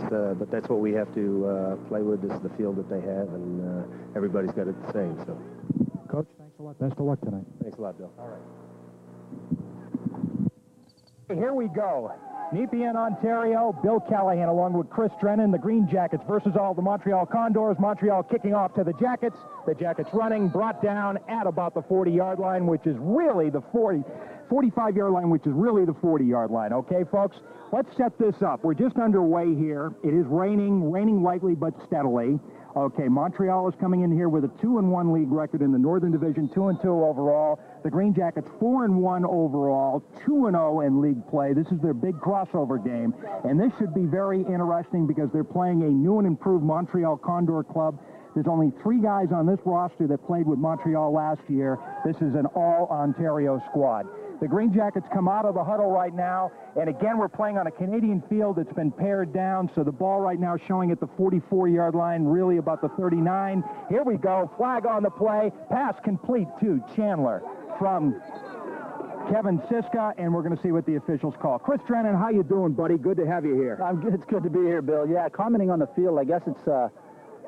but that's what we have to play with. This is the field that they have, and everybody's got it the same. So, Coach, thanks a lot. Best of luck tonight. Thanks a lot, Bill. All right. Here we go. Nepean, Ontario, Bill Callahan along with Chris Drennan, the Greenjackets versus all the Montreal Condors. Montreal kicking off to the Jackets. The Jackets running, brought down at about the 40-yard line, which is really the 45-yard line, which is really the 40-yard line. Okay, folks, let's set this up. We're just underway here. It is raining lightly but steadily. Okay, Montreal is coming in here with a 2-1 league record in the Northern Division, 2-2 overall. The Greenjackets 4-1 overall, 2-0 in league play. This is their big crossover game, and this should be very interesting because they're playing a new and improved Montreal Condor club. There's only 3 guys on this roster that played with Montreal last year. This is an all-Ontario squad. The Greenjackets come out of the huddle right now, and again, we're playing on a Canadian field that's been pared down, so the ball right now showing at the 44-yard line, really about the 39. Here we go, flag on the play, pass complete to Chandler from Kevin Siska, and we're going to see what the officials call. Chris Drennan, how you doing, buddy? Good to have you here. I'm good. It's good to be here, Bill. Yeah, commenting on the field, I guess it's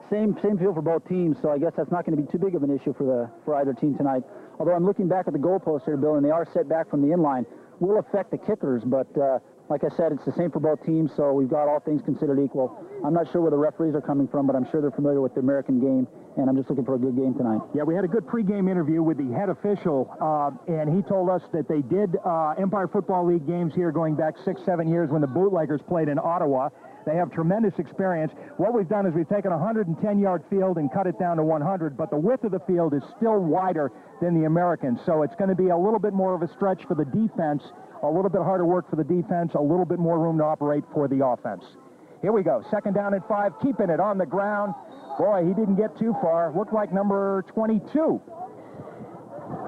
same field for both teams, so I guess that's not going to be too big of an issue for either team tonight. Although I'm looking back at the goalposts here, Bill, and they are set back from the inline. Will affect the kickers, but like I said, it's the same for both teams, so we've got all things considered equal. I'm not sure where the referees are coming from, but I'm sure they're familiar with the American game, and I'm just looking for a good game tonight. Yeah, we had a good pregame interview with the head official, and he told us that they did Empire Football League games here going back 6-7 years when the Bootleggers played in Ottawa. They have tremendous experience. What we've done is we've taken a 110-yard field and cut it down to 100, but the width of the field is still wider than the Americans, so it's going to be a little bit more of a stretch for the defense, a little bit harder work for the defense, a little bit more room to operate for the offense. Here we go, 2nd down and 5, keeping it on the ground. Boy, he didn't get too far. Looked like number 22.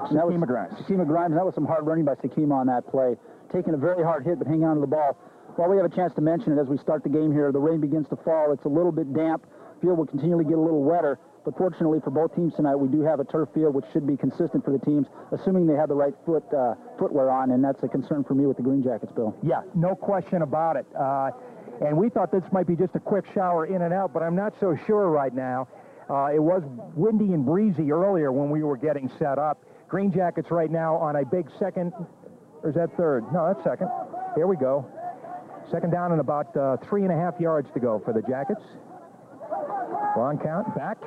Sakima Grimes. Sakima Grimes, that was some hard running by Sakima on that play. Taking a very hard hit, but hanging on to the ball. While we have a chance to mention it as we start the game here, the rain begins to fall. It's a little bit damp. Field will continually get a little wetter, but fortunately for both teams tonight, we do have a turf field, which should be consistent for the teams, assuming they have the right footwear on, and that's a concern for me with the Greenjackets, Bill. Yeah, no question about it. And we thought this might be just a quick shower in and out, but I'm not so sure right now. It was windy and breezy earlier when we were getting set up. Greenjackets right now on a big second, or is that third? No, that's second. Here we go. 2nd down and about 3.5 yards to go for the Jackets. Long count, back.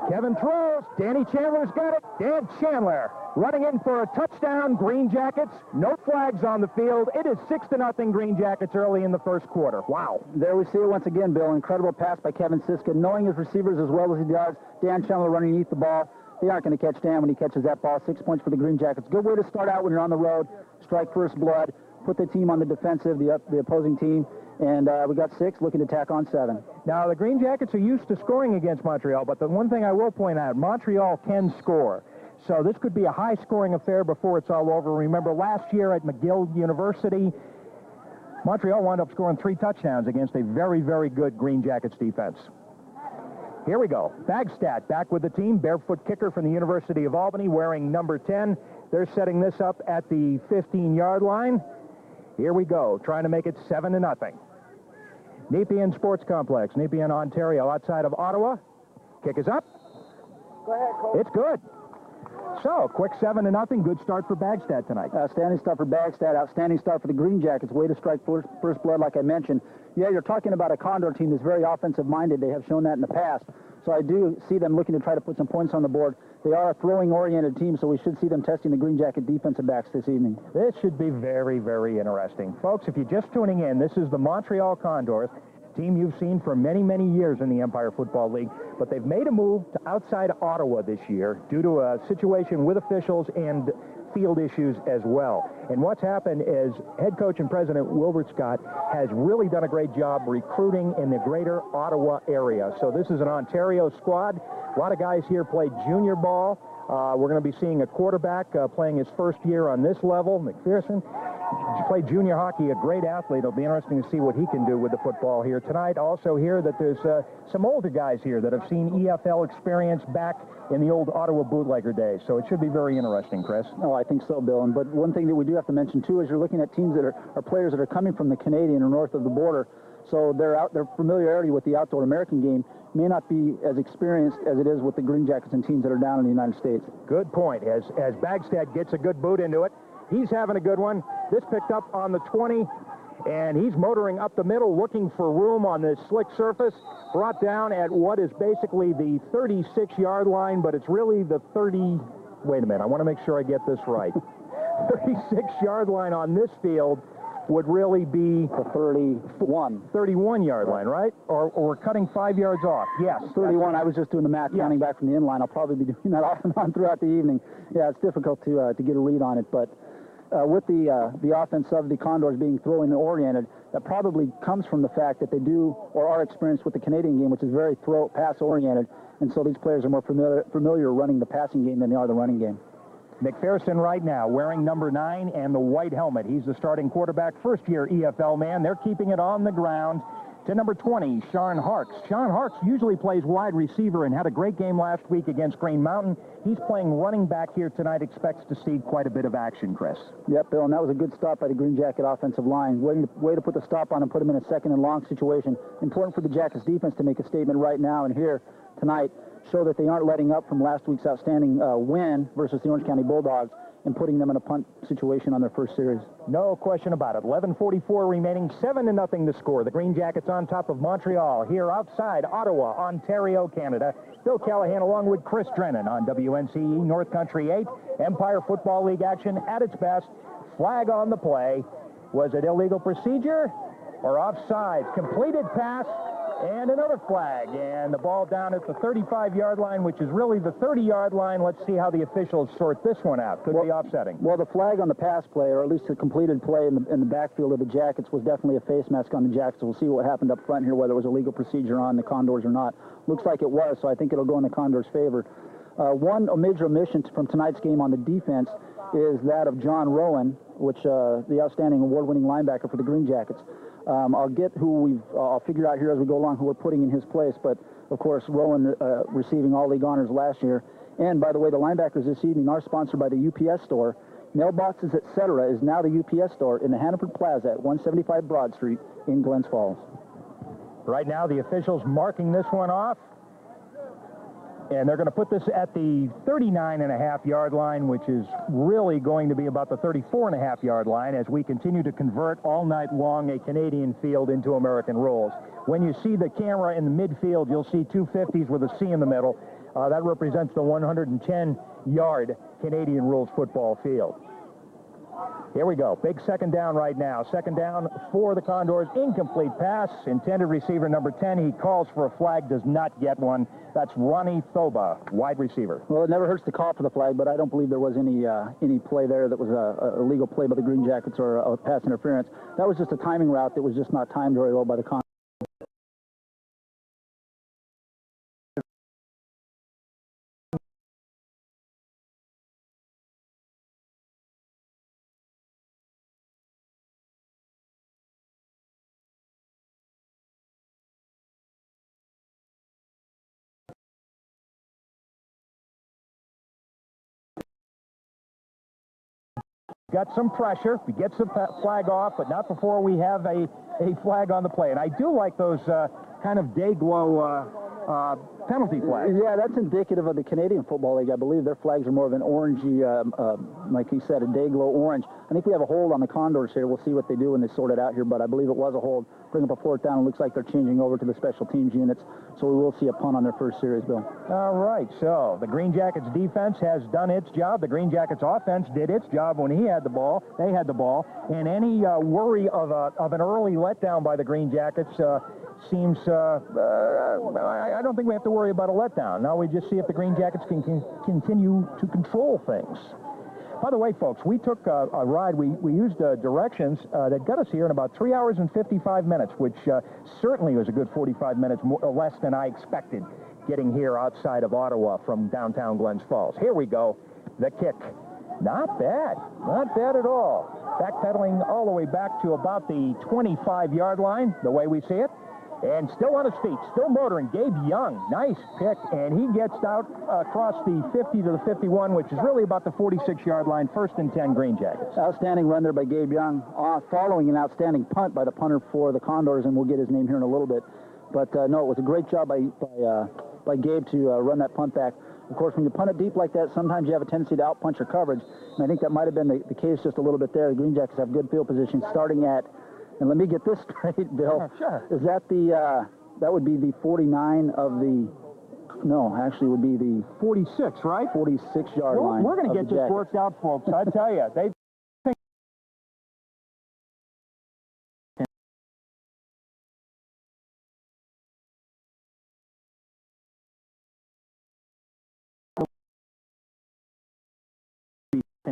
Kevin throws. Danny Chandler's got it. Dan Chandler running in for a touchdown. Greenjackets. No flags on the field. It is 6-0 Greenjackets early in the first quarter. Wow. There we see it once again, Bill. Incredible pass by Kevin Siska, knowing his receivers as well as he does. Dan Chandler running underneath the ball. They aren't going to catch Dan when he catches that ball. 6 points for the Greenjackets. Good way to start out when you're on the road. Strike first blood. Put the team on the defensive, the opposing team, and we got 6, looking to tack on 7. Now, the Greenjackets are used to scoring against Montreal, but the one thing I will point out, Montreal can score. So this could be a high-scoring affair before it's all over. Remember, last year at McGill University, Montreal wound up scoring 3 touchdowns against a very, very good Greenjackets defense. Here we go. Bagstad back with the team, barefoot kicker from the University of Albany, wearing number 10. They're setting this up at the 15-yard line. Here we go, trying to make it 7-0. Nepean Sports Complex, Nepean, Ontario, outside of Ottawa. Kick is up. Go ahead, Coach. It's good. So, quick 7-0. Good start for Bagstad tonight. Outstanding start for Bagstad. Outstanding start for the Greenjackets. Way to strike first blood, like I mentioned. Yeah, you're talking about a Condor team that's very offensive-minded. They have shown that in the past. So I do see them looking to try to put some points on the board. They are a throwing-oriented team, so we should see them testing the Greenjacket defensive backs this evening. This should be very, very interesting. Folks, if you're just tuning in, this is the Montreal Condors, team you've seen for many, many years in the Empire Football League, but they've made a move to outside Ottawa this year due to a situation with officials and field issues as well. And what's happened is head coach and president Wilbert Scott has really done a great job recruiting in the greater Ottawa area. So this is an Ontario squad. A lot of guys here play junior ball. We're going to be seeing a quarterback playing his first year on this level, McPherson. He played junior hockey, a great athlete. It'll be interesting to see what he can do with the football here tonight. Also here that there's some older guys here that have seen EFL experience back in the old Ottawa bootlegger days. So it should be very interesting, Chris. No, I think so, Bill. But one thing that we do have to mention, too, is you're looking at teams that are players that are coming from the Canadian or north of the border. so their familiarity with the outdoor American game may not be as experienced as it is with the Green Jackets and teams that are down in the United States. Good point. As Bagstad gets a good boot into it, he's having a good one. This picked up on the 20, and he's motoring up the middle, looking for room on this slick surface. Brought down at what is basically the 36-yard line, but it's really the 30... Wait a minute, I want to make sure I get this right. 36-yard line on this field would really be the 31-yard line, right? Or we're cutting 5 yards off. Yes. 31. I was just doing the math, counting back from the inline. I'll probably be doing that off and on throughout the evening. Yeah, it's difficult to get a read on it, but with the offense of the Condors being throwing-oriented, that probably comes from the fact that they do or are experienced with the Canadian game, which is very pass-oriented, and so these players are more familiar running the passing game than they are the running game. McPherson right now wearing number 9 and the white helmet. He's the starting quarterback, first-year EFL man. They're keeping it on the ground to number 20, Sean Harks. Sean Harks usually plays wide receiver and had a great game last week against Green Mountain. He's playing running back here tonight, expects to see quite a bit of action, Chris. Yep, Bill, and that was a good stop by the Green Jacket offensive line. Way to put the stop on and put him in a second and long situation. Important for the Jackets defense to make a statement right now and here tonight, show that they aren't letting up from last week's outstanding win versus the Orange County Bulldogs and putting them in a punt situation on their first series. No question about it. 11:44 remaining, 7-0 to score. The Green Jackets on top of Montreal here outside Ottawa, Ontario, Canada. Bill Callahan along with Chris Drennan on WNCE North Country 8. Empire Football League action at its best. Flag on the play. Was it illegal procedure or offside? Completed pass. And another flag, and the ball down at the 35-yard line, which is really the 30-yard line. Let's see how the officials sort this one out. Could be offsetting. Well, the flag on the pass play, or at least the completed play in the backfield of the Jackets, was definitely a face mask on the Jackets. We'll see what happened up front here, whether it was a legal procedure on the Condors or not. Looks like it was, so I think it'll go in the Condors' favor. One major omission from tonight's game on the defense is that of John Rowan, which the outstanding award-winning linebacker for the Green Jackets. I'll figure out here as we go along who we're putting in his place, but of course Rowan receiving all league honors last year. And by the way, the linebackers this evening are sponsored by the UPS store. Mailboxes, etc. is now the UPS store in the Hannaford Plaza at 175 Broad Street in Glens Falls. Right now the officials marking this one off. And they're going to put this at the 39.5-yard line, which is really going to be about the 34.5-yard line as we continue to convert all night long a Canadian field into American rules. When you see the camera in the midfield, you'll see two 50s with a C in the middle. That represents the 110-yard Canadian rules football field. Here we go. Big second down right now. Second down for the Condors. Incomplete pass. Intended receiver number 10. He calls for a flag. Does not get one. That's Ronnie Thoba, wide receiver. Well, it never hurts to call for the flag, but I don't believe there was any play there that was a legal play by the Green Jackets or a pass interference. That was just a timing route that was just not timed very well by the Condors. Got some pressure. He gets the flag off, but not before we have a flag on the play. And I do like those kind of day-glow penalty flags. Yeah, that's indicative of the Canadian Football League. I believe their flags are more of an orangey, like he said, a day-glow orange. I think we have a hold on the Condors here. We'll see what they do when they sort it out here, but I believe it was a hold. Bring up a fourth down. It looks like they're changing over to the special teams units, so we will see a punt on their first series, Bill. All right, so the Green Jackets defense has done its job. The Green Jackets offense did its job when he had the ball. They had the ball, and any worry of an early letdown by the Green Jackets seems, I don't think we have to worry about a letdown. Now we just see if the Green Jackets can continue to control things. By the way, folks, we took a ride. We used directions that got us here in about 3 hours and 55 minutes, which certainly was a good 45 minutes less than I expected getting here outside of Ottawa from downtown Glens Falls. Here we go. The kick. Not bad. Not bad at all. Backpedaling all the way back to about the 25-yard line, the way we see it. And still on his feet, still motoring, Gabe Young. Nice pick, and he gets out across the 50 to the 51, which is really about the 46-yard line, 1st and 10 Green Jackets. Outstanding run there by Gabe Young, following an outstanding punt by the punter for the Condors, and we'll get his name here in a little bit. But no, it was a great job by Gabe to run that punt back. Of course, when you punt it deep like that, sometimes you have a tendency to outpunch your coverage, and I think that might have been the case just a little bit there. The Green Jackets have good field position starting at, and let me get this straight, Bill. Sure. Is that that would be the 49 of the, no, actually it would be the 46, right? 46-yard line. We're going to get this Jackets. worked out, folks. I tell you, they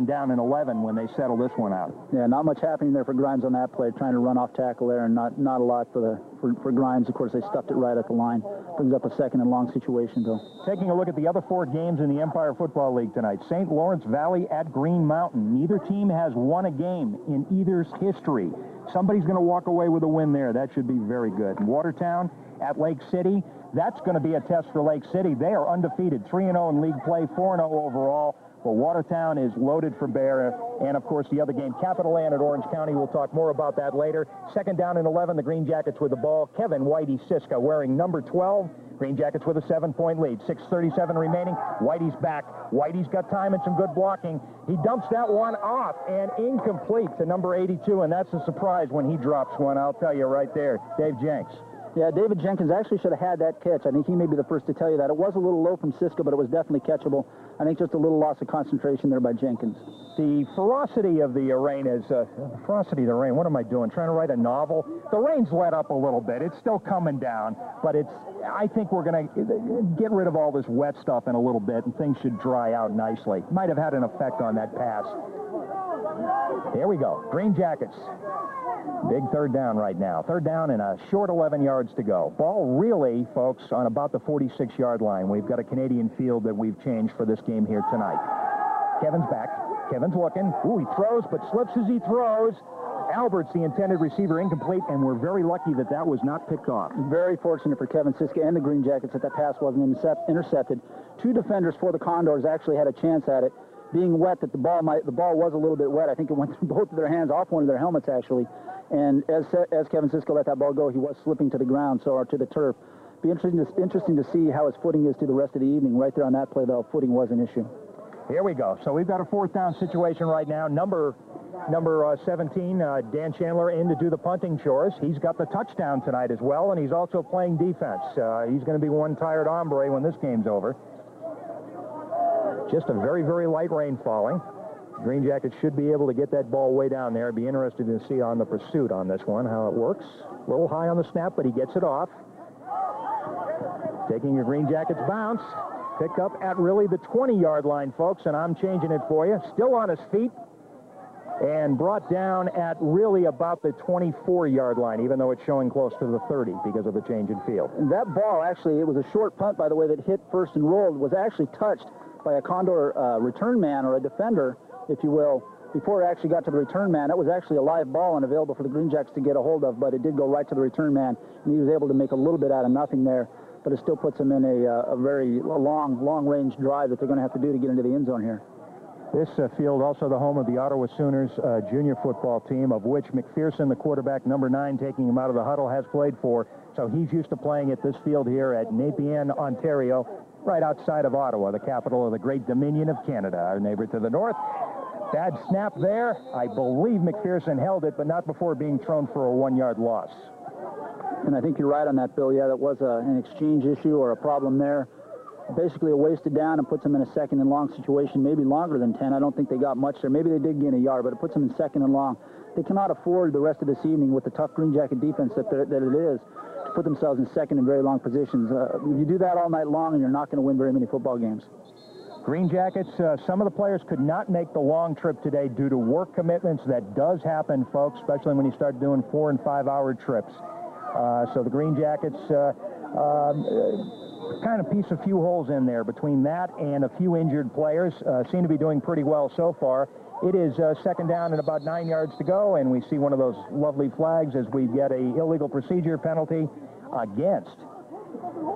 down in 11 when they settle this one out. Yeah, not much happening there for Grimes on that play, trying to run off tackle there, and not a lot for Grimes. Of course, they stuffed it right at the line. Brings up a 2nd and long situation, though. Taking a look at the other 4 games in the Empire Football League tonight. St. Lawrence Valley at Green Mountain. Neither team has won a game in either's history. Somebody's going to walk away with a win there. That should be very good. And Watertown at Lake City. That's going to be a test for Lake City. They are undefeated, 3-0 in league play, 4-0 overall. But Watertown is loaded for bear. And, of course, the other game, Capital Land at Orange County. We'll talk more about that later. 2nd down and 11, the Green Jackets with the ball. Kevin Whitey Siska wearing number 12. Green Jackets with a 7-point lead. 6:37 remaining. Whitey's back. Whitey's got time and some good blocking. He dumps that one off and incomplete to number 82, and that's a surprise when he drops one, I'll tell you right there. Dave Jenks. Yeah, David Jenkins actually should have had that catch. I think he may be the first to tell you that. It was a little low from Siska, but it was definitely catchable. I think just a little loss of concentration there by Jenkins. The ferocity of the rain is... ferocity of the rain, what am I doing? Trying to write a novel? The rain's let up a little bit. It's still coming down, but I think we're going to get rid of all this wet stuff in a little bit, and things should dry out nicely. Might have had an effect on that pass. Here we go. Green Jackets. Big 3rd down right now. 3rd down and a short 11 yards to go. Ball really, folks, on about the 46-yard line. We've got a Canadian field that we've changed for this game here tonight. Kevin's back. Kevin's looking. Ooh, he throws, but slips as he throws. Albert's the intended receiver, incomplete, and we're very lucky that that was not picked off. Very fortunate for Kevin Siska and the Green Jackets that pass wasn't intercepted. 2 defenders for the Condors actually had a chance at it. Being wet, that the ball was a little bit wet. I think it went through both of their hands, off one of their helmets, actually. And as Kevin Siska let that ball go, he was slipping to the ground, or to the turf. Be interesting to see how his footing is through the rest of the evening. Right there on that play, though, footing was an issue. Here we go. So we've got a 4th down situation right now. Number 17, Dan Chandler, in to do the punting chores. He's got the touchdown tonight as well, and he's also playing defense. He's going to be one tired hombre when this game's over. Just a very, very light rain falling. Green Jackets should be able to get that ball way down there. Be interested to see on the pursuit on this one, how it works. A little high on the snap, but he gets it off. Taking your Green Jackets bounce. Picked up at really the 20-yard line, folks, and I'm changing it for you. Still on his feet and brought down at really about the 24-yard line, even though it's showing close to the 30 because of the change in field. And that ball, actually, it was a short punt, by the way, that hit first and rolled, was actually touched by a Condor return man, or a defender, if you will, before it actually got to the return man. That was actually a live ball and available for the Green Jackets to get a hold of, but it did go right to the return man, and he was able to make a little bit out of nothing there, but it still puts him in a very long-range drive that they're going to have to do to get into the end zone here. This field also the home of the Ottawa Sooners junior football team, of which McPherson, the quarterback, number 9, taking him out of the huddle, has played for. So he's used to playing at this field here at Nepean, Ontario, right outside of Ottawa, the capital of the great Dominion of Canada, our neighbor to the north. Bad snap there. I believe McPherson held it, but not before being thrown for a 1-yard loss. And I think you're right on that, Bill. Yeah, that was an exchange issue or a problem there. Basically a wasted down and puts them in a 2nd and long situation, maybe longer than 10. I don't think they got much there. Maybe they did gain a yard, but it puts them in 2nd and long. They cannot afford the rest of this evening with the tough Green Jacket defense that it is to put themselves in 2nd and very long positions. If you do that all night long, and you're not going to win very many football games. Green Jackets, some of the players could not make the long trip today due to work commitments. That does happen, folks, especially when you start doing 4- and 5-hour trips. So the Green Jackets kind of piece a few holes in there between that and a few injured players. Seem to be doing pretty well so far. It is 2nd down and about 9 yards to go, and we see one of those lovely flags as we get a illegal procedure penalty against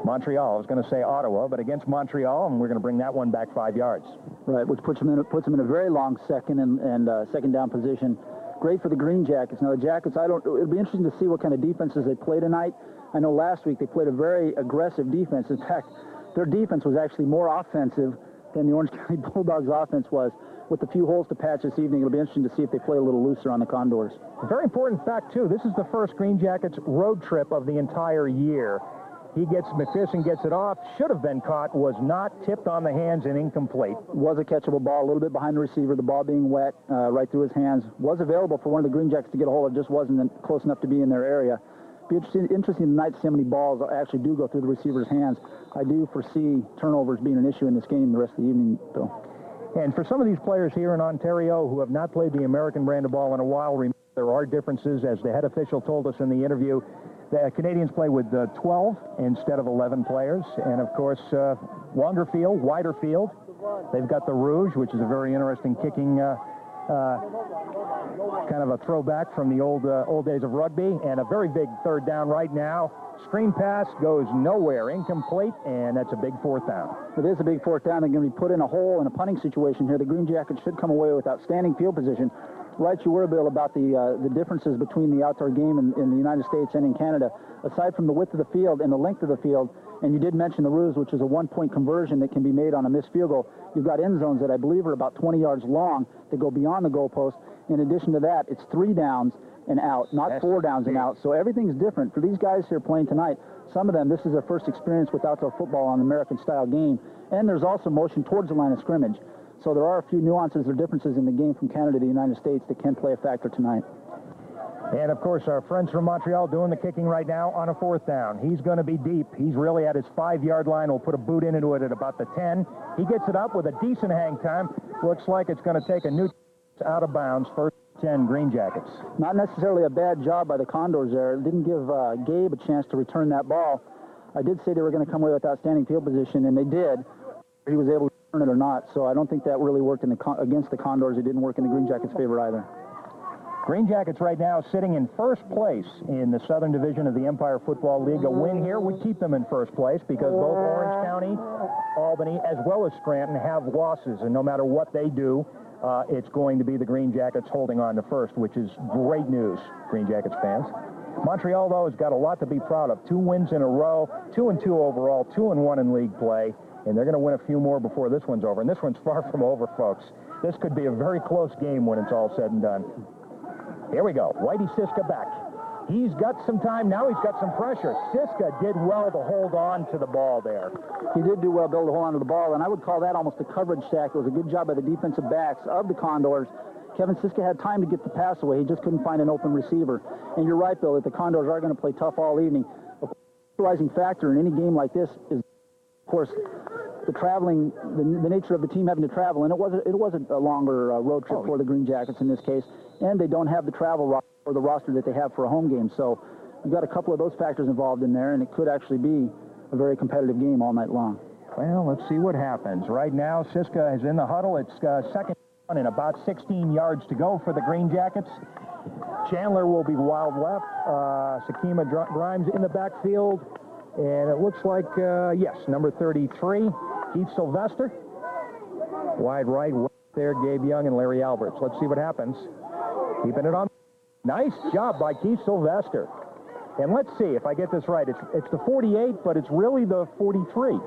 Montreal. I was going to say Ottawa, but against Montreal, and we're going to bring that one back 5 yards. Right, which puts them in a very long second and second down position. Great for the Greenjackets. Now the Jackets, it'll be interesting to see what kind of defenses they play tonight. I know last week they played a very aggressive defense. In fact, their defense was actually more offensive than the Orange County Bulldogs offense was. With a few holes to patch this evening, it'll be interesting to see if they play a little looser on the Condors. A very important fact, too, this is the first Greenjackets road trip of the entire year. McPherson gets it off, should have been caught, was not, tipped on the hands and incomplete. Was a catchable ball, a little bit behind the receiver, the ball being wet right through his hands. Was available for one of the Greenjackets to get a hold of, just wasn't close enough to be in their area. Be interesting tonight to see how many balls actually do go through the receiver's hands. I do foresee turnovers being an issue in this game the rest of the evening, Bill. And for some of these players here in Ontario who have not played the American brand of ball in a while, remember there are differences, as the head official told us in the interview. The Canadians play with 12 instead of 11 players, and of course, longer field, wider field. They've got the Rouge, which is a very interesting kicking, kind of a throwback from the old days of rugby, and a very big third down right now. Screen pass goes nowhere, incomplete, and that's a big fourth down. It is a big fourth down. They're going to be put in a hole in a punting situation here. The Greenjackets should come away with outstanding field position. Right you were, Bill, about the differences between the outdoor game in the United States and in Canada. Aside from the width of the field and the length of the field, and you did mention the Rouge, which is a one-point conversion that can be made on a missed field goal, you've got end zones that I believe are about 20 yards long that go beyond the goalpost. In addition to that, it's 3 downs and out, not 4 downs and out. So everything's different. For these guys here playing tonight, some of them, this is their first experience with outdoor football on an American-style game. And there's also motion towards the line of scrimmage. So there are a few nuances or differences in the game from Canada to the United States that can play a factor tonight. And, of course, our friends from Montreal doing the kicking right now on a fourth down. He's going to be deep. He's really at his 5-yard line. We'll put a boot into it at about the 10. He gets it up with a decent hang time. Looks like it's going to take a new out of bounds. First 10 Greenjackets. Not necessarily a bad job by the Condors there. It didn't give Gabe a chance to return that ball. I did say they were going to come away with outstanding field position, and they did. He was able to return it or not, so I don't think that really worked against the Condors. It didn't work in the Greenjackets' favor either. Greenjackets right now sitting in first place in the Southern Division of the Empire Football League. A win here would keep them in first place because both Orange County, Albany, as well as Scranton have losses, and no matter what they do, it's going to be the Greenjackets holding on to first, which is great news, Greenjackets fans. Montreal, though, has got a lot to be proud of. 2 wins in a row, 2-2 overall, 2-1 in league play, and they're going to win a few more before this one's over. And this one's far from over, folks. This could be a very close game when it's all said and done. Here we go. Whitey Siska back. He's got some time. Now he's got some pressure. Siska did well to hold on to the ball there. He did do well, Bill, to hold on to the ball, and I would call that almost a coverage sack. It was a good job by the defensive backs of the Condors. Kevin Siska had time to get the pass away. He just couldn't find an open receiver. And you're right, Bill, that the Condors are going to play tough all evening. A equalizing factor in any game like this is, of course, the traveling, the nature of the team having to travel, and it wasn't a longer road trip for the Greenjackets in this case, and they don't have the travel or the roster that they have for a home game. So you've got a couple of those factors involved in there, and it could actually be a very competitive game all night long. Well, let's see what happens. Right now, Siska is in the huddle. It's second down and about 16 yards to go for the Greenjackets. Chandler will be wild left. Sakima Grimes in the backfield. And it looks like, yes, number 33, Keith Sylvester. Wide right there, Gabe Young and Larry Alberts. Let's see what happens. Keeping it on. Nice job by Keith Sylvester. And let's see if I get this right. It's the 48, but it's really the 43.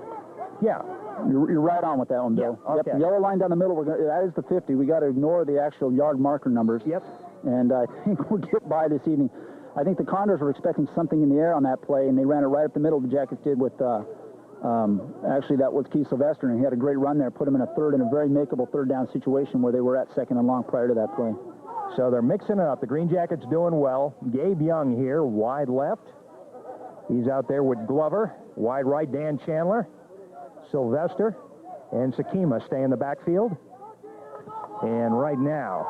Yeah. You're right on with that one, Bill. Yeah, okay. Yep, the yellow line down the middle, that is the 50. We got to ignore the actual yard marker numbers. Yep. And I think we'll get by this evening. I think the Condors were expecting something in the air on that play, and they ran it right up the middle. The Jackets did with, actually, that was Keith Sylvester, and he had a great run there, put him in a very makeable third down situation where they were at second and long prior to that play. So they're mixing it up. The Greenjackets doing well. Gabe Young here, wide left. He's out there with Glover. Wide right, Dan Chandler. Sylvester and Sakima stay in the backfield. And right now,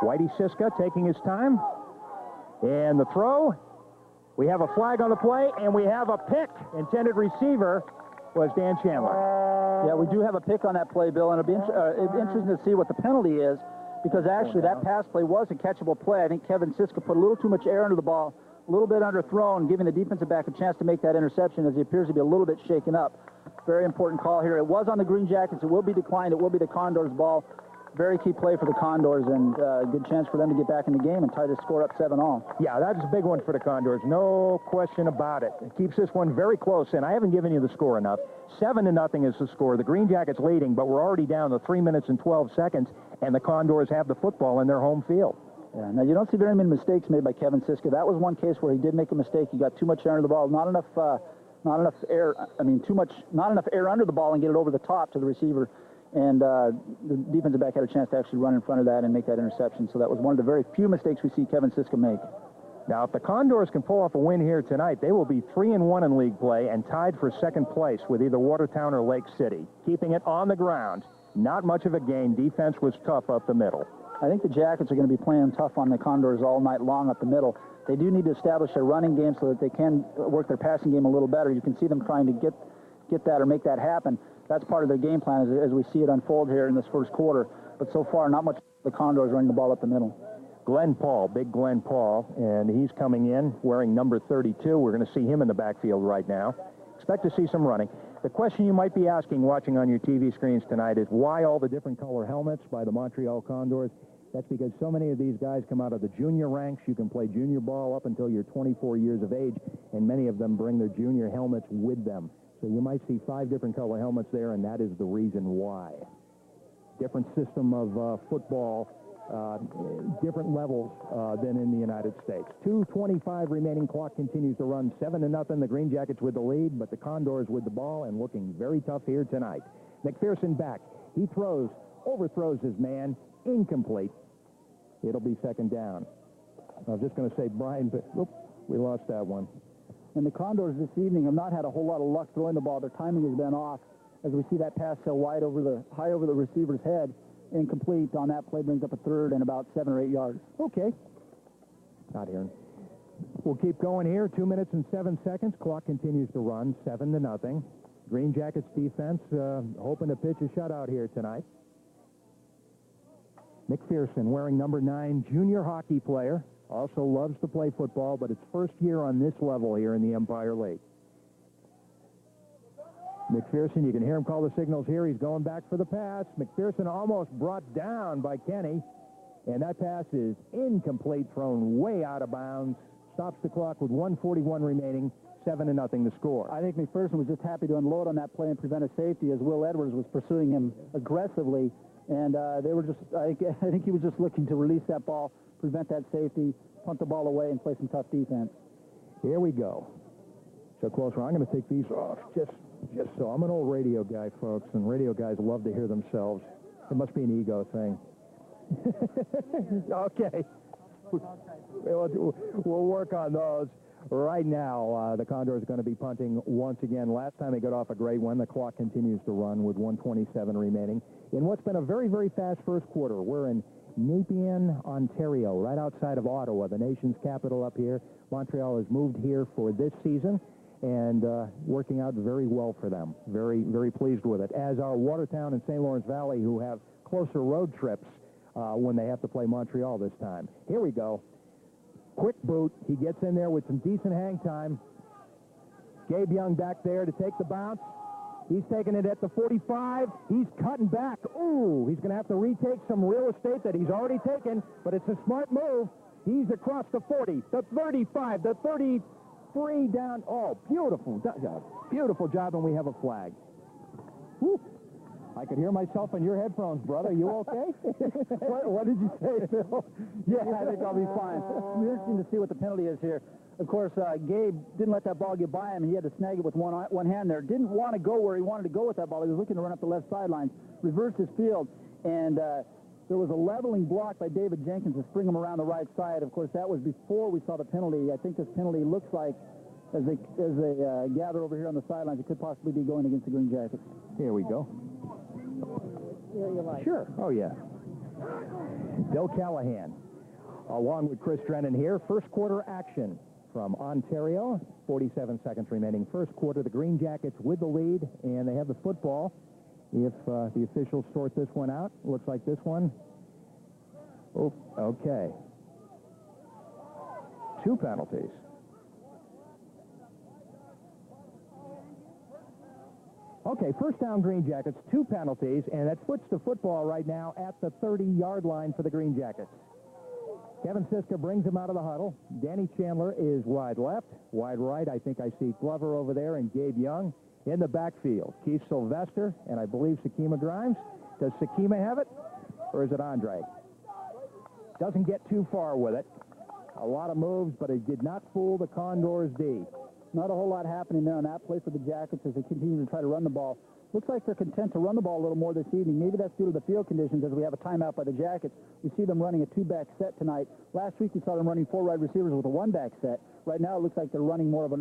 Whitey Siska taking his time. And the throw, we have a flag on the play, and we have a pick. Intended receiver was Dan Chandler. Yeah, we do have a pick on that play, Bill, and it'll be interesting to see what the penalty is, because actually that pass play was a catchable play. I think Kevin Siska put a little too much air into the ball, a little bit underthrown, giving the defensive back a chance to make that interception as he appears to be a little bit shaken up. Very important call here. It was on the Green Jackets. It will be declined. It will be the Condors' ball. Very key play for the Condors, and good chance for them to get back in the game and tie the score up 7-all. Yeah, that's a big one for the Condors. No question about it. It keeps this one very close, and I haven't given you the score enough. 7-0 is the score. The Green Jackets leading, but we're already down to 3 minutes and 12 seconds, and the Condors have the football in their home field. Yeah, now you don't see very many mistakes made by Kevin Siska. That was one case where he did make a mistake. He got too much air under the ball, not enough air. I mean, not enough air under the ball and get it over the top to the receiver. And the defensive back had a chance to actually run in front of that and make that interception. So that was one of the very few mistakes we see Kevin Siska make. Now, if the Condors can pull off a win here tonight, they will be 3-1 in league play and tied for second place with either Watertown or Lake City. Keeping it on the ground, not much of a gain. Defense was tough up the middle. I think the Jackets are going to be playing tough on the Condors all night long up the middle. They do need to establish a running game so that they can work their passing game a little better. You can see them trying to get that or make that happen. That's part of their game plan as we see it unfold here in this first quarter. But so far, not much the Condors running the ball up the middle. Glenn Paul, big Glenn Paul, and he's coming in wearing number 32. We're going to see him in the backfield right now. Expect to see some running. The question you might be asking watching on your TV screens tonight is why all the different color helmets by the Montreal Condors? That's because so many of these guys come out of the junior ranks. You can play junior ball up until you're 24 years of age, and many of them bring their junior helmets with them. So you might see 5 different color helmets there, and that is the reason why. Different system of football, different levels than in the United States. 2:25 remaining. Clock continues to run. 7-0. The Green Jackets with the lead, but the Condors with the ball and looking very tough here tonight. McPherson back. He throws, overthrows his man, incomplete. It'll be second down. I was just going to say Brian, but we lost that one. And the Condors this evening have not had a whole lot of luck throwing the ball. Their timing has been off. As we see that pass so high over the receiver's head, incomplete on that play, brings up a third and about 7 or 8 yards. Okay. Not here. We'll keep going here. 2 minutes and 7 seconds. Clock continues to run. 7-0. Green Jackets defense hoping to pitch a shutout here tonight. McPherson, wearing number 9, junior hockey player. Also loves to play football, but it's first year on this level here in the Empire League. McPherson, you can hear him call the signals here. He's going back for the pass. McPherson almost brought down by Kenny, and that pass is incomplete, thrown way out of bounds. Stops the clock with 1:41 remaining. 7-0 the score. I think McPherson was just happy to unload on that play and prevent a safety as Will Edwards was pursuing him aggressively, and they were just. I think he was just looking to release that ball, prevent that safety, punt the ball away, and play some tough defense. Here we go. So closer. I'm going to take these off just so. I'm an old radio guy, folks, and radio guys love to hear themselves. It must be an ego thing. Okay. We'll work on those. Right now, the Condors are going to be punting once again. Last time they got off a great one. The clock continues to run with 1:27 remaining. In what's been a very, very fast first quarter, we're in Nepean, Ontario, right outside of Ottawa, the nation's capital up here. Montreal has moved here for this season, and working out very well for them. Very, very pleased with it. As are Watertown and St. Lawrence Valley, who have closer road trips when they have to play Montreal this time. Here we go. Quick boot. He gets in there with some decent hang time. Gabe Young back there to take the bounce. He's taking it at the 45. He's cutting back. Ooh, he's going to have to retake some real estate that he's already taken, but it's a smart move. He's across the 40, the 35, the 33 down. Oh, beautiful. Beautiful job, and we have a flag. Woo. I could hear myself in your headphones, brother. You okay? What did you say, Phil? Yeah, I think I'll be fine. It'll be interesting to see what the penalty is here. Of course, Gabe didn't let that ball get by him. He had to snag it with one hand there. Didn't want to go where he wanted to go with that ball. He was looking to run up the left sideline, reversed his field, and there was a leveling block by David Jenkins to spring him around the right side. Of course, that was before we saw the penalty. I think this penalty looks like, as they gather over here on the sidelines, it could possibly be going against the Green Jackets. Here we go. Sure. Oh, yeah. Bill Callahan, along with Chris Drennan here. First quarter action from Ontario. 47 seconds remaining. First quarter, the Green Jackets with the lead, and they have the football. If the officials sort this one out, looks like this one. Oh, okay. 2 penalties. Okay, first down Green Jackets, 2 penalties, and that puts the football right now at the 30-yard line for the Green Jackets. Kevin Siska brings him out of the huddle. Danny Chandler is wide left. Wide right, I think I see Glover over there and Gabe Young. In the backfield, Keith Sylvester and I believe Sakima Grimes. Does Sakima have it, or is it Andre? Doesn't get too far with it. A lot of moves, but it did not fool the Condors D. Not a whole lot happening there on that play for the Jackets as they continue to try to run the ball. Looks like they're content to run the ball a little more this evening. Maybe that's due to the field conditions as we have a timeout by the Jackets. We see them running a 2-back set tonight. Last week we saw them running 4 wide receivers with a 1-back set. Right now it looks like they're running more of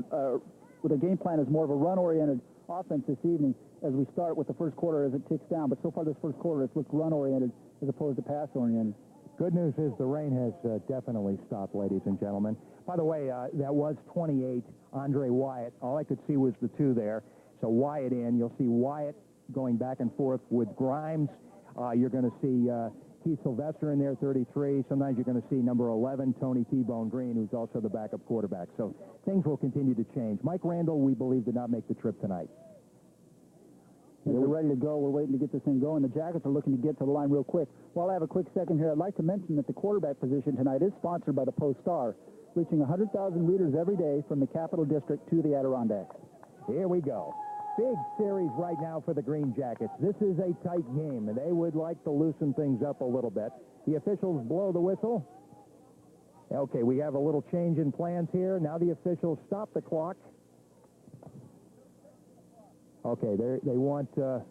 with a game plan as more of a run-oriented offense this evening as we start with the first quarter as it ticks down. But so far this first quarter it's looked run-oriented as opposed to pass-oriented. Good news is the rain has definitely stopped, ladies and gentlemen. By the way, that was 28, Andre Wyatt. All I could see was the 2 there. So Wyatt in. You'll see Wyatt going back and forth with Grimes. You're going to see Keith Sylvester in there, 33. Sometimes you're going to see number 11, Tony T-Bone Green, who's also the backup quarterback. So things will continue to change. Mike Randall, we believe, did not make the trip tonight. We're ready to go. We're waiting to get this thing going. The Jackets are looking to get to the line real quick. While I have a quick second here, I'd like to mention that the quarterback position tonight is sponsored by the Post-Star, reaching 100,000 readers every day from the Capital District to the Adirondacks. Here we go. Big series right now for the Green Jackets. This is a tight game, and they would like to loosen things up a little bit. The officials blow the whistle. Okay, we have a little change in plans here. Now the officials stop the clock. Okay, they want 2-6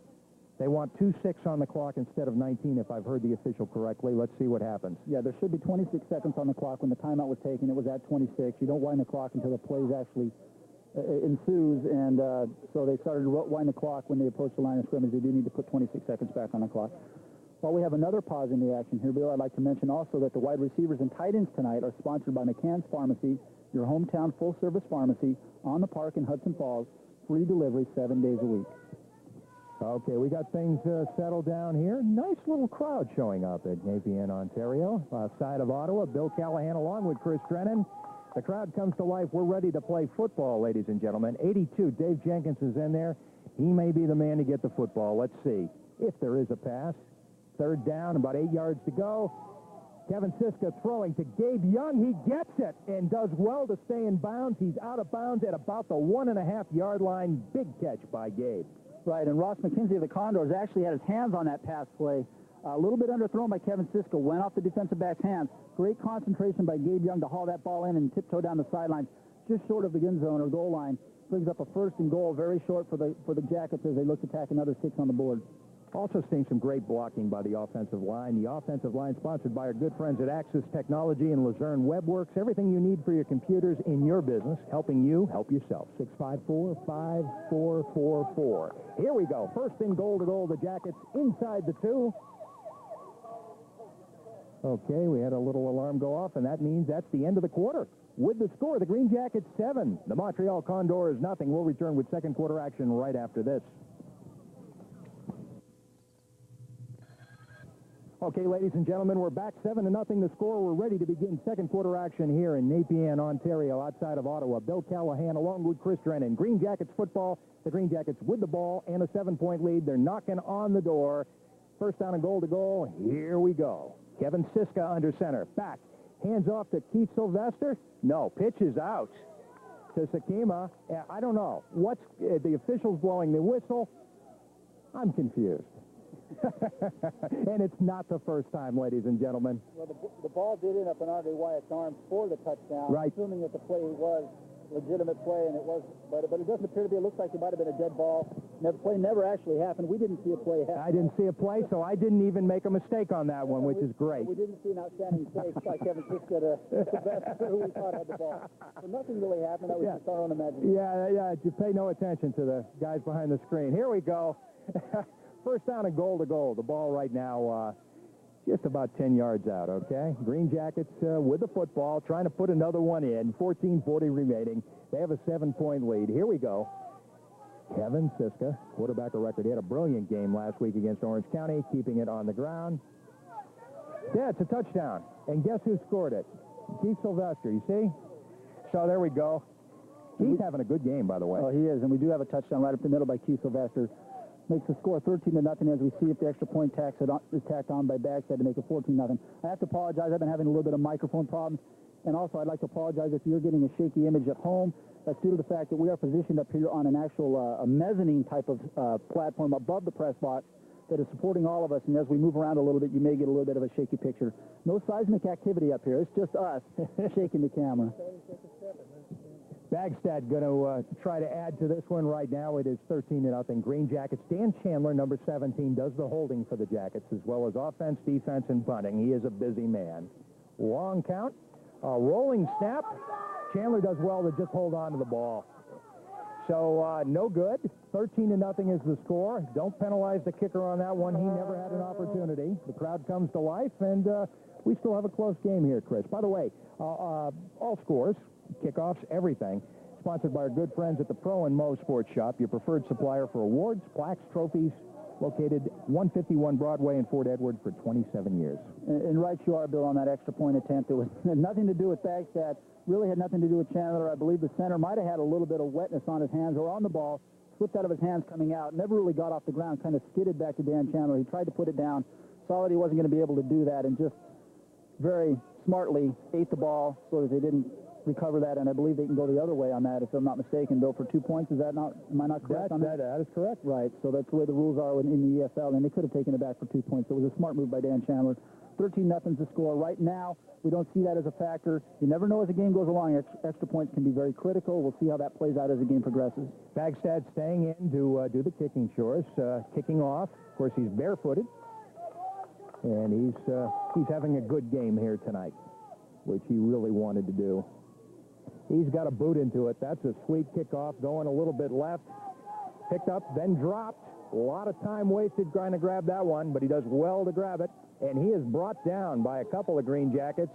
on the clock instead of 19, if I've heard the official correctly. Let's see what happens. Yeah, there should be 26 seconds on the clock. When the timeout was taken, it was at 26. You don't wind the clock until the plays actually ensues, and so they started to wind the clock when they approached the line of scrimmage. They do need to put 26 seconds back on the clock. While we have another pause in the action here, Bill, I'd like to mention also that the wide receivers and tight ends tonight are sponsored by McCann's Pharmacy, your hometown full-service pharmacy on the park in Hudson Falls. Free delivery 7 days a week. Okay, we got things settled down here. Nice little crowd showing up at Napier, Ontario. Side of Ottawa, Bill Callahan along with Chris Drennan. The crowd comes to life. We're ready to play football, ladies and gentlemen. 82, Dave Jenkins is in there. He may be the man to get the football. Let's see if there is a pass. Third down, about 8 yards to go. Kevin Siska throwing to Gabe Young. He gets it and does well to stay in bounds. He's out of bounds at about the 1.5-yard line. Big catch by Gabe. Right, and Ross Mckenzie of the Condors actually had his hands on that pass play. A little bit underthrown by Kevin Siska. Went off the defensive back's hands. Great concentration by Gabe Young to haul that ball in and tiptoe down the sideline, just short of the end zone or goal line. Brings up a 1st and goal, very short for the Jackets as they look to tack another 6 on the board. Also seeing some great blocking by the offensive line. The offensive line sponsored by our good friends at Axis Technology and Luzerne WebWorks. Everything you need for your computers in your business, helping you help yourself. 654-5444. Here we go. 1st and goal to goal. The Jackets inside the 2. Okay, we had a little alarm go off, and that means that's the end of the quarter. With the score, the Green Jackets 7. The Montreal Condors nothing. We'll return with second quarter action right after this. Okay, ladies and gentlemen, we're back 7-0 the score. We're ready to begin second quarter action here in Napier, Ontario, outside of Ottawa. Bill Callahan along with Chris Drennan. Green Jackets football. The Green Jackets with the ball and a 7-point lead. They're knocking on the door. First down and goal to goal. Here we go. Kevin Siska under center. Back. Hands off to Keith Sylvester. No, pitch is out to Sakima. I don't know. What's the officials blowing the whistle? I'm confused. And it's not the first time, ladies and gentlemen. Well, the ball did end up in Andre Wyatt's arms for the touchdown. Right. Assuming that the play was legitimate play, and it was, but it doesn't appear to be. It looks like it might have been a dead ball. The play never actually happened. We didn't see a play happen. I didn't see a play, so I didn't even make a mistake on that one, which is great. We didn't see an outstanding save by Kevin Siska to Sylvester, who we thought had the ball. So nothing really happened. That was just our own imagination. Yeah. You pay no attention to the guys behind the screen. Here we go. First down and goal to goal. The ball right now just about 10 yards out, okay? Green Jackets with the football, trying to put another one in. 14:40 remaining. They have a 7-point lead. Here we go. Kevin Siska, quarterback of record. He had a brilliant game last week against Orange County, keeping it on the ground. Yeah, it's a touchdown. And guess who scored it? Keith Sylvester, you see? So there we go. He's having a good game, by the way. Oh, he is, and we do have a touchdown right up the middle by Sylvester. Makes the score 13-0 as we see if the extra point is tacked on by Bagstead to make it 14-0. I have to apologize. I've been having a little bit of microphone problems. And also, I'd like to apologize if you're getting a shaky image at home. That's due to the fact that we are positioned up here on an actual a mezzanine type of platform above the press box that is supporting all of us. And as we move around a little bit, you may get a little bit of a shaky picture. No seismic activity up here. It's just us shaking the camera. Bagstead going to try to add to this one right now. It is 13-0. Greenjackets. Dan Chandler, number 17, does the holding for the Jackets, as well as offense, defense, and punting. He is a busy man. Long count. Rolling snap. Chandler does well to just hold on to the ball. So no good. 13-0 is the score. Don't penalize the kicker on that one. He never had an opportunity. The crowd comes to life, and we still have a close game here, Chris. By the way, all scores, kickoffs, everything, sponsored by our good friends at the Pro and Mo Sports Shop, your preferred supplier for awards, plaques, trophies, located 151 Broadway in Fort Edward for 27 years. And right you are, Bill, on that extra point attempt. It had nothing to do with Bagstead. Really had nothing to do with Chandler. I believe the center might have had a little bit of wetness on his hands or on the ball. Slipped out of his hands coming out. Never really got off the ground. Kind of skidded back to Dan Chandler. He tried to put it down. Saw that he wasn't going to be able to do that and just very smartly ate the ball so that they didn't recover that, and I believe they can go the other way on that, if I'm not mistaken, Bill, for 2 points. Is that not, am I not correct on that? That is correct. Right, so that's the way the rules are in the EFL, and they could have taken it back for 2 points. So it was a smart move by Dan Chandler. 13-0's the score. Right now, we don't see that as a factor. You never know as the game goes along. Extra points can be very critical. We'll see how that plays out as the game progresses. Bagstead staying in to do the kicking chores. Kicking off. Of course, he's barefooted, and he's having a good game here tonight, which he really wanted to do. He's got a boot into it. That's a sweet kickoff, going a little bit left. Picked up, then dropped. A lot of time wasted trying to grab that one, but he does well to grab it. And he is brought down by a couple of Greenjackets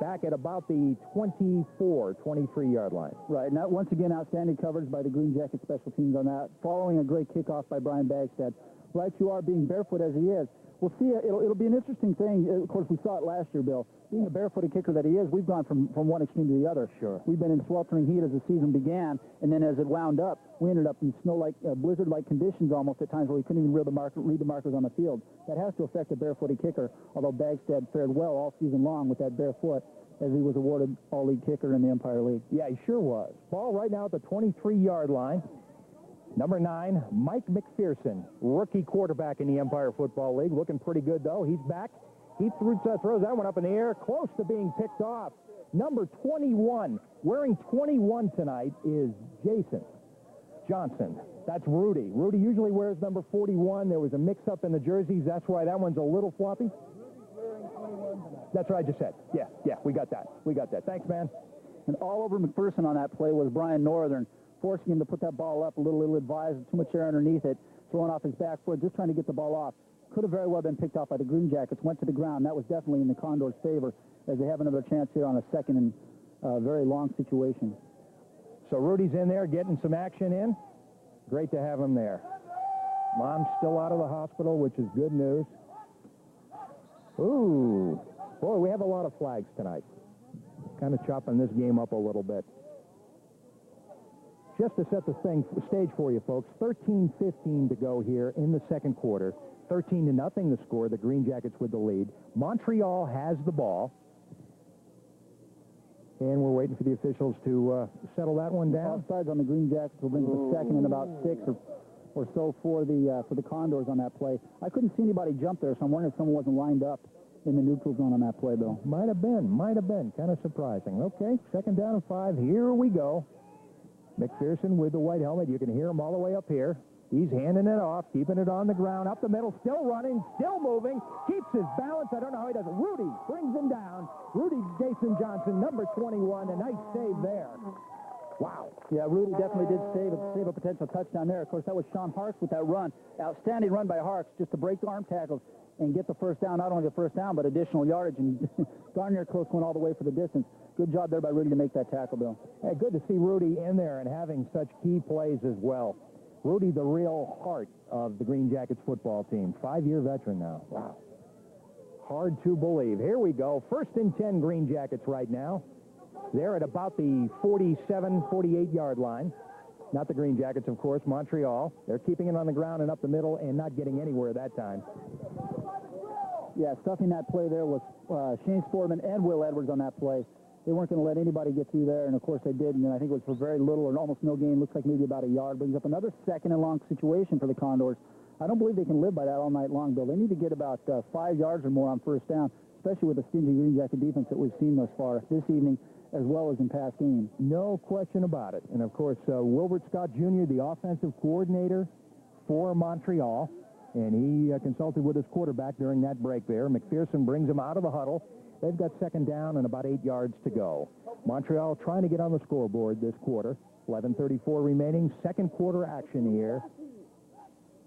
back at about the 24, 23-yard line. Right, and that, once again, outstanding coverage by the Greenjacket special teams on that, following a great kickoff by Brian Bagstead. Right you are, being barefoot as he is. We'll see. It'll be an interesting thing. Of course, we saw it last year, Bill. Being a barefooted kicker that he is, we've gone from one extreme to the other. Sure. We've been in sweltering heat as the season began, and then as it wound up, we ended up in snow-like, blizzard-like conditions almost at times where we couldn't even read the markers on the field. That has to affect a barefooted kicker, although Bagstead fared well all season long with that bare foot as he was awarded all-league kicker in the Empire League. Yeah, he sure was. Ball right now at the 23-yard line. Number 9, Mike McPherson, rookie quarterback in the Empire Football League. Looking pretty good, though. He's back. He throws that one up in the air, close to being picked off. Number 21, wearing 21 tonight, is Jason Johnson. That's Rudy. Rudy usually wears number 41. There was a mix-up in the jerseys. That's why that one's a little floppy. Rudy's wearing 21 tonight. That's what I just said. Yeah, we got that. Thanks, man. And all over McPherson on that play was Brian Northern, forcing him to put that ball up a little ill-advised, too much air underneath it, throwing off his back foot, just trying to get the ball off. Could have very well been picked off by the Greenjackets, went to the ground. That was definitely in the Condors' favor, as they have another chance here on a second and very long situation. So Rudy's in there getting some action in. Great to have him there. Mom's still out of the hospital, which is good news. Ooh, boy, we have a lot of flags tonight. Kind of chopping this game up a little bit. Just to set the stage for you, folks, 13-15 to go here in the second quarter. 13-0 the score. The Greenjackets with the lead. Montreal has the ball. And we're waiting for the officials to settle that one down. Offsides on the Greenjackets will bring the second and about 6 or so for the Condors on that play. I couldn't see anybody jump there, so I'm wondering if someone wasn't lined up in the neutral zone on that play, Bill. Might have been. Kind of surprising. Okay, second down and 5. Here we go. McPherson with the white helmet. You can hear him all the way up here. He's handing it off, keeping it on the ground, up the middle, still running, still moving, keeps his balance. I don't know how he does it. Rudy brings him down. Rudy Jason Johnson, number 21, a nice save there. Wow. Yeah, Rudy definitely did save a potential touchdown there. Of course, that was Sean Harks with that run. Outstanding run by Harks just to break the arm tackles and get the first down. Not only the first down, but additional yardage. And darn near close went all the way for the distance. Good job there by Rudy to make that tackle, Bill. Hey, good to see Rudy in there and having such key plays as well. Rudy, the real heart of the Greenjackets football team. 5-year veteran now. Wow. Hard to believe. Here we go. 1st and 10 Greenjackets right now. They're at about the 47, 48-yard line. Not the Greenjackets, of course, Montreal. They're keeping it on the ground and up the middle and not getting anywhere that time. Yeah, stuffing that play there was Shane Sportman and Will Edwards on that play. They weren't going to let anybody get through there, and of course they did, and I think it was for very little or almost no gain. Looks like maybe about a yard. Brings up another second and long situation for the Condors. I don't believe they can live by that all night long, Bill. They need to get about 5 yards or more on first down, especially with the stingy Green Jacket defense that we've seen thus far this evening, as well as in past games. No question about it. And, of course, Wilbert Scott Jr., the offensive coordinator for Montreal, and he consulted with his quarterback during that break there. McPherson brings him out of the huddle. They've got second down and about 8 yards to go. Montreal trying to get on the scoreboard this quarter. 11:34 remaining. Second quarter action here.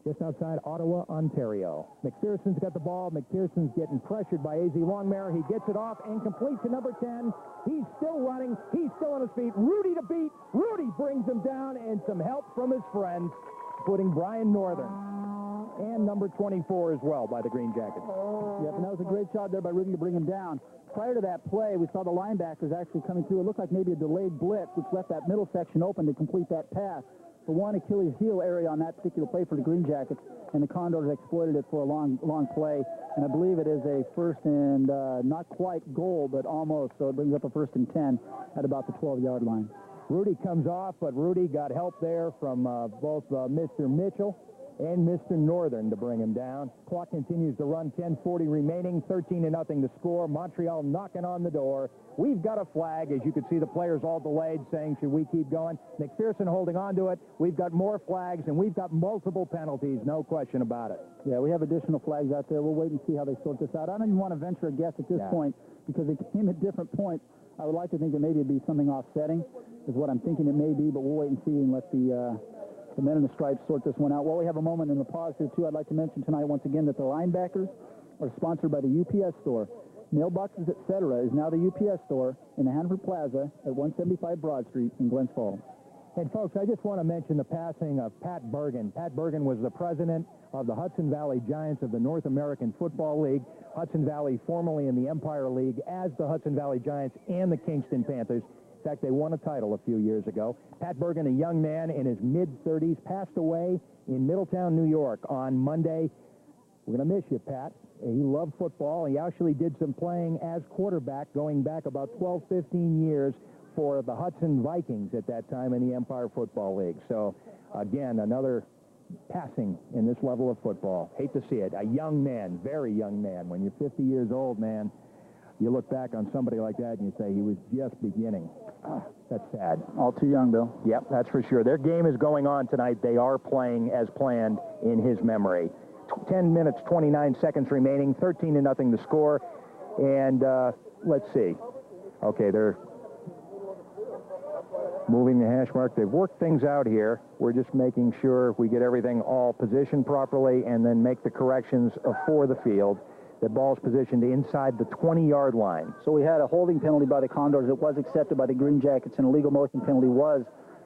Just outside Ottawa, Ontario. McPherson's got the ball. McPherson's getting pressured by A.Z. Longmire. He gets it off and completes to number 10. He's still running. He's still on his feet. Rudy to beat. Rudy brings him down, and some help from his friends, including Brian Northern. And number 24 as well by the Green Jackets. Yep, and that was a great job there by Rudy to bring him down. Prior to that play, we saw the linebackers actually coming through. It looked like maybe a delayed blitz, which left that middle section open to complete that pass. The one Achilles heel area on that particular play for the Green Jackets, and the Condors exploited it for a long play. And I believe it is a first and not quite goal, but almost. So it brings up a 1st and 10 at about the 12-yard line. Rudy comes off, but Rudy got help there from both Mr. Mitchell and Mr. Northern to bring him down. Clock continues to run, 10:40 remaining, 13-0 to score. Montreal knocking on the door. We've got a flag, as you can see the players all delayed, saying, should we keep going? McPherson holding on to it. We've got more flags, and we've got multiple penalties, no question about it. Yeah, we have additional flags out there. We'll wait and see how they sort this out. I don't even want to venture a guess at this point, because they came at different points. I would like to think that maybe it'd be something offsetting, is what I'm thinking it may be, but we'll wait and see and let the men in the stripes sort this one out. While we have a moment in the pause here, too, I'd like to mention tonight once again that the linebackers are sponsored by the UPS store. Mailboxes, etc. is now the UPS store in the Hanford Plaza at 175 Broad Street in Glens Falls. And, folks, I just want to mention the passing of Pat Bergen. Pat Bergen was the president of the Hudson Valley Giants of the North American Football League. Hudson Valley formerly in the Empire League as the Hudson Valley Giants and the Kingston Panthers. In fact, they won a title a few years ago. Pat Bergen, a young man in his mid-30s, passed away in Middletown, New York on Monday. We're going to miss you, Pat. He loved football. He actually did some playing as quarterback going back about 12, 15 years for the Hudson Vikings at that time in the Empire Football League. So, again, another passing in this level of football. Hate to see it. A young man, very young man. When you're 50 years old, man, you look back on somebody like that and you say he was just beginning. That's sad. All too young, Bill. Yep, that's for sure. Their game is going on tonight. They are playing as planned in his memory. 10 minutes, 29 seconds remaining, 13-0 to score. And let's see. Okay, they're moving the hash mark. They've worked things out here. We're just making sure we get everything all positioned properly and then make the corrections for the field. The ball's positioned inside the 20-yard line. So we had a holding penalty by the Condors. It was accepted by the Green Jackets, and a legal motion penalty was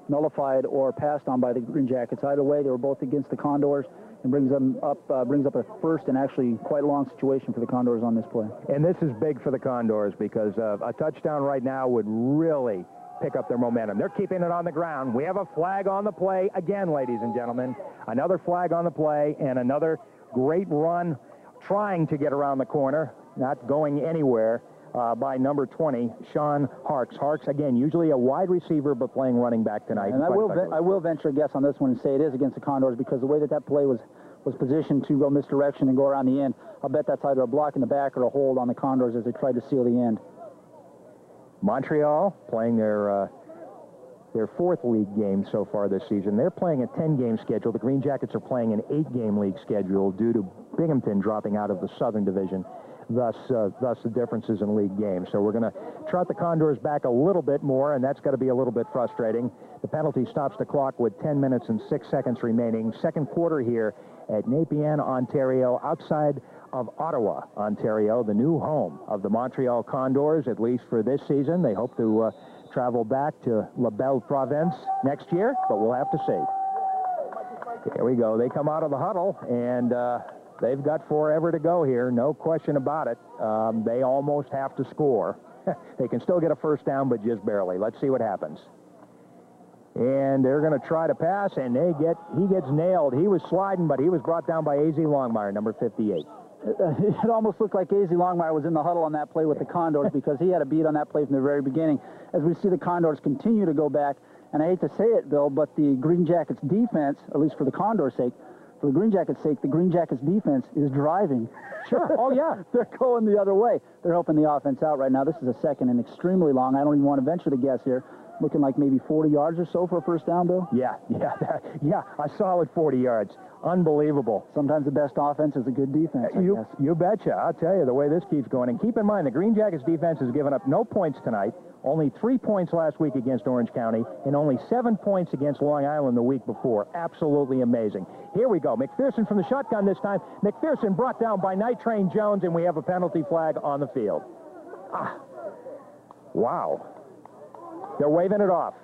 nullified or passed on by the Green Jackets. Either way, they were both against the Condors, and brings up a first and actually quite long situation for the Condors on this play. And this is big for the Condors because a touchdown right now would really pick up their momentum. They're keeping it on the ground. We have a flag on the play again, ladies and gentlemen. Another flag on the play and another great run trying to get around the corner, not going anywhere, by number 20, Sean Harks. Harks, again, usually a wide receiver, but playing running back tonight. And I will venture a guess on this one and say it is against the Condors because the way that play was positioned to go misdirection and go around the end, I'll bet that's either a block in the back or a hold on the Condors as they tried to seal the end. Montreal playing their fourth league game so far this season. They're playing a 10-game schedule. The Green Jackets are playing an 8-game league schedule due to Binghamton dropping out of the Southern Division. Thus the differences in league games. So we're going to trot the Condors back a little bit more, and that's got to be a little bit frustrating. The penalty stops the clock with 10 minutes and 6 seconds remaining. Second quarter here at Nepean, Ontario, outside of Ottawa, Ontario, the new home of the Montreal Condors, at least for this season. They hope to travel back to La Belle Province next year, but we'll have to see. Here we go. They come out of the huddle, and they've got forever to go here, no question about it. They almost have to score. They can still get a first down, but just barely. Let's see what happens. And they're going to try to pass, and he gets nailed. He was sliding, but he was brought down by A.Z. Longmire, number 58. It almost looked like A.Z. Longmire was in the huddle on that play with the Condors because he had a beat on that play from the very beginning. As we see the Condors continue to go back, and I hate to say it, Bill, but the Green Jackets defense, at least for the Condors' sake, for the Green Jackets' sake, the Green Jackets defense is driving. Sure. Oh, yeah. They're going the other way. They're helping the offense out right now. This is a second and extremely long. I don't even want to venture to guess here. Looking like maybe 40 yards or so for a first down, Bill? Yeah, a solid 40 yards. Unbelievable. Sometimes the best offense is a good defense, I guess. You betcha. I'll tell you, the way this keeps going. And keep in mind, the Green Jackets defense has given up no points tonight, only 3 points last week against Orange County, and only 7 points against Long Island the week before. Absolutely amazing. Here we go. McPherson from the shotgun this time. McPherson brought down by Night Train Jones, and we have a penalty flag on the field. Wow. They're waving it off.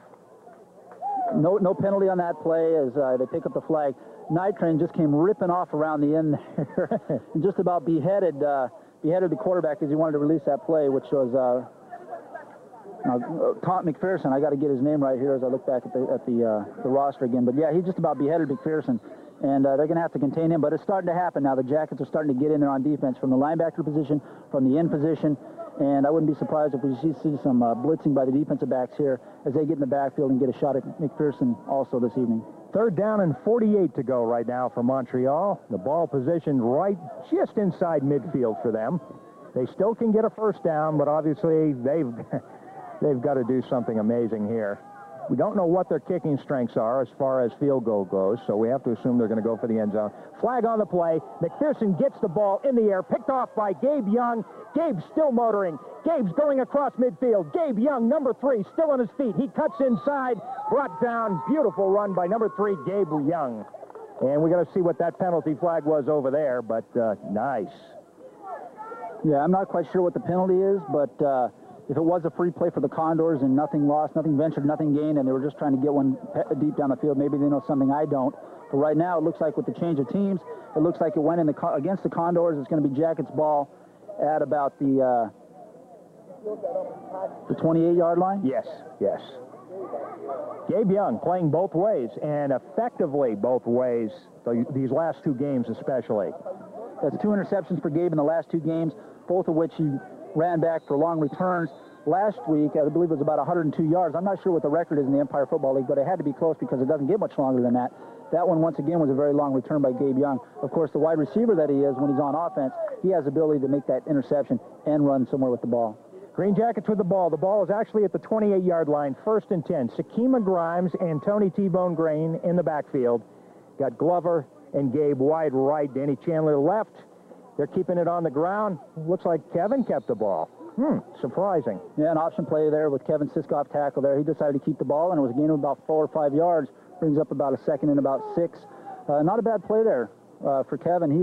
No penalty on that play as they pick up the flag. Night Train just came ripping off around the end there and just about beheaded the quarterback as he wanted to release that play, which was Tom McPherson. I got to get his name right here as I look back at the roster again. But yeah, he just about beheaded McPherson, and they're going to have to contain him. But it's starting to happen now. The Jackets are starting to get in there on defense from the linebacker position, from the end position. And I wouldn't be surprised if we see some blitzing by the defensive backs here as they get in the backfield and get a shot at McPherson also this evening. 3rd down and 48 to go right now for Montreal. The ball positioned right just inside midfield for them. They still can get a first down, but obviously they've got to do something amazing here. We don't know what their kicking strengths are as far as field goal goes, so we have to assume they're going to go for the end zone. Flag on the play. McPherson gets the ball in the air, picked off by Gabe Young. Gabe's still motoring. Gabe's going across midfield. Gabe Young, number 3, still on his feet. He cuts inside, brought down. Beautiful run by number 3, Gabe Young. And we got to see what that penalty flag was over there, but nice. Yeah, I'm not quite sure what the penalty is, but if it was a free play for the Condors and nothing lost, nothing ventured, nothing gained, and they were just trying to get one deep down the field, maybe they know something I don't. But right now, it looks like with the change of teams, it looks like it went in against the Condors. It's going to be Jackets' ball at about the 28-yard line? Yes. Gabe Young playing both ways, and effectively both ways, these last 2 games especially. That's 2 interceptions for Gabe in the last 2 games, both of which he ran back for long returns. Last week, I believe it was about 102 yards. I'm not sure what the record is in the Empire Football League, but it had to be close because it doesn't get much longer than that. That one, once again, was a very long return by Gabe Young. Of course, the wide receiver that he is when he's on offense, he has the ability to make that interception and run somewhere with the ball. Green Jackets with the ball. The ball is actually at the 28-yard line, 1st and 10. Sakima Grimes and Tony T-Bone Grain in the backfield. Got Glover and Gabe wide right, Danny Chandler left. They're keeping it on the ground. Looks like Kevin kept the ball. Surprising. Yeah, an option play there with Kevin Siska off tackle there. He decided to keep the ball, and it was a gain of about 4 or 5 yards. Brings up about a second and about 6. Not a bad play there for Kevin. He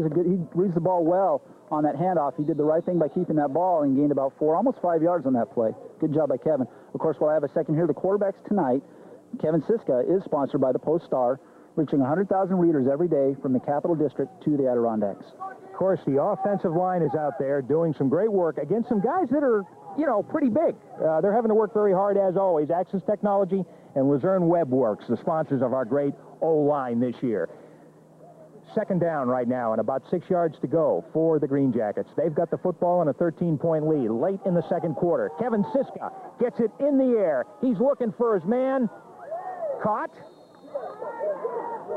reads the ball well on that handoff. He did the right thing by keeping that ball and gained about 4, almost 5 yards on that play. Good job by Kevin. Of course, while I have a second here, the quarterbacks tonight, Kevin Siska is sponsored by the Post-Star, reaching 100,000 readers every day from the Capital District to the Adirondacks. Of course, the offensive line is out there doing some great work against some guys that are, pretty big. They're having to work very hard, as always. Access Technology and Luzerne Web Works, the sponsors of our great O-line this year. 2nd down right now and about 6 yards to go for the Green Jackets. They've got the football in a 13-point lead late in the 2nd quarter. Kevin Siska gets it in the air. He's looking for his man. Caught.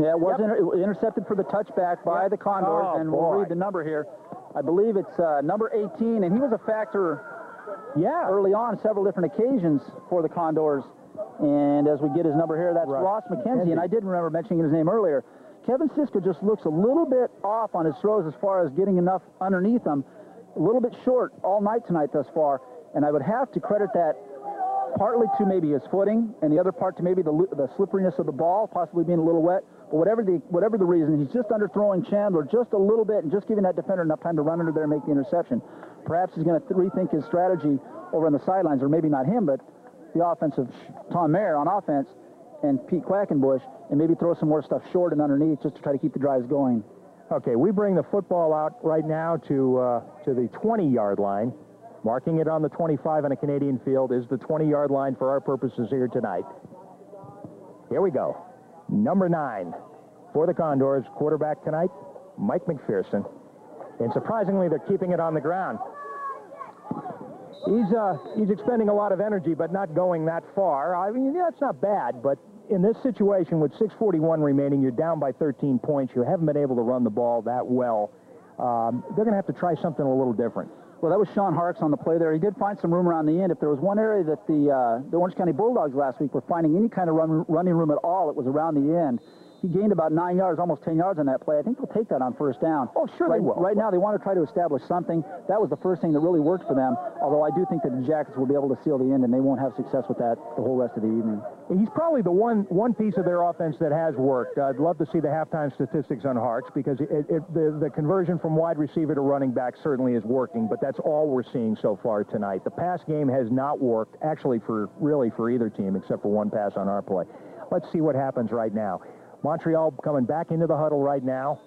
Yeah, it was intercepted for the touchback by the Condors, and we'll read the number here. I believe it's number 18, and he was a factor early on several different occasions for the Condors. And as we get his number here, that's Ross Mckenzie, and I did remember mentioning his name earlier. Kevin Siska just looks a little bit off on his throws as far as getting enough underneath him. A little bit short all night tonight thus far, and I would have to credit that partly to maybe his footing, and the other part to maybe the slipperiness of the ball, possibly being a little wet. But whatever the reason, he's just underthrowing Chandler just a little bit and just giving that defender enough time to run under there and make the interception. Perhaps he's going to rethink his strategy over on the sidelines, or maybe not him, but the offensive Tom Mayer on offense and Pete Quackenbush, and maybe throw some more stuff short and underneath just to try to keep the drives going. Okay, we bring the football out right now to the 20-yard line. Marking it on the 25 on a Canadian field is the 20-yard line for our purposes here tonight. Here we go. Number 9 for the Condors, quarterback tonight, Mike McPherson. And surprisingly, they're keeping it on the ground. He's expending a lot of energy, but not going that far. I mean, that's not bad, but in this situation with 6:41 remaining, you're down by 13 points. You haven't been able to run the ball that well. They're going to have to try something a little different. Well, that was Sean Harks on the play there. He did find some room around the end. If there was one area that the Orange County Bulldogs last week were finding any kind of running room at all, it was around the end. He gained about 9 yards, almost 10 yards on that play. I think they'll take that on first down. Oh, sure they will. Right now, they want to try to establish something. That was the first thing that really worked for them, although I do think that the Jackets will be able to seal the end, and they won't have success with that the whole rest of the evening. He's probably the one piece of their offense that has worked. I'd love to see the halftime statistics on Harks, because the conversion from wide receiver to running back certainly is working, but that's all we're seeing so far tonight. The pass game has not worked, actually, for either team, except for one pass on our play. Let's see what happens right now. Montreal coming back into the huddle right now.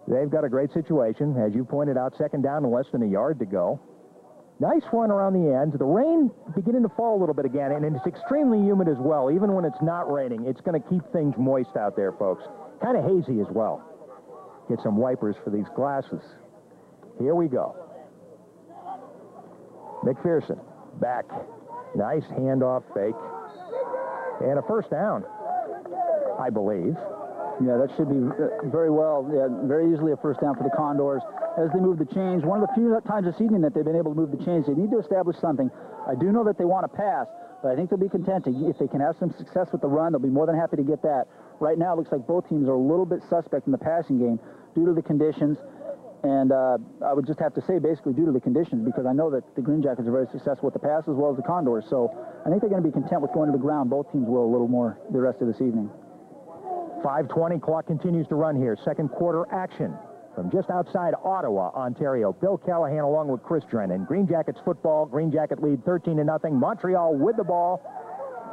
They've got a great situation. As you pointed out, second down and less than a yard to go. Nice run around the end. The rain beginning to fall a little bit again, and it's extremely humid as well. Even when it's not raining, it's going to keep things moist out there, folks. Kind of hazy as well. Get some wipers for these glasses. Here we go. McPherson back. Nice handoff fake. And a first down, I believe. Yeah, that should be very easily a first down for the Condors as they move the chains. One of the few times this evening that they've been able to move the chains. They need to establish something. I do know that they want to pass, but I think they'll be content. If they can have some success with the run, they'll be more than happy to get that. Right now, it looks like both teams are a little bit suspect in the passing game due to the conditions. And I would just have to say, basically, due to the conditions, because I know that the Greenjackets are very successful with the pass as well as the Condors. So I think they're going to be content with going to the ground. Both teams will a little more the rest of this evening. 5:20, clock continues to run here. Second quarter action from just outside Ottawa, Ontario. Bill Callahan along with Chris Drennan. Green Jackets football. Green Jacket lead 13-0. Montreal with the ball.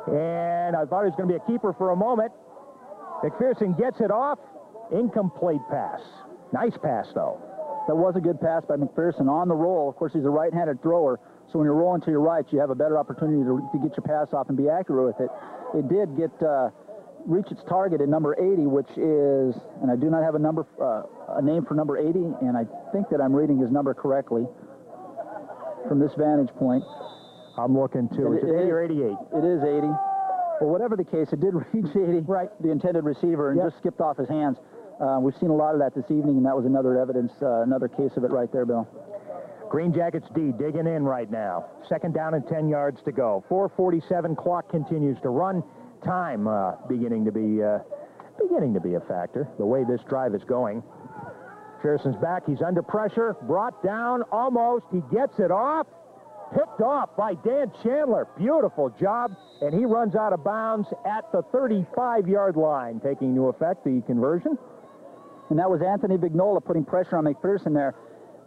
And I thought he was going to be a keeper for a moment. McPherson gets it off. Incomplete pass. Nice pass, though. That was a good pass by McPherson on the roll. Of course, he's a right-handed thrower, so when you're rolling to your right, you have a better opportunity to get your pass off and be accurate with it. It did reach its target at number 80, which is, and I do not have a name for number 80, and I think that I'm reading his number correctly from this vantage point. I'm looking too. Is it 80 or 88? It is 80. Well, whatever the case, it did reach 80, right, the intended receiver, and just skipped off his hands. We've seen a lot of that this evening, and that was another evidence, another case of it right there, Bill. Green Jackets D digging in right now. Second down and 10 yards to go. 4:47, clock continues to run. Time beginning to be a factor, the way this drive is going. Pearson's back. He's under pressure. Brought down almost. He gets it off. Picked off by Dan Chandler. Beautiful job. And he runs out of bounds at the 35-yard line, taking into effect the conversion. And that was Anthony Vignola putting pressure on McPherson there.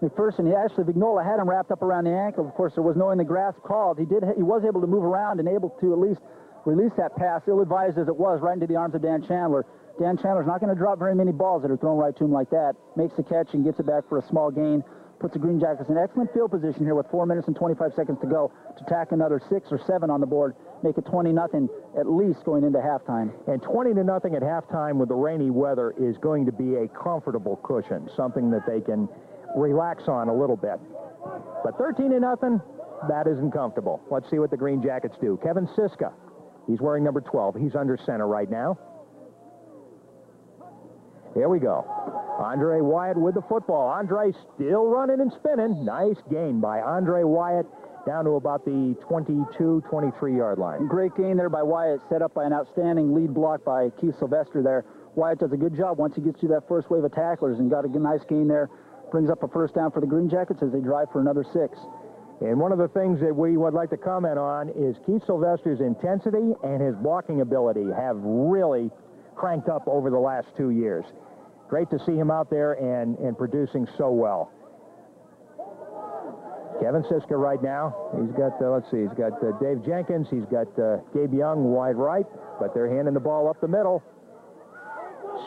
Vignola had him wrapped up around the ankle. Of course, there was no in the grasp called. He was able to move around and able to at least release that pass, ill-advised as it was, right into the arms of Dan Chandler. Dan Chandler's not going to drop very many balls that are thrown right to him like that. Makes the catch and gets it back for a small gain. Puts the Green Jackets in excellent field position here with 4 minutes and 25 seconds to go to tack another 6 or 7 on the board. Make it 20-0 at least going into halftime. And 20-0 at halftime with the rainy weather is going to be a comfortable cushion, something that they can relax on a little bit. But 13-0, that isn't comfortable. Let's see what the Green Jackets do. Kevin Siska, he's wearing number 12. He's under center right now. Here we go. Andre Wyatt with the football. Andre still running and spinning. Nice gain by Andre Wyatt down to about the 22, 23-yard line. Great gain there by Wyatt, set up by an outstanding lead block by Keith Sylvester there. Wyatt does a good job once he gets through that first wave of tacklers and got a nice gain there. Brings up a first down for the Green Jackets as they drive for another 6. And one of the things that we would like to comment on is Keith Sylvester's intensity and his blocking ability have really cranked up over the last 2 years. Great to see him out there and producing so well. Kevin Siska right now. He's got, he's got Dave Jenkins. He's got Gabe Young wide right, but they're handing the ball up the middle.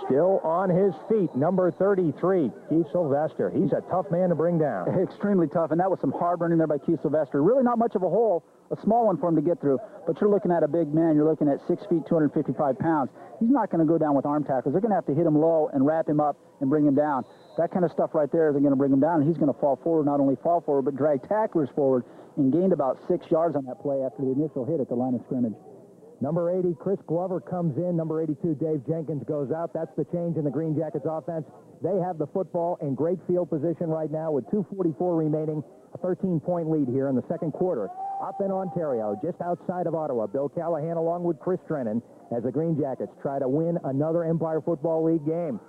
Still on his feet, number 33, Keith Sylvester. He's a tough man to bring down. Extremely tough, and that was some hard running there by Keith Sylvester. Really not much of a hole, a small one for him to get through, but you're looking at a big man. You're looking at 6 feet, 255 pounds. He's not going to go down with arm tackles. They're going to have to hit him low and wrap him up and bring him down. That kind of stuff right there isn't going to bring him down, and he's going to fall forward, not only fall forward, but drag tacklers forward, and gained about 6 yards on that play after the initial hit at the line of scrimmage. Number 80, Chris Glover comes in. Number 82, Dave Jenkins goes out. That's the change in the Green Jackets offense. They have the football in great field position right now with 2:44 remaining, a 13-point lead here in the second quarter. Up in Ontario, just outside of Ottawa, Bill Callahan along with Chris Drennan as the Green Jackets try to win another Empire Football League game.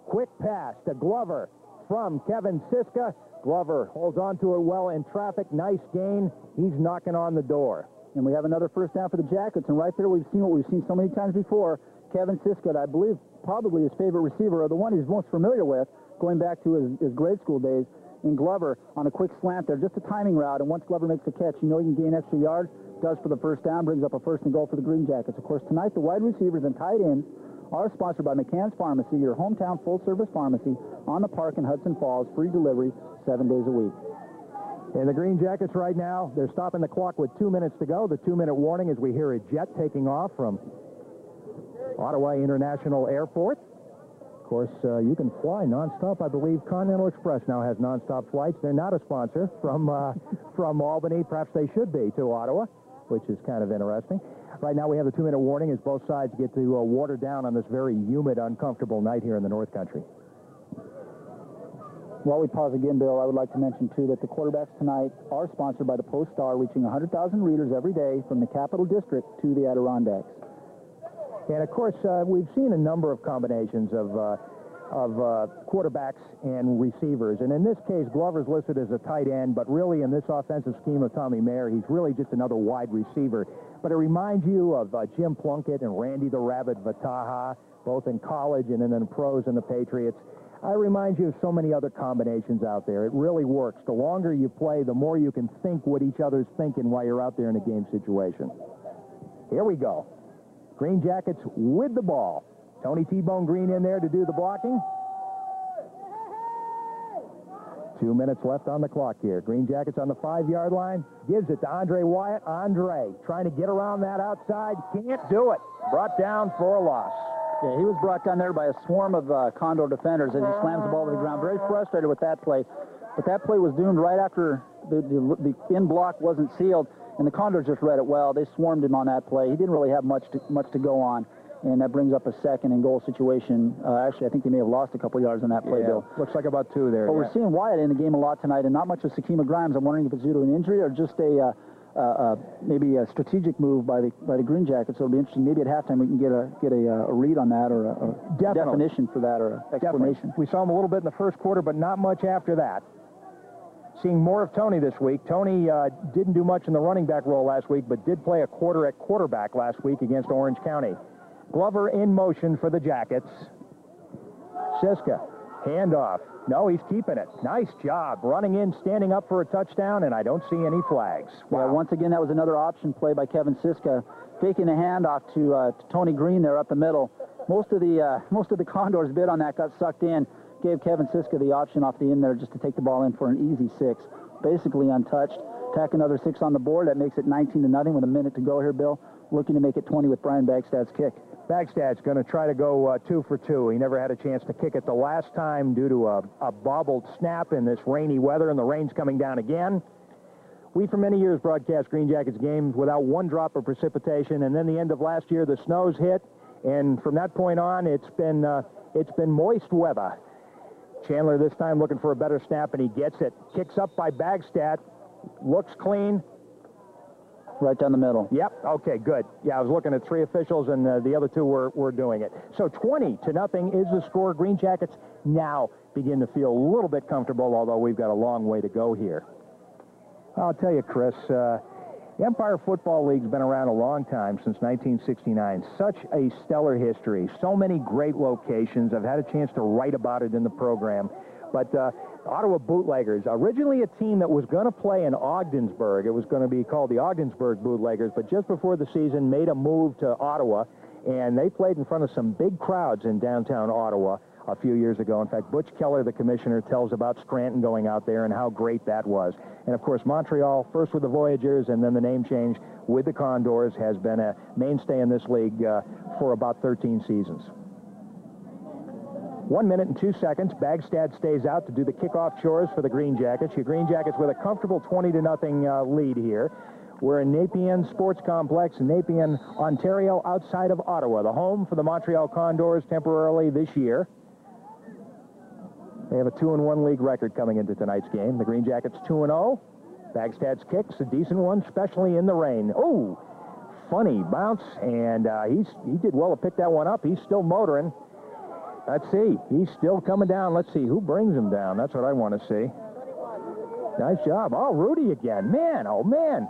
Quick pass to Glover from Kevin Siska. Glover holds on to it well in traffic. Nice gain. He's knocking on the door. And we have another first down for the Jackets, and right there we've seen what we've seen so many times before. Kevin Siska, I believe probably his favorite receiver, or the one he's most familiar with, going back to his grade school days, in Glover on a quick slant there, just a timing route, and once Glover makes the catch, you know you can gain extra yards, does for the first down, brings up a first and goal for the Green Jackets. Of course, tonight the wide receivers and tight ends are sponsored by McCann's Pharmacy, your hometown full-service pharmacy on the park in Hudson Falls, free delivery 7 days a week. And the Green Jackets right now, they're stopping the clock with 2 minutes to go. The 2-minute warning as we hear a jet taking off from Ottawa International Airport. Of course, you can fly nonstop. I believe Continental Express now has nonstop flights. They're not a sponsor from Albany. Perhaps they should be to Ottawa, which is kind of interesting. Right now we have the 2-minute warning as both sides get to water down on this very humid, uncomfortable night here in the North Country. While we pause again, Bill, I would like to mention, too, that the quarterbacks tonight are sponsored by the Post-Star, reaching 100,000 readers every day from the Capital District to the Adirondacks. And, of course, we've seen a number of combinations of quarterbacks and receivers. And in this case, Glover's listed as a tight end, but really in this offensive scheme of Tommy Mayer, he's really just another wide receiver. But it reminds you of Jim Plunkett and Randy the Rabbit Vataha, both in college and in the pros and the Patriots. I remind you of so many other combinations out there. It really works. The longer you play, the more you can think what each other's thinking while you're out there in a game situation. Here we go. Green Jackets with the ball. Tony T-Bone Green in there to do the blocking. 2 minutes left on the clock here. Green Jackets on the 5-yard line. Gives it to Andre Wyatt. Andre trying to get around that outside. Can't do it. Brought down for a loss. Yeah, he was brought down there by a swarm of Condor defenders as he slams the ball to the ground. Very frustrated with that play. But that play was doomed right after the in block wasn't sealed, and the Condors just read it well. They swarmed him on that play. He didn't really have much to go on, and that brings up a second and goal situation. Actually, I think they may have lost a couple yards on that play, Bill. Looks like about 2 there. But we're seeing Wyatt in the game a lot tonight, and not much of Sakima Grimes. I'm wondering if it's due to an injury or just maybe a strategic move by the Green Jackets. It'll be interesting. Maybe at halftime we can get a read on that, or a definition for that, or an explanation. We saw him a little bit in the first quarter, but not much after that. Seeing more of Tony this week. Tony didn't do much in the running back role last week, but did play a quarter at quarterback last week against Orange County. Glover in motion for the Jackets. Siska, handoff. No, he's keeping it. Nice job. Running in, standing up for a touchdown, and I don't see any flags. Wow. Yeah, once again, that was another option play by Kevin Siska, faking a handoff to Tony Green there up the middle. Most of the Condors bid on that, got sucked in. Gave Kevin Siska the option off the end there just to take the ball in for an easy 6. Basically untouched. Tack another 6 on the board. That makes it 19-0 with a minute to go here, Bill. Looking to make it 20 with Brian Bagstad's kick. Bagstad's going to try to go 2 for 2. He never had a chance to kick it the last time due to a bobbled snap in this rainy weather, and the rain's coming down again. We, for many years, broadcast Green Jackets games without one drop of precipitation, and then the end of last year, the snows hit, and from that point on, it's been moist weather. Chandler this time looking for a better snap, and he gets it. Kicks up by Bagstad. Looks clean. Right down the middle. Yep. Okay, good. Yeah, I was looking at 3 officials, and the other 2 were doing it. So 20-0 is the score. Green Jackets now begin to feel a little bit comfortable, although we've got a long way to go here. I'll tell you, Chris, the Empire Football League's been around a long time, since 1969. Such a stellar history. So many great locations. I've had a chance to write about it in the program. But Ottawa Bootleggers, originally a team that was going to play in Ogdensburg. It was going to be called the Ogdensburg Bootleggers, but just before the season made a move to Ottawa and they played in front of some big crowds in downtown Ottawa a few years ago. In fact, Butch Keller, the commissioner, tells about Scranton going out there and how great that was. And, of course, Montreal, first with the Voyageurs and then the name change with the Condors, has been a mainstay in this league for about 13 seasons. 1 minute and 2 seconds. Bagstad stays out to do the kickoff chores for the Greenjackets. Your Greenjackets with a comfortable 20-0 lead here. We're in Nepean Sports Complex in Nepean, Ontario, outside of Ottawa, the home for the Montreal Condors temporarily this year. They have a 2-1 league record coming into tonight's game. The Greenjackets 2-0. Bagstad's kick's a decent one, especially in the rain. Oh, funny bounce, and he did well to pick that one up. He's still motoring. Let's see. He's still coming down. Let's see who brings him down. That's what I want to see. Nice job. Oh, Rudy again. Man, oh, man.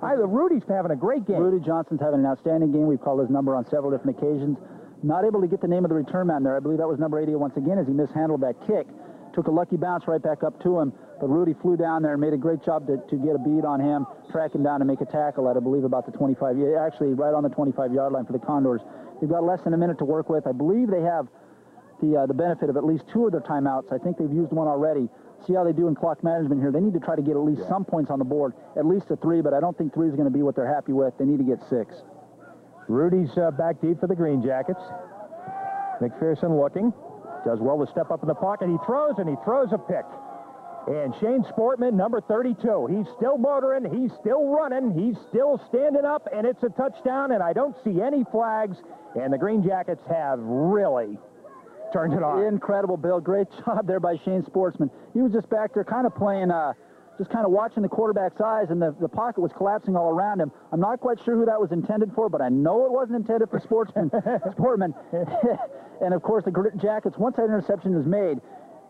Rudy's having a great game. Rudy Johnson's having an outstanding game. We've called his number on several different occasions. Not able to get the name of the return man there. I believe that was number 80 once again as he mishandled that kick. Took a lucky bounce right back up to him, but Rudy flew down there and made a great job to get a bead on him, track him down and make a tackle at, I believe, about the 25, actually right on the 25-yard line for the Condors. They've got less than a minute to work with. I believe they have the benefit of at least 2 of their timeouts. I think they've used one already. See how they do in clock management here. They need to try to get at least some points on the board, at least a 3, but I don't think 3 is going to be what they're happy with. They need to get 6. Rudy's back deep for the Greenjackets. McPherson looking. Does well to step up in the pocket. He throws, and he throws a pick. And Shane Sportman, number 32, he's still motoring, he's still running, he's still standing up, and it's a touchdown, and I don't see any flags, and the Greenjackets have really turned it on. Incredible, Bill. Great job there by Shane Sportsman. He was just back there kind of playing, just kind of watching the quarterback's eyes, and the pocket was collapsing all around him. I'm not quite sure who that was intended for, but I know it wasn't intended for Sportman. And, of course, the Jackets, once that interception is made,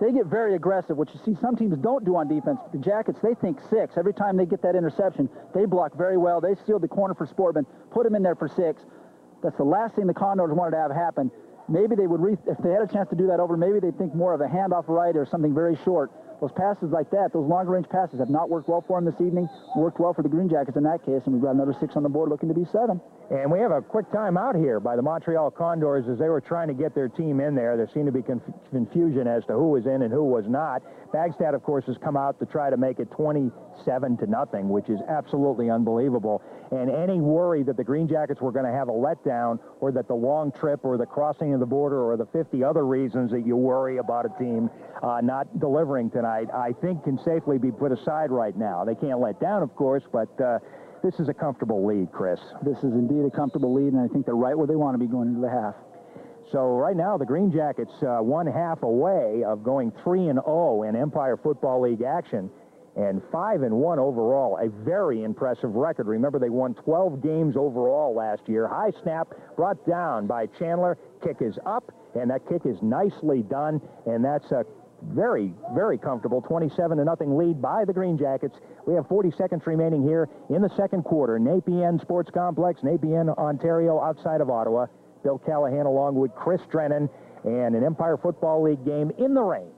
they get very aggressive, which you see some teams don't do on defense. The Jackets, they think 6. Every time they get that interception, they block very well. They sealed the corner for Sportman, put him in there for 6. That's the last thing the Condors wanted to have happen. Maybe they would, if they had a chance to do that over, maybe they'd think more of a handoff right or something very short. Those passes like that, those longer-range passes have not worked well for them this evening. Worked well for the Greenjackets in that case, and we've got another 6 on the board looking to be 7. And we have a quick timeout here by the Montreal Condors as they were trying to get their team in there. There seemed to be confusion as to who was in and who was not. Bagstad, of course, has come out to try to make it 27-0, which is absolutely unbelievable. And any worry that the Greenjackets were going to have a letdown or that the long trip or the crossing of the border or the 50 other reasons that you worry about a team not delivering tonight, I think can safely be put aside right now. They can't let down, of course, but this is a comfortable lead, Chris. This is indeed a comfortable lead, and I think they're right where they want to be going into the half. So right now, the Greenjackets 1 half away of going 3-0 in Empire Football League action and 5-1 overall, a very impressive record. Remember, they won 12 games overall last year. High snap brought down by Chandler. Kick is up, and that kick is nicely done, and that's a very, very comfortable 27-0 lead by the Greenjackets. We have 40 seconds remaining here in the second quarter. Nepean Sports Complex, Nepean, Ontario, outside of Ottawa. Bill Callahan along with Chris Drennan, and an Empire Football League game in the rain.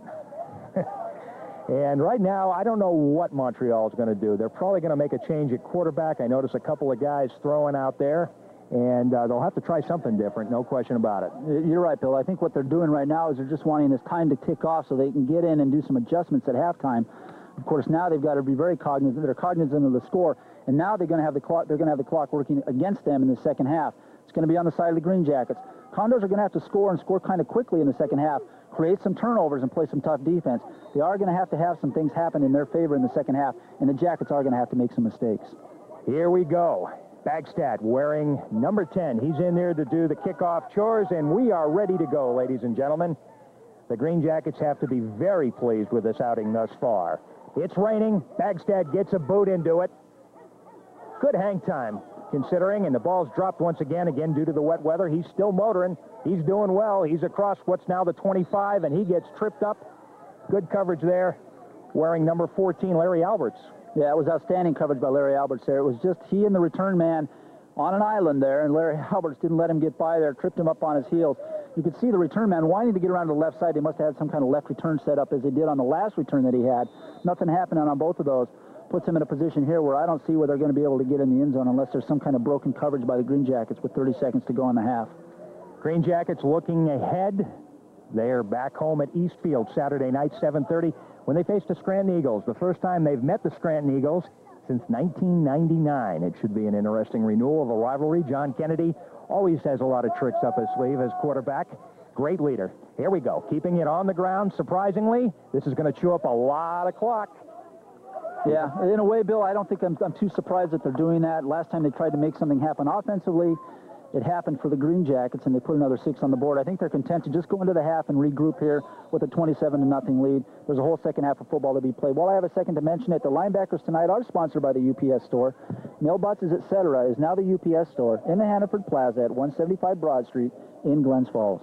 And right now, I don't know what Montreal is going to do. They're probably going to make a change at quarterback. I notice a couple of guys throwing out there, and they'll have to try something different, no question about it. You're right, Bill. I think what they're doing right now is they're just wanting this time to tick off so they can get in and do some adjustments at halftime. Of course, now they've got to be very cognizant. They're cognizant of the score, and now they're going to have the clock. They're going to have the clock working against them in the second half. It's going to be on the side of the Greenjackets. Condors are going to have to score and score kind of quickly in the second half, create some turnovers and play some tough defense. They are going to have some things happen in their favor in the second half, and the Jackets are going to have to make some mistakes. Here we go. Bagstad wearing number 10. He's in there to do the kickoff chores, and we are ready to go, ladies and gentlemen. The Greenjackets have to be very pleased with this outing thus far. It's raining. Bagstad gets a boot into it. Good hang time, considering, and the ball's dropped once again due to the wet weather. He's still motoring. He's doing well. He's across what's now the 25, and he gets tripped up. Good coverage there, wearing number 14, Larry Alberts. Yeah, it was outstanding coverage by Larry Alberts there. It was just he and the return man on an island there, and Larry Alberts didn't let him get by there, tripped him up on his heels. You could see the return man wanting to get around to the left side. They must have had some kind of left return set up as they did on the last return that he had. Nothing happened on both of those. Puts him in a position here where I don't see where they're going to be able to get in the end zone unless there's some kind of broken coverage by the Greenjackets with 30 seconds to go in the half. Green Jackets looking ahead. They're back home at Eastfield Saturday night, 7:30, when they face the Scranton Eagles. The first time they've met the Scranton Eagles since 1999. It should be an interesting renewal of a rivalry. John Kennedy always has a lot of tricks up his sleeve as quarterback. Great leader. Here we go. Keeping it on the ground, surprisingly. This is going to chew up a lot of clock. Yeah, in a way, Bill, I don't think I'm too surprised that they're doing that. Last time they tried to make something happen offensively, it happened for the Green Jackets, and they put another 6 on the board. I think they're content to just go into the half and regroup here with a 27-0 lead. There's a whole second half of football to be played. While I have a second to mention it, the linebackers tonight are sponsored by the UPS store. Mailboxes, etc. is now the UPS store in the Hannaford Plaza at 175 Broad Street in Glens Falls.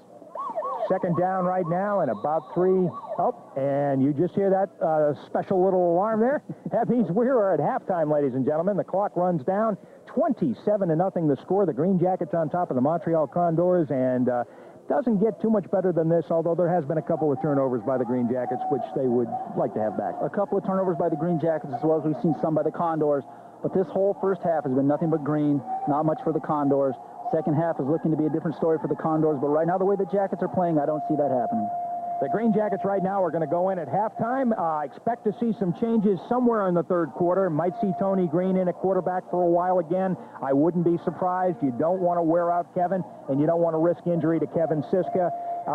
Second down right now and about 3. Oh, and you just hear that special little alarm there? That means we are at halftime, ladies and gentlemen. The clock runs down. 27-0 the score. The Green Jackets on top of the Montreal Condors, and doesn't get too much better than this, although there has been a couple of turnovers by the Green Jackets, which they would like to have back. A couple of turnovers by the Green Jackets, as well as we've seen some by the Condors. But this whole first half has been nothing but green, not much for the Condors. Second half is looking to be a different story for the Condors, but right now, the way the Jackets are playing, I don't see that happening. The Green Jackets right now are going to go in at halftime. Expect to see some changes somewhere in the third quarter. Might see Tony Green in at quarterback for a while again. I wouldn't be surprised. You don't want to wear out Kevin, and you don't want to risk injury to Kevin Siska.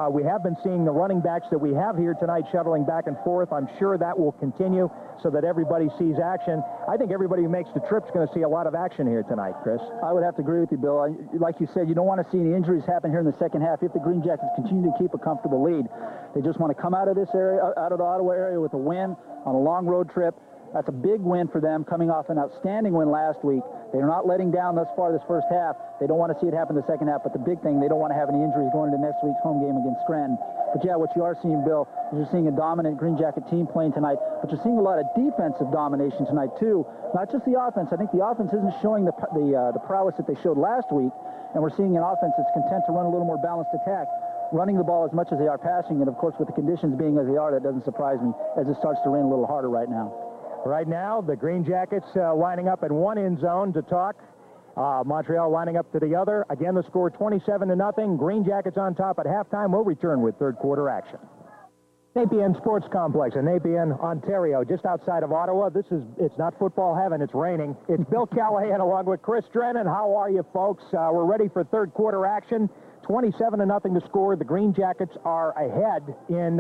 We have been seeing the running backs that we have here tonight shuttling back and forth. I'm sure that will continue so that everybody sees action. I think everybody who makes the trip is going to see a lot of action here tonight, Chris. I would have to agree with you, Bill. Like you said, you don't want to see any injuries happen here in the second half. If the Green Jackets continue to keep a comfortable lead, they just want to come out of this area, out of the Ottawa area with a win on a long road trip. That's a big win for them, coming off an outstanding win last week. They're not letting down thus far this first half. They don't want to see it happen the second half, but the big thing, they don't want to have any injuries going into next week's home game against Scranton. But yeah, what you are seeing, Bill, is you're seeing a dominant Green Jacket team playing tonight, but you're seeing a lot of defensive domination tonight, too. Not just the offense. I think the offense isn't showing the prowess that they showed last week, and we're seeing an offense that's content to run a little more balanced attack, running the ball as much as they are passing, and of course, with the conditions being as they are, that doesn't surprise me, as it starts to rain a little harder right now. Right now, the Green Jackets lining up in one end zone to talk. Montreal lining up to the other. Again, the score 27-0. Green Jackets on top at halftime. We'll return with third quarter action. Napier Sports Complex in Napier, Ontario, just outside of Ottawa. It's not football heaven, it's raining. It's Bill Callahan along with Chris Drennan. How are you, folks? We're ready for third quarter action. 27-0 to score. The Green Jackets are ahead in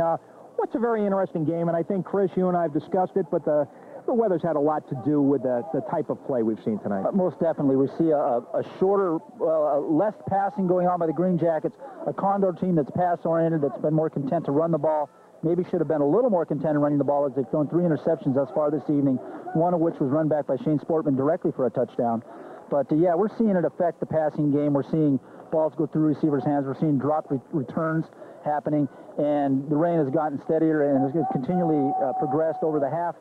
what's a very interesting game, and I think, Chris, you and I have discussed it, but the weather's had a lot to do with the type of play we've seen tonight. Most definitely. We see a shorter, less passing going on by the Green Jackets, a Condor team that's pass-oriented, that's been more content to run the ball. Maybe should have been a little more content in running the ball, as they've thrown 3 interceptions thus far this evening, one of which was run back by Shane Sportman directly for a touchdown. But, yeah, we're seeing it affect the passing game. We're seeing balls go through receivers' hands. We're seeing drop returns happening, and the rain has gotten steadier and has continually progressed over the half.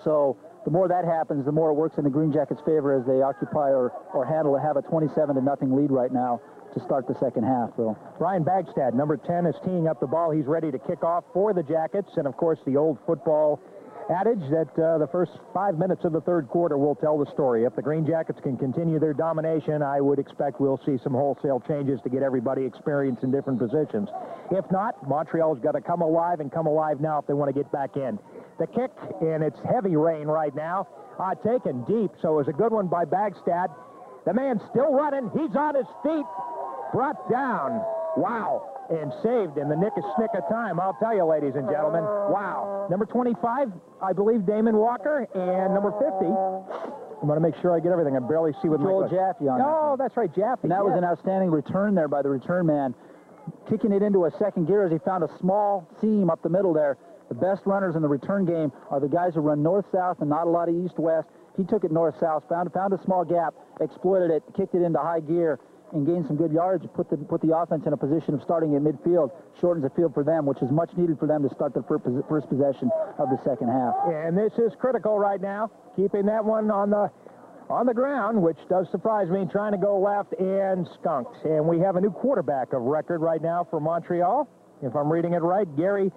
So the more that happens, the more it works in the Green Jackets' favor as they occupy or have a 27-0 lead right now to start the second half, Bill. Ryan Bagstad, number 10, is teeing up the ball. He's ready to kick off for the Jackets. And, of course, the old football adage that the first 5 minutes of the third quarter will tell the story. If the Green Jackets can continue their domination, I would expect we'll see some wholesale changes to get everybody experience in different positions. If not, Montreal's got to come alive and come alive now if they want to get back in. The kick, and it's heavy rain right now, taken deep, so it was a good one by Bagstad. The man's still running. He's on his feet. Brought down. Wow. And saved in the nick of time, I'll tell you, ladies and gentlemen. Wow. Number 25, I believe, Damon Walker, and number 50, I want to make sure I get everything. I barely see what Joel Jaffe on Oh, that's right, Jaffe. And that was an outstanding return there by the return man, kicking it into a second gear as he found a small seam up the middle there. The best runners in the return game are the guys who run north-south and not a lot of east-west. He took it north-south, found a small gap, exploited it, kicked it into high gear, and gained some good yardage, put the offense in a position of starting at midfield, shortens the field for them, which is much needed for them to start the first possession of the second half. And this is critical right now, keeping that one on the ground, which does surprise me, trying to go left and skunked. And we have a new quarterback of record right now for Montreal, if I'm reading it right, Gary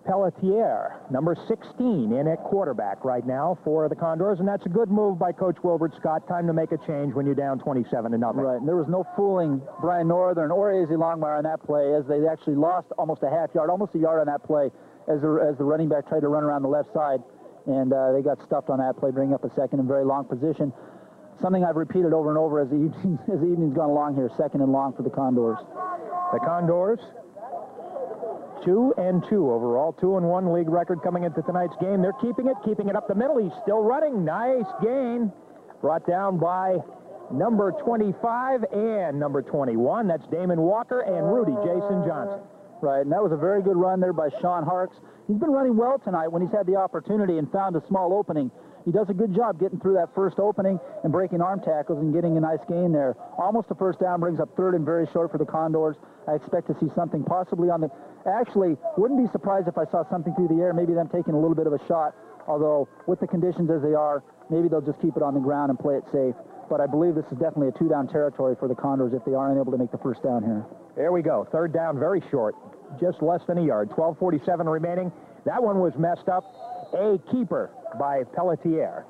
Pelletier, number 16, in at quarterback right now for the Condors, and that's a good move by Coach Wilbert Scott. Time to make a change when you're down 27-0. Right, and there was no fooling Brian Northern or A.Z. Longmire on that play, as they actually lost almost a half yard, almost a yard on that play, as the running back tried to run around the left side, and they got stuffed on that play, bringing up a second and very long position. Something I've repeated over and over as the evening's gone along here, second and long for the Condors. The Condors, 2-2 overall, 2-1 league record coming into tonight's game. They're keeping it up the middle. He's still running. Nice gain. Brought down by number 25 and number 21. That's Damon Walker and Rudy Jason Johnson. Right, and that was a very good run there by Sean Harks. He's been running well tonight when he's had the opportunity and found a small opening. He does a good job getting through that first opening and breaking arm tackles and getting a nice gain there. Almost a first down, brings up third and very short for the Condors. I expect to see something possibly on the... Actually, wouldn't be surprised if I saw something through the air, maybe them taking a little bit of a shot, although with the conditions as they are, maybe they'll just keep it on the ground and play it safe. But I believe this is definitely a two-down territory for the Condors if they aren't able to make the first down here. There we go. Third down, very short. Just less than a yard. 12:47 remaining. That one was messed up. A keeper by Pelletier.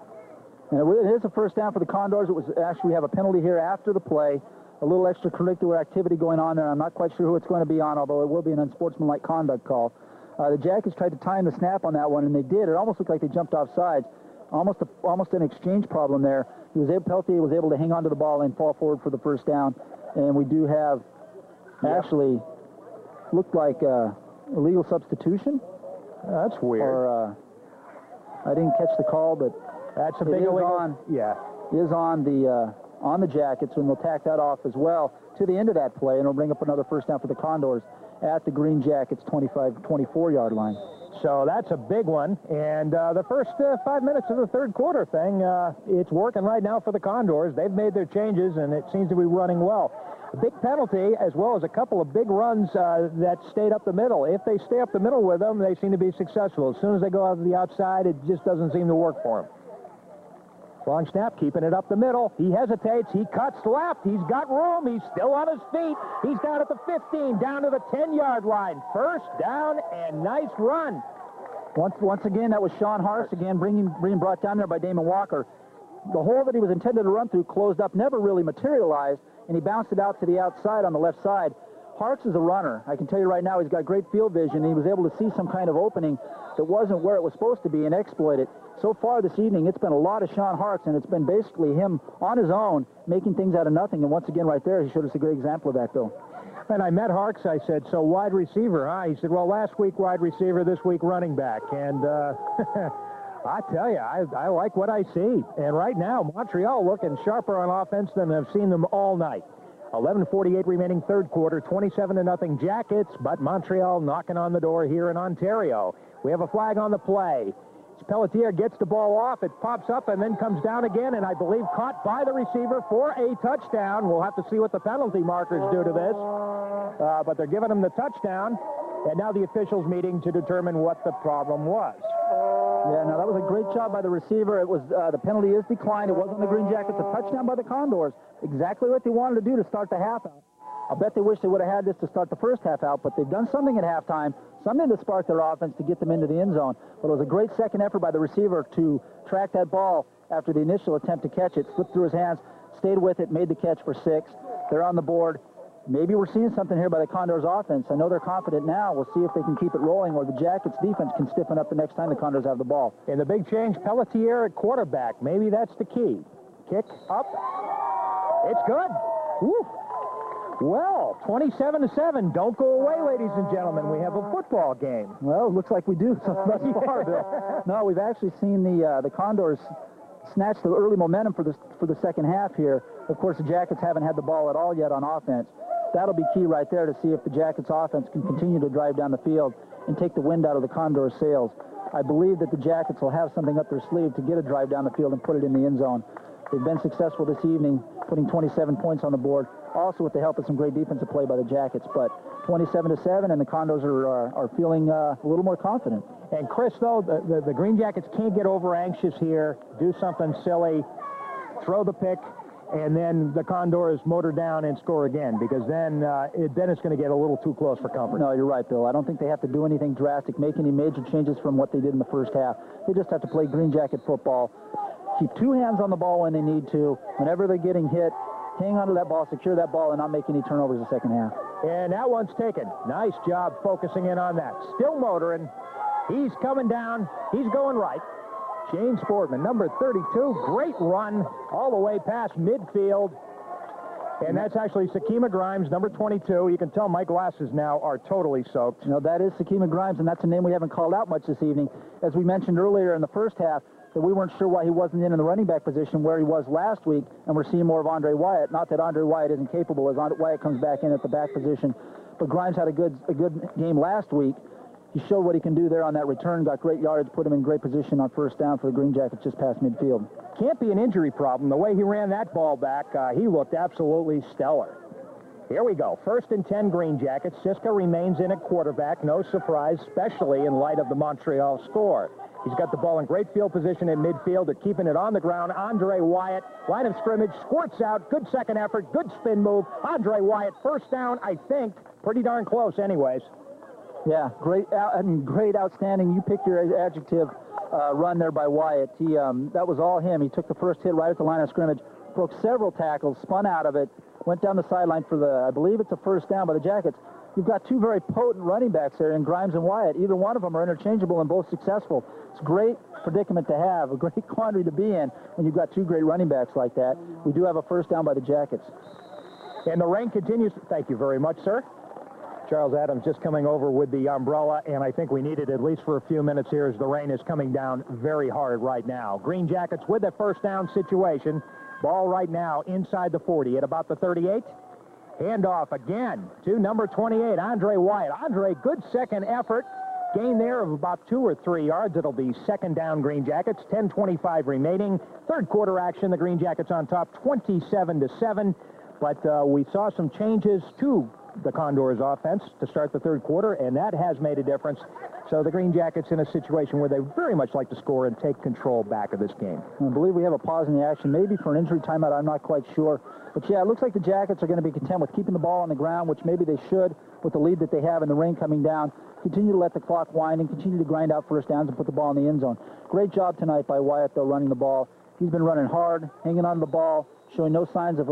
And it is a first down for the Condors. It was actually, we have a penalty here after the play. A little extracurricular activity going on there. I'm not quite sure who it's going to be on, although it will be an unsportsmanlike conduct call. The Jackets tried to time the snap on that one, and they did. It almost looked like they jumped off sides. Almost an exchange problem there. Pelletier was able to hang on to the ball and fall forward for the first down. And we do have, actually, looked like illegal substitution. That's weird. Or I didn't catch the call, but that's a big illegal. Is on the Jackets, and we'll tack that off as well to the end of that play, and it'll bring up another first down for the Condors at the Greenjackets 24-yard line. So that's a big one, and the first 5 minutes of the third quarter thing, it's working right now for the Condors. They've made their changes, and it seems to be running well. A big penalty, as well as a couple of big runs that stayed up the middle. If they stay up the middle with them, they seem to be successful. As soon as they go out to the outside, it just doesn't seem to work for them. Long snap, keeping it up the middle. He hesitates. He cuts left. He's got room. He's still on his feet. He's down at the 15, down to the 10-yard line. First down and nice run. Once again, that was Sean Harks, again, being brought down there by Damon Walker. The hole that he was intended to run through closed up, never really materialized, and he bounced it out to the outside on the left side. Harks is a runner. I can tell you right now, he's got great field vision. He was able to see some kind of opening that wasn't where it was supposed to be and exploit it. So far this evening, it's been a lot of Sean Harks, and it's been basically him on his own making things out of nothing. And once again, right there, he showed us a great example of that, Bill. And I met Harks. I said, so wide receiver, huh? He said, well, last week wide receiver, this week running back. And I tell you, I like what I see. And right now, Montreal looking sharper on offense than I've seen them all night. 11:48 remaining third quarter, 27-0 Jackets, but Montreal knocking on the door here in Ontario. We have a flag on the play. Pelletier gets the ball off, it pops up and then comes down again, and I believe caught by the receiver for a touchdown. We'll have to see what the penalty markers do to this, but they're giving him the touchdown, and now the officials meeting to determine what the problem was. Yeah, now that was a great job by the receiver. It was the penalty is declined. It was on the Greenjackets. A touchdown by the Condors. Exactly what they wanted to do to start the half out. I'll bet they wish they would have had this to start the first half out, but they've done something at halftime, something to spark their offense to get them into the end zone. But it was a great second effort by the receiver to track that ball after the initial attempt to catch it. Slipped through his hands, stayed with it, made the catch for 6. They're on the board. Maybe we're seeing something here by the Condors offense. I know they're confident now. We'll see if they can keep it rolling, or the Jackets defense can stiffen up the next time the Condors have the ball. And the big change, Pelletier at quarterback. Maybe that's the key. Kick up. It's good. Woo. Well, 27-7. Don't go away, ladies and gentlemen. We have a football game. Well, it looks like we do thus far, Bill. No, we've actually seen the Condors snatch the early momentum for the second half here. Of course, the Jackets haven't had the ball at all yet on offense. That'll be key right there to see if the Jackets offense can continue to drive down the field and take the wind out of the Condors' sails. I believe that the Jackets will have something up their sleeve to get a drive down the field and put it in the end zone. They've been successful this evening, putting 27 points on the board, also with the help of some great defensive play by the Jackets. But 27-7, and the Condors are feeling a little more confident. And Chris, though, the Greenjackets can't get over anxious here, do something silly, throw the pick. and then the Condors motor down and score again, because then it's going to get a little too close for comfort. No, you're right, Bill. I don't think they have to do anything drastic, make any major changes from what they did in the first half. They just have to play green jacket football, keep two hands on the ball when they need to. Whenever they're getting hit, hang on to that ball, secure that ball, and not make any turnovers the second half. And that one's taken. Nice job focusing in on that. Still motoring. He's coming down. He's going right. Shane Sportman, number 32. Great run all the way past midfield. And that's actually Sakima Grimes, number 22. You can tell my glasses now are totally soaked. You know, that is Sakima Grimes, and that's a name we haven't called out much this evening. As we mentioned earlier in the first half, that we weren't sure why he wasn't in the running back position where he was last week, and we're seeing more of Andre Wyatt. Not that Andre Wyatt isn't capable, as Wyatt comes back in at the back position, but Grimes had a good game last week. He showed what he can do there on that return, got great yardage, put him in great position on first down for the Green Jackets just past midfield. Can't be an injury problem. The way he ran that ball back, he looked absolutely stellar. Here we go. 1st and 10 Green Jackets. Siska remains in at quarterback. No surprise, especially in light of the Montreal score. He's got the ball in great field position in midfield. They're keeping it on the ground. Andre Wyatt, line of scrimmage, squirts out. Good second effort, good spin move. Andre Wyatt, first down, I think. Pretty darn close anyways. Yeah, great, outstanding. You pick your adjective run there by Wyatt. That was all him. He took the first hit right at the line of scrimmage, broke several tackles, spun out of it, went down the sideline for I believe it's a first down by the Jackets. You've got two very potent running backs there in Grimes and Wyatt. Either one of them are interchangeable and both successful. It's a great predicament to have, a great quandary to be in when you've got two great running backs like that. We do have a first down by the Jackets. And the rain continues. Thank you very much, sir. Charles Adams just coming over with the umbrella, and I think we need it at least for a few minutes here as the rain is coming down very hard right now. Green Jackets with a first down situation. Ball right now inside the 40 at about the 38. Handoff again to number 28, Andre Wyatt. Andre, good second effort. Gain there of about 2 or 3 yards. It'll be second down Green Jackets. 10:25 remaining. Third quarter action. The Green Jackets on top 27-7. But we saw some changes to the Condors offense to start the third quarter, and that has made a difference. So the Green Jackets in a situation where they very much like to score and take control back of this game. I believe we have a pause in the action, maybe for an injury timeout. I'm not quite sure. But yeah, it looks like the Jackets are going to be content with keeping the ball on the ground, which maybe they should with the lead that they have in the rain coming down. Continue to let the clock wind and continue to grind out first downs and put the ball in the end zone. Great job tonight by Wyatt, though, running the ball. He's been running hard, hanging on to the ball, showing no signs of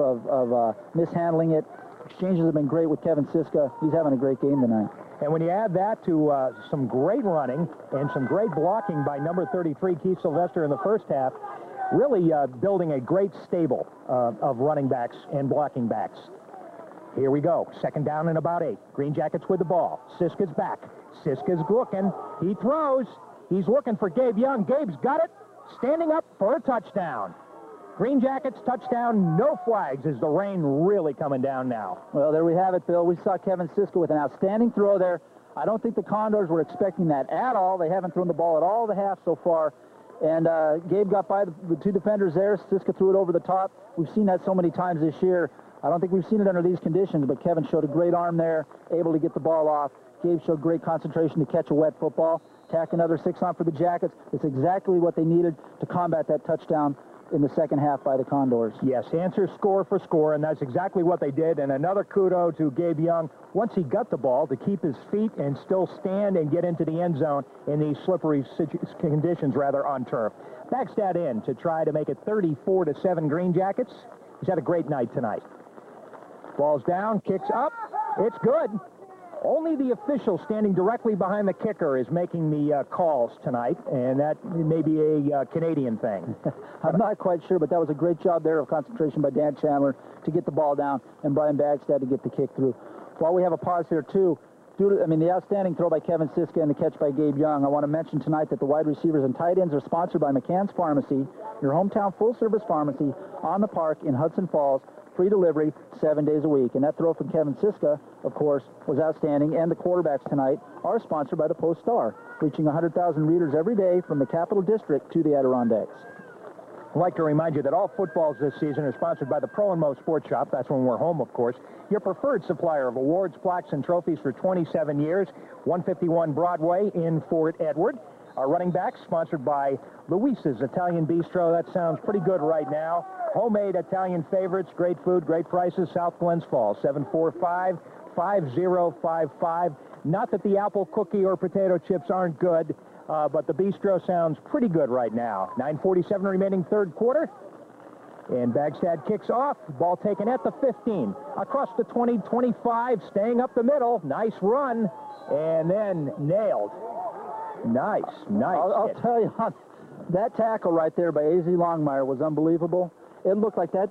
mishandling it. Exchanges have been great with Kevin Siska. He's having a great game tonight. And when you add that to some great running and some great blocking by number 33, Keith Sylvester, in the first half, really building a great stable of running backs and blocking backs. Here we go. Second down and about 8. Green Jackets with the ball. Siska's back. Siska's looking. He throws. He's looking for Gabe Young. Gabe's got it. Standing up for a touchdown. Green Jackets touchdown, no flags as the rain really coming down now. Well, there we have it, Bill. We saw Kevin Siska with an outstanding throw there. I don't think the Condors were expecting that at all. They haven't thrown the ball at all the half so far. And Gabe got by the 2 defenders there. Siska threw it over the top. We've seen that so many times this year. I don't think we've seen it under these conditions, but Kevin showed a great arm there, able to get the ball off. Gabe showed great concentration to catch a wet football. Tack another 6 on for the Jackets. It's exactly what they needed to combat that touchdown in the second half by the Condors. Yes, answer score for score, and that's exactly what they did. And another kudo to Gabe Young, once he got the ball, to keep his feet and still stand and get into the end zone in these slippery conditions, on turf. Backs that in to try to make it 34-7 Green Jackets. He's had a great night tonight. Ball's down, kicks up. It's good. Only the official standing directly behind the kicker is making the calls tonight, and that may be a Canadian thing. I'm not quite sure, but that was a great job there of concentration by Dan Chandler to get the ball down, and Brian Bagstad to get the kick through. While we have a pause here, too, the outstanding throw by Kevin Siska and the catch by Gabe Young, I want to mention tonight that the wide receivers and tight ends are sponsored by McCann's Pharmacy, your hometown full-service pharmacy on the park in Hudson Falls. Free delivery 7 days a week. And that throw from Kevin Siska, of course, was outstanding. And the quarterbacks tonight are sponsored by the Post-Star, reaching 100,000 readers every day from the Capital District to the Adirondacks. I'd like to remind you that all footballs this season are sponsored by the Pro and Mo Sports Shop. That's when we're home, of course. Your preferred supplier of awards, plaques, and trophies for 27 years. 151 Broadway in Fort Edward. Our running back, sponsored by Luisa's Italian Bistro. That sounds pretty good right now. Homemade Italian favorites, great food, great prices. South Glens Falls, 745-5055. Not that the apple cookie or potato chips aren't good, but the bistro sounds pretty good right now. 9:47 remaining third quarter. And Bagstad kicks off. Ball taken at the 15. Across the 20, 25, staying up the middle. Nice run. And then nailed. Nice. I'll tell you, that tackle right there by A.Z. Longmire was unbelievable. It looked like that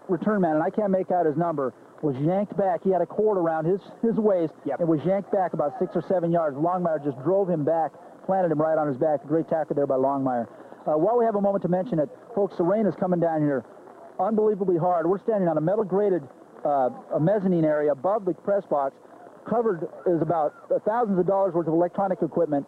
return man, and I can't make out his number, was yanked back. He had a cord around his waist. Yep. And was yanked back about 6 or 7 yards. Longmire just drove him back, planted him right on his back. Great tackle there by Longmire. While we have a moment to mention it, folks, the rain is coming down here unbelievably hard. We're standing on a metal-grated a mezzanine area above the press box. Covered is about thousands of dollars worth of electronic equipment.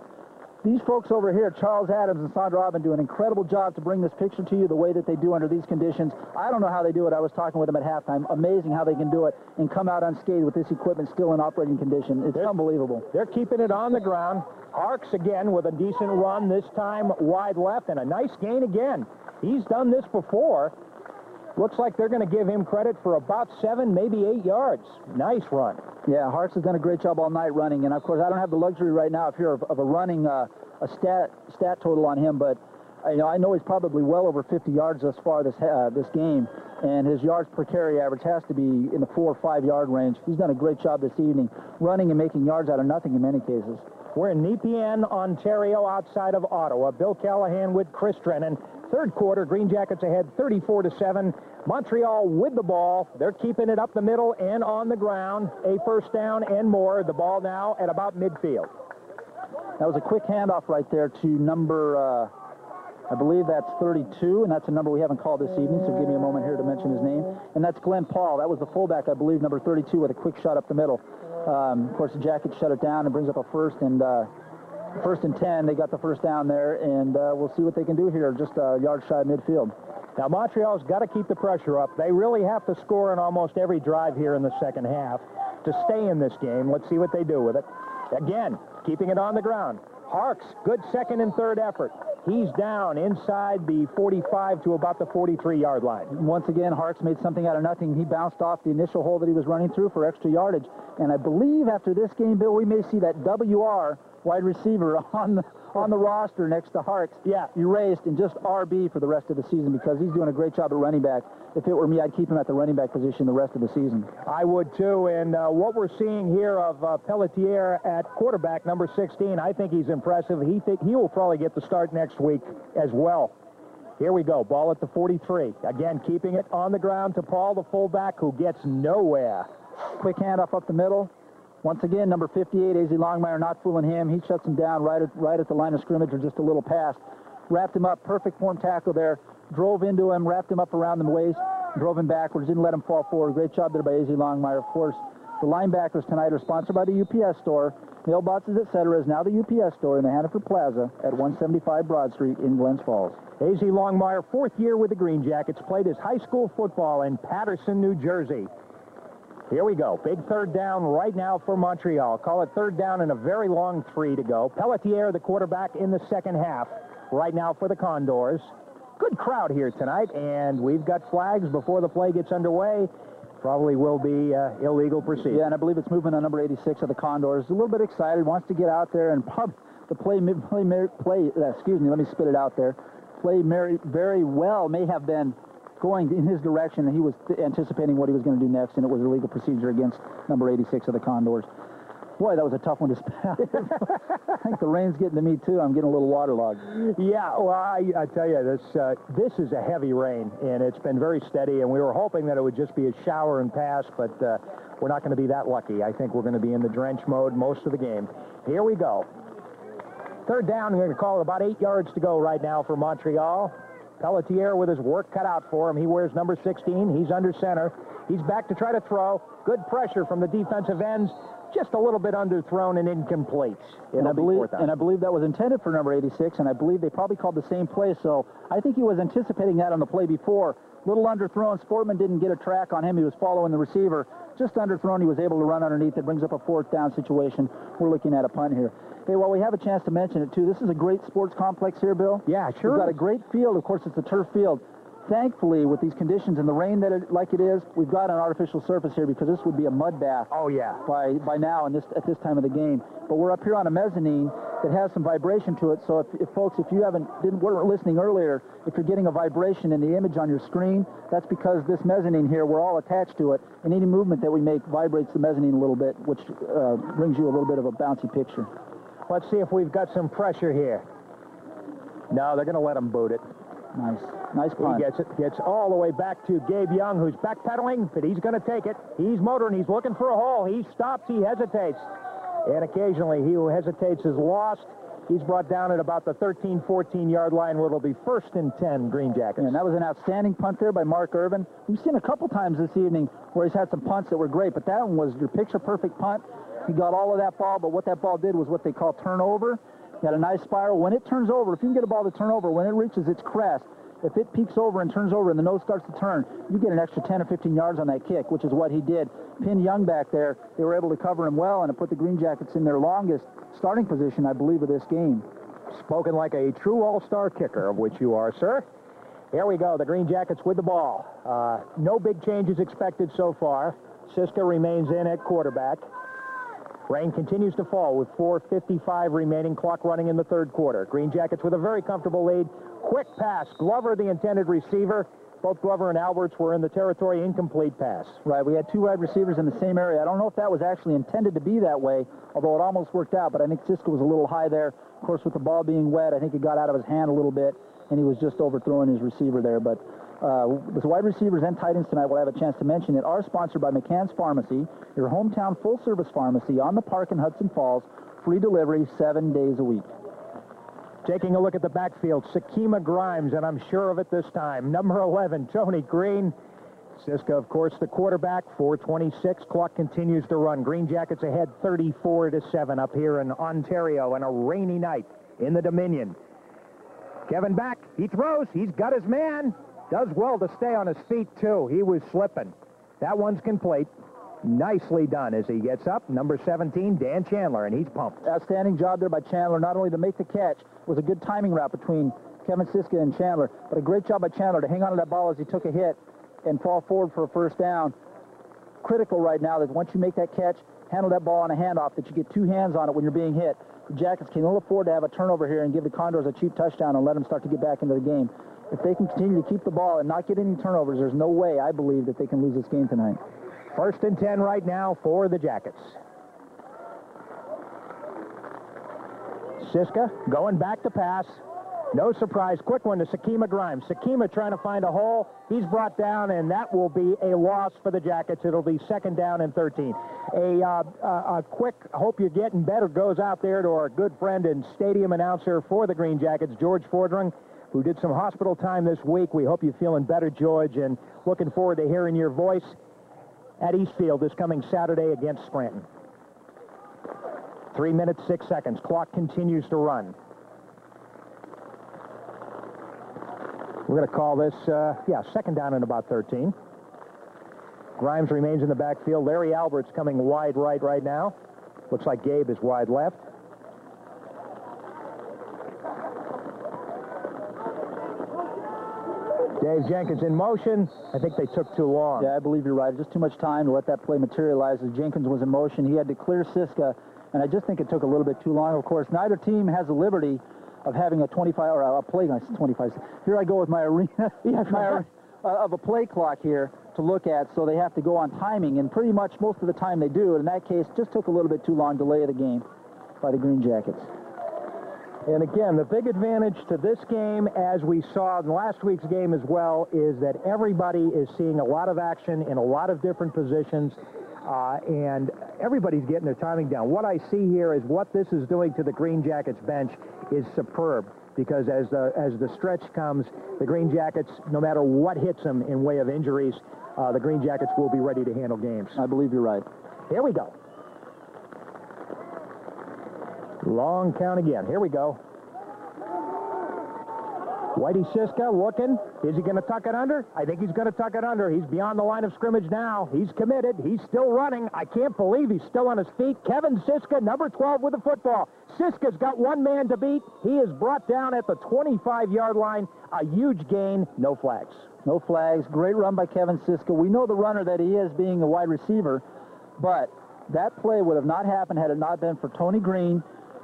These folks over here, Charles Adams and Sandra Aubin, do an incredible job to bring this picture to you the way that they do under these conditions. I don't know how they do it. I was talking with them at halftime. Amazing how they can do it and come out unscathed with this equipment still in operating condition. It's unbelievable. They're keeping it on the ground. Harks again with a decent run, this time wide left, and a nice gain again. He's done this before. Looks like they're going to give him credit for about 7, maybe 8 yards. Nice run. Yeah, Harks has done a great job all night running, and of course I don't have the luxury right now of a running a stat total on him, but I know he's probably well over 50 yards thus far this game, and his yards per carry average has to be in the 4 or 5 yard range. He's done a great job this evening, running and making yards out of nothing in many cases. We're in Nepean, Ontario, outside of Ottawa. Bill Callahan with Chris Drennan. Third quarter, Greenjackets ahead 34-7. Montreal with the ball. They're keeping it up the middle and on the ground. A first down and more. The ball now at about midfield. That was a quick handoff right there to number, I believe that's 32, and that's a number we haven't called this evening, so give me a moment here to mention his name. And that's Glenn Paul. That was the fullback, I believe, number 32, with a quick shot up the middle. Of course, the Jackets shut it down and brings up a first and 10. They got the first down there, and we'll see what they can do here, just a yard shy of midfield. Now, Montreal's got to keep the pressure up. They really have to score in almost every drive here in the second half to stay in this game. Let's see what they do with it. Again, keeping it on the ground. Harks, good second and third effort. He's down inside the 45 to about the 43-yard line. Once again, Harks made something out of nothing. He bounced off the initial hole that he was running through for extra yardage. And I believe after this game, Bill, we may see that WR wide receiver on the roster next to Harks. Yeah. Erased and just RB for the rest of the season because he's doing a great job at running back. If it were me, I'd keep him at the running back position the rest of the season. I would too, and what we're seeing here of Pelletier at quarterback, number 16, I think he's impressive. He will probably get the start next week as well. Here we go, ball at the 43. Again, keeping it on the ground to Paul, the fullback, who gets nowhere. Quick handoff up the middle. Once again, number 58, A.Z. Longmire, not fooling him. He shuts him down right at the line of scrimmage or just a little past. Wrapped him up, perfect form tackle there. Drove into him, wrapped him up around the waist, drove him backwards, didn't let him fall forward. Great job there by A.Z. Longmire. Of course, the linebackers tonight are sponsored by the UPS store. Mailboxes, etc. is now the UPS store in the Hannaford Plaza at 175 Broad Street in Glens Falls. A.Z. Longmire, fourth year with the Greenjackets, played his high school football in Paterson, New Jersey. Here we go. Big third down right now for Montreal. Call it third down and a very long 3 to go. Pelletier, the quarterback, in the second half right now for the Condors. Good crowd here tonight, and we've got flags before the play gets underway. Probably will be illegal proceeding. Yeah, and I believe it's movement on number 86 of the Condors. A little bit excited, wants to get out there and play very well. May have been going in his direction, and he was anticipating what he was going to do next, and it was a legal procedure against number 86 of the Condors. Boy, that was a tough one to spell. I think the rain's getting to me, too. I'm getting a little waterlogged. Yeah, well, I tell you, this is a heavy rain, and it's been very steady, and we were hoping that it would just be a shower and pass, but we're not going to be that lucky. I think we're going to be in the drench mode most of the game. Here we go. Third down, we're going to call it about 8 yards to go right now for Montreal. Pelletier with his work cut out for him. He wears number 16. He's under center. He's back to try to throw. Good pressure from the defensive ends. Just a little bit underthrown and incomplete. And I believe that was intended for number 86, and I believe they probably called the same play, so I think he was anticipating that on the play before. Little underthrown. Sportman didn't get a track on him. He was following the receiver. just underthrown. He was able to run underneath. It brings up a 4th down situation. We're looking at a punt here. Hey, while we have a chance to mention it, too, this is a great sports complex here, Bill. Yeah, sure. We've got a great field. Of course, it's a turf field. Thankfully, with these conditions and the rain like it is, we've got an artificial surface here because this would be a mud bath. Oh, yeah. By now and at this time of the game. But we're up here on a mezzanine that has some vibration to it. So if folks, if you weren't listening earlier, if you're getting a vibration in the image on your screen, that's because this mezzanine here, we're all attached to it, and any movement that we make vibrates the mezzanine a little bit, which brings you a little bit of a bouncy picture. Let's see if we've got some pressure here. No, they're going to let him boot it. Nice punt. He gets all the way back to Gabe Young, who's backpedaling, but he's going to take it. He's motoring. He's looking for a hole. He stops. He hesitates. And occasionally, he who hesitates is lost. He's brought down at about the 13, 14-yard line where it'll be 1st and 10, Green Jackets. And that was an outstanding punt there by Mark Irvin. We've seen a couple times this evening where he's had some punts that were great, but that one was your picture-perfect punt. He got all of that ball, but what that ball did was what they call turnover. He had a nice spiral. When it turns over, if you can get a ball to turn over, when it reaches its crest, if it peaks over and turns over and the nose starts to turn, you get an extra 10 or 15 yards on that kick, which is what he did. Pinned Young back there. They were able to cover him well, and it put the Green Jackets in their longest starting position, I believe, of this game. Spoken like a true all-star kicker, of which you are, sir. Here we go, the Green Jackets with the ball. No big changes expected so far. Siska remains in at quarterback. Rain continues to fall with 4:55 remaining, clock running in the 3rd quarter. Green Jackets with a very comfortable lead. Quick pass. Glover, the intended receiver. Both Glover and Alberts were in the territory. Incomplete pass. Right, we had 2 wide receivers in the same area. I don't know if that was actually intended to be that way, although it almost worked out, but I think Siska was a little high there. Of course, with the ball being wet, I think it got out of his hand a little bit, and he was just overthrowing his receiver there. But the wide receivers and tight ends tonight, we'll have a chance to mention it, are sponsored by McCann's Pharmacy, your hometown full-service pharmacy on the park in Hudson Falls. Free delivery 7 days a week. Taking a look at the backfield, Sakima Grimes, and I'm sure of it this time. Number 11, Tony Green. Siska, of course, the quarterback. 4:26. Clock continues to run. Green Jackets ahead 34-7 up here in Ontario on a rainy night in the Dominion. Kevin back. He throws. He's got his man. Does well to stay on his feet, too. He was slipping. That one's complete. Nicely done as he gets up. Number 17, Dan Chandler, and he's pumped. Outstanding job there by Chandler, not only to make the catch, was a good timing route between Kevin Siska and Chandler, but a great job by Chandler to hang on to that ball as he took a hit and fall forward for a 1st down. Critical right now that once you make that catch, handle that ball on a handoff, that you get 2 hands on it when you're being hit. The Jackets can ill afford to have a turnover here and give the Condors a cheap touchdown and let them start to get back into the game. If they can continue to keep the ball and not get any turnovers, there's no way, I believe, that they can lose this game tonight. 1st and 10 right now for the Jackets. Siska going back to pass. No surprise. Quick one to Sakima Grimes. Sakima trying to find a hole. He's brought down, and that will be a loss for the Jackets. It'll be 2nd down and 13. A quick hope you're getting better goes out there to our good friend and stadium announcer for the Green Jackets, George Fordring, who did some hospital time this week. We hope you're feeling better, George, and looking forward to hearing your voice at Eastfield this coming Saturday against Scranton. 3 minutes, 6 seconds. Clock continues to run. We're going to call this, 2nd down and about 13. Grimes remains in the backfield. Larry Albert's coming wide right now. Looks like Gabe is wide left. Dave Jenkins in motion. I think they took too long. Yeah, I believe you're right. Just too much time to let that play materialize as Jenkins was in motion. He had to clear Siska, and I just think it took a little bit too long. Of course, neither team has the liberty of having a 25 or a play. 25. Here I go with my arena of a play clock here to look at, so they have to go on timing, and pretty much most of the time they do. In that case, just took a little bit too long delay of the game by the Green Jackets. And again, the big advantage to this game, as we saw in last week's game as well, is that everybody is seeing a lot of action in a lot of different positions, and everybody's getting their timing down. What I see here is what this is doing to the Green Jackets bench is superb, because as the stretch comes, the Green Jackets, no matter what hits them in way of injuries, the Green Jackets will be ready to handle games. I believe you're right. Here we go. Long count again. Here we go. Whitey Siska looking. Is he going to tuck it under? I think he's going to tuck it under. He's beyond the line of scrimmage now. He's committed. He's still running. I can't believe he's still on his feet. Kevin Siska, number 12 with the football. Siska's got one man to beat. He is brought down at the 25-yard line. A huge gain. No flags. No flags. Great run by Kevin Siska. We know the runner that he is, being a wide receiver, but that play would have not happened had it not been for Tony Green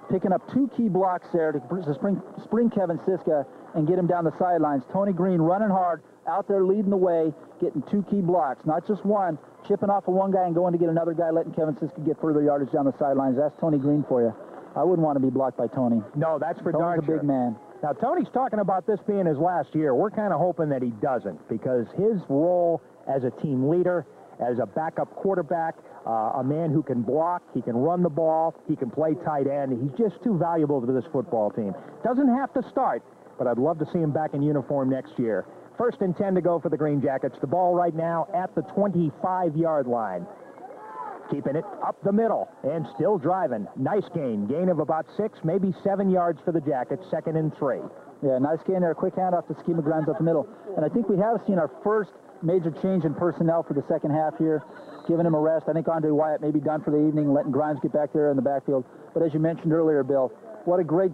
picking up 2 key blocks there to spring Kevin Siska and get him down the sidelines. Tony Green running hard, out there leading the way, getting 2 key blocks, not just one, chipping off of one guy and going to get another guy, letting Kevin Siska get further yardage down the sidelines. That's Tony Green for you. I wouldn't want to be blocked by Tony. No, that's for darn sure. Tony's a big man. Now, Tony's talking about this being his last year. We're kind of hoping that he doesn't, because his role as a team leader, as a backup quarterback, a man who can block, he can run the ball, he can play tight end. He's just too valuable to this football team. Doesn't have to start, but I'd love to see him back in uniform next year. 1st and 10 to go for the Green Jackets. The ball right now at the 25-yard line. Keeping it up the middle and still driving. Nice gain. Gain of about 6, maybe 7 yards for the Jackets. 2nd and 3. Yeah, nice gain there. Quick handoff to Schema Grimes up the middle. And I think we have seen our first major change in personnel for the second half here, giving him a rest. I think Andre Wyatt may be done for the evening, letting Grimes get back there in the backfield. But as you mentioned earlier, Bill, what a great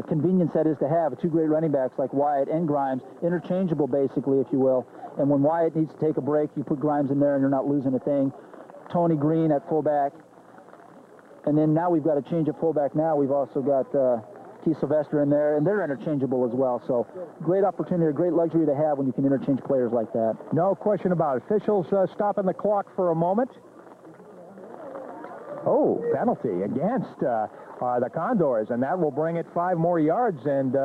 convenience that is to have 2 great running backs like Wyatt and Grimes, interchangeable basically, if you will. And when Wyatt needs to take a break, you put Grimes in there and you're not losing a thing. Tony Green at fullback. And then now we've got a change at fullback now. We've also got Sylvester in there, and they're interchangeable as well. So great opportunity, a great luxury to have when you can interchange players like that. No question about it. Officials stopping the clock for a moment. Oh, penalty against the Condors, and that will bring it 5 more yards and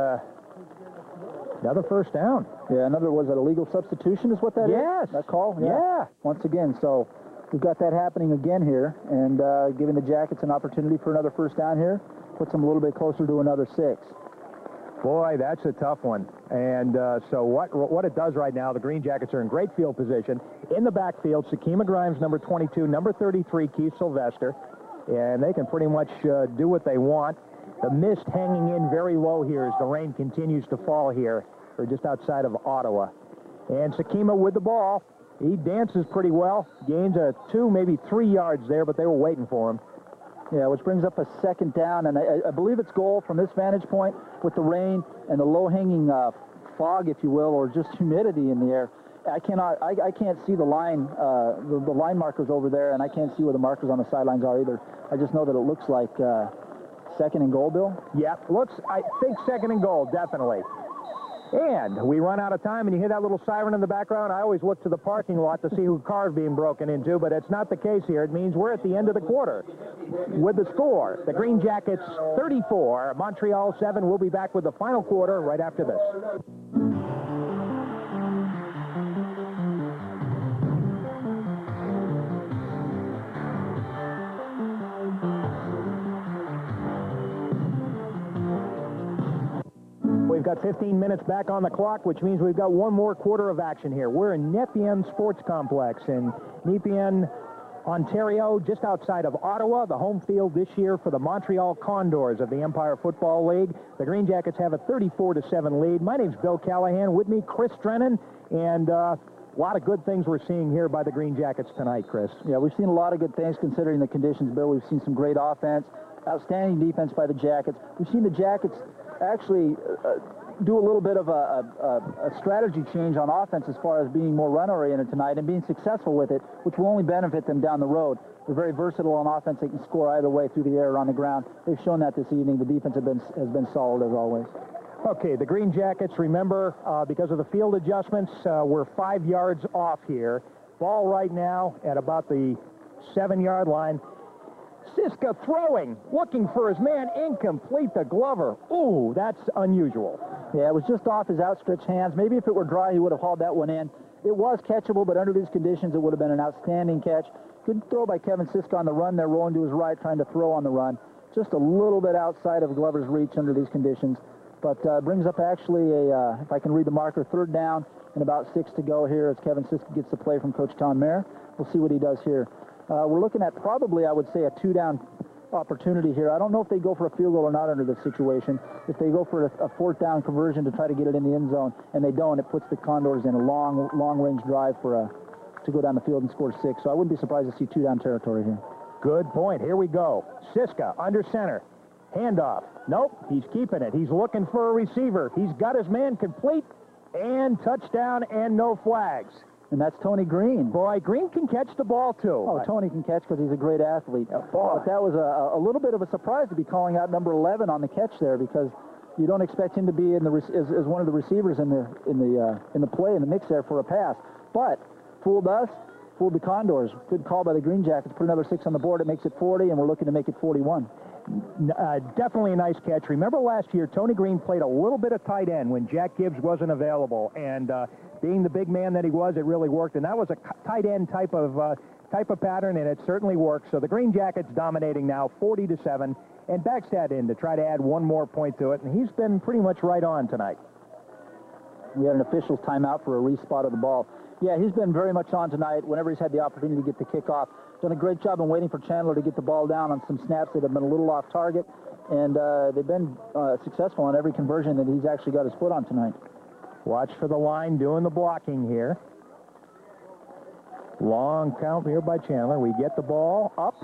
another first down. Yeah, was it a legal substitution is what that is? Yes. That call? Yeah. Once again, so we've got that happening again here, and giving the Jackets an opportunity for another first down here. Puts them a little bit closer to another 6. Boy, that's a tough one. And so what it does right now, the Green Jackets are in great field position. In the backfield, Schema Grimes, number 22, number 33, Keith Sylvester. And they can pretty much do what they want. The mist hanging in very low here as the rain continues to fall here. We're just outside of Ottawa. And Schema with the ball. He dances pretty well. Gains 2, maybe 3 yards there, but they were waiting for him. Yeah, which brings up a 2nd down, and I believe it's goal from this vantage point with the rain and the low-hanging fog, if you will, or just humidity in the air. I can't see the line, the line markers over there, and I can't see where the markers on the sidelines are either. I just know that it looks like 2nd and goal, Bill. Yeah, I think 2nd and goal, definitely. And we run out of time, and you hear that little siren in the background. I always look to the parking lot to see who cars being broken into, but it's not the case here. It means we're at the end of the quarter. With the score, the Green Jackets 34, Montreal 7. We'll be back with the final quarter right after this. We've got 15 minutes back on the clock, which means we've got one more quarter of action here. We're in Nepean Sports Complex in Nepean, Ontario, just outside of Ottawa, the home field this year for the Montreal Condors of the Empire Football League. The Green Jackets have a 34-7 lead. My name's Bill Callahan. With me, Chris Drennan, and a lot of good things we're seeing here by the Green Jackets tonight, Chris. Yeah, we've seen a lot of good things considering the conditions, Bill. We've seen some great offense, outstanding defense by the Jackets. We've seen the Jackets actually do a little bit of a strategy change on offense as far as being more run-oriented tonight and being successful with it, which will only benefit them down the road. They're very versatile on offense. They can score either way, through the air or on the ground. They've shown that this evening. The defense has been solid as always. Okay, the Green Jackets, remember, because of the field adjustments, we're 5 yards off here. Ball right now at about the 7-yard line. Siska throwing, looking for his man, incomplete to Glover. Ooh, that's unusual. Yeah, it was just off his outstretched hands. Maybe if it were dry, he would have hauled that one in. It was catchable, but under these conditions, it would have been an outstanding catch. Good throw by Kevin Siska on the run there, rolling to his right, trying to throw on the run. Just a little bit outside of Glover's reach under these conditions. But brings up actually if I can read the marker, 3rd down and about 6 to go here as Kevin Siska gets the play from Coach Tom Mayer. We'll see what he does here. We're looking at probably, I would say, a 2-down opportunity here. I don't know if they go for a field goal or not under this situation. If they go for a fourth down conversion to try to get it in the end zone, and they don't, it puts the Condors in a long-range drive to go down the field and score 6. So I wouldn't be surprised to see 2-down territory here. Good point. Here we go. Siska under center. Handoff. Nope, he's keeping it. He's looking for a receiver. He's got his man complete, and touchdown and no flags. And that's Tony Green. Boy, Green can catch the ball, too. Oh, Tony can catch because he's a great athlete. But that was a little bit of a surprise to be calling out number 11 on the catch there, because you don't expect him to be as one of the receivers in the play, in the mix there for a pass. But fooled us, fooled the Condors. Good call by the Greenjackets. Put another 6 on the board. It makes it 40, and we're looking to make it 41. Definitely a nice catch. Remember last year, Tony Green played a little bit of tight end when Jack Gibbs wasn't available, and being the big man that he was, it really worked. And that was a tight end type of pattern, and it certainly worked. So the Greenjackets dominating now, 40-7, and Bagstad in to try to add one more point to it, and he's been pretty much right on tonight. We had an official's timeout for a respot of the ball. Yeah, he's been very much on tonight whenever he's had the opportunity to get the kickoff. Done a great job in waiting for Chandler to get the ball down on some snaps that have been a little off target, and they've been successful on every conversion that he's actually got his foot on tonight. Watch for the line doing the blocking here. Long count here by Chandler. We get the ball up,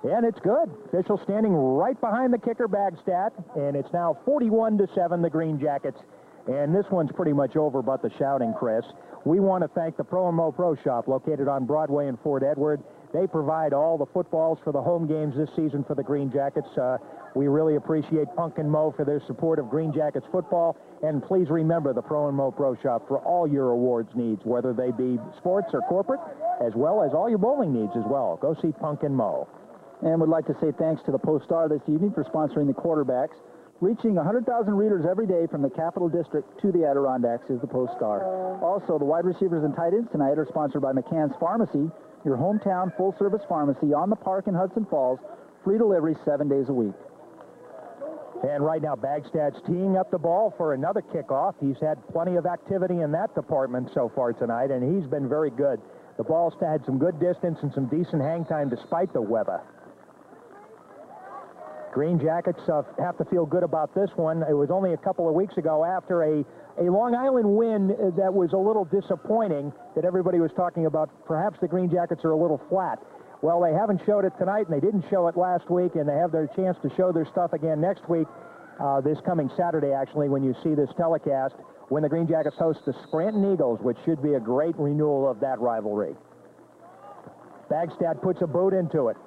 and it's good. Official standing right behind the kicker, Bagstad, and it's now 41-7, the Greenjackets. And this one's pretty much over but the shouting, Chris. We want to thank the Pro and Mo Pro Shop located on Broadway in Fort Edward. They provide all the footballs for the home games this season for the Greenjackets. We really appreciate Punk and Mo for their support of Greenjackets football. And please remember the Pro and Mo Pro Shop for all your awards needs, whether they be sports or corporate, as well as all your bowling needs as well. Go see Punk and Mo. And would like to say thanks to the Post-Star this evening for sponsoring the quarterbacks. Reaching 100,000 readers every day from the Capital District to the Adirondacks is the Post-Star. Also, the wide receivers and tight ends tonight are sponsored by McCann's Pharmacy, your hometown full-service pharmacy on the park in Hudson Falls. Free delivery 7 days a week. And right now, Bagstad's teeing up the ball for another kickoff. He's had plenty of activity in that department so far tonight, and he's been very good. The ball's had some good distance and some decent hang time despite the weather. Greenjackets have to feel good about this one. It was only a couple of weeks ago after a Long Island win that was a little disappointing that everybody was talking about. Perhaps the Greenjackets are a little flat. Well, they haven't showed it tonight, and they didn't show it last week, and they have their chance to show their stuff again next week, this coming Saturday, actually, when you see this telecast, when the Greenjackets host the Scranton Eagles, which should be a great renewal of that rivalry. Bagstad puts a boot into it.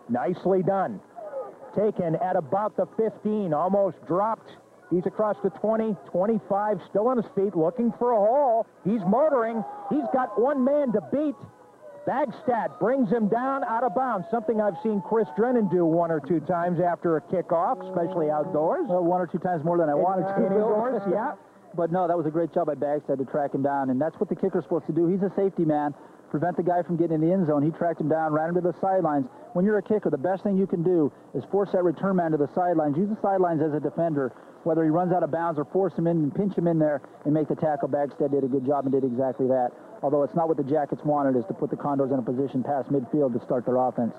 Nicely done. Taken at about the 15, almost dropped. He's across the 20, 25, still on his feet, looking for a hole. He's motoring. He's got one man to beat. Bagstad brings him down out of bounds, something I've seen Chris Drennan do one or two times after a kickoff, especially outdoors. Well, one or two times more than I wanted to. Indoors, yeah. But no, that was a great job by Bagstad to track him down, and that's what the kicker's supposed to do. He's a safety man. Prevent the guy from getting in the end zone. He tracked him down, ran him to the sidelines. When you're a kicker, the best thing you can do is force that return man to the sidelines. Use the sidelines as a defender, whether he runs out of bounds or force him in and pinch him in there and make the tackle. Bagstad did a good job and did exactly that. Although it's not what the Jackets wanted, is to put the Condors in a position past midfield to start their offense.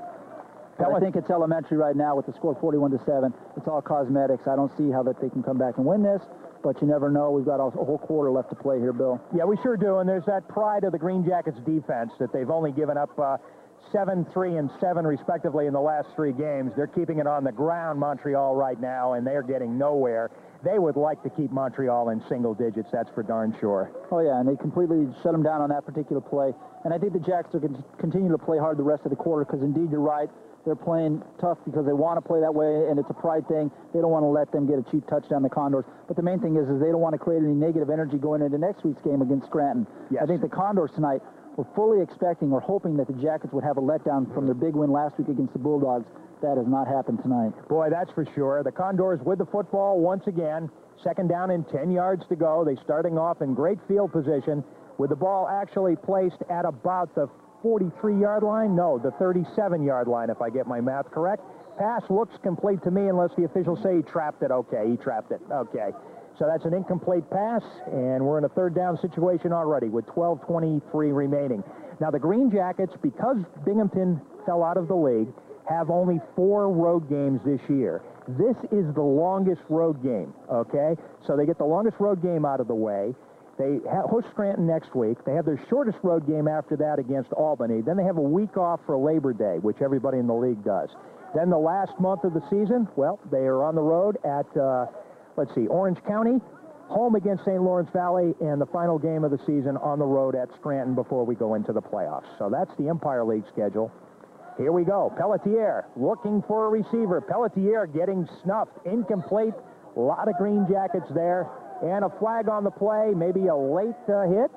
But I think it's elementary right now with the score 41-7. It's all cosmetics. I don't see how that they can come back and win this. But you never know. We've got a whole quarter left to play here, Bill. Yeah, we sure do. And there's that pride of the Greenjackets defense that they've only given up 7, 3, and 7, respectively, in the last 3 games. They're keeping it on the ground, Montreal, right now, and they're getting nowhere. They would like to keep Montreal in single digits, that's for darn sure. Oh, yeah, and they completely shut them down on that particular play. And I think the Jacks are going to continue to play hard the rest of the quarter because, indeed, you're right. They're playing tough because they want to play that way, and it's a pride thing. They don't want to let them get a cheap touchdown, the Condors. But the main thing is they don't want to create any negative energy going into next week's game against Scranton. Yes. I think the Condors tonight were fully expecting or hoping that the Jackets would have a letdown from their big win last week against the Bulldogs. That has not happened tonight. Boy, that's for sure. The Condors with the football once again. 2nd down and 10 yards to go. They're starting off in great field position with the ball actually placed at about the 43-yard line? No, the 37-yard line, if I get my math correct. Pass looks complete to me unless the officials say he trapped it. Okay, he trapped it. Okay. So that's an incomplete pass, and we're in a 3rd down situation already with 12:23 remaining. Now, the Greenjackets, because Binghamton fell out of the league, have only 4 road games this year. This is the longest road game, okay? So they get the longest road game out of the way. They host Scranton next week. They have their shortest road game after that against Albany. Then they have a week off for Labor Day, which everybody in the league does. Then the last month of the season, well, they are on the road at, Orange County, home against St. Lawrence Valley, and the final game of the season on the road at Scranton before we go into the playoffs. So that's the Empire League schedule. Here we go. Pelletier looking for a receiver. Pelletier getting snuffed. Incomplete. A lot of Green Jackets there. And a flag on the play. Maybe a late hit.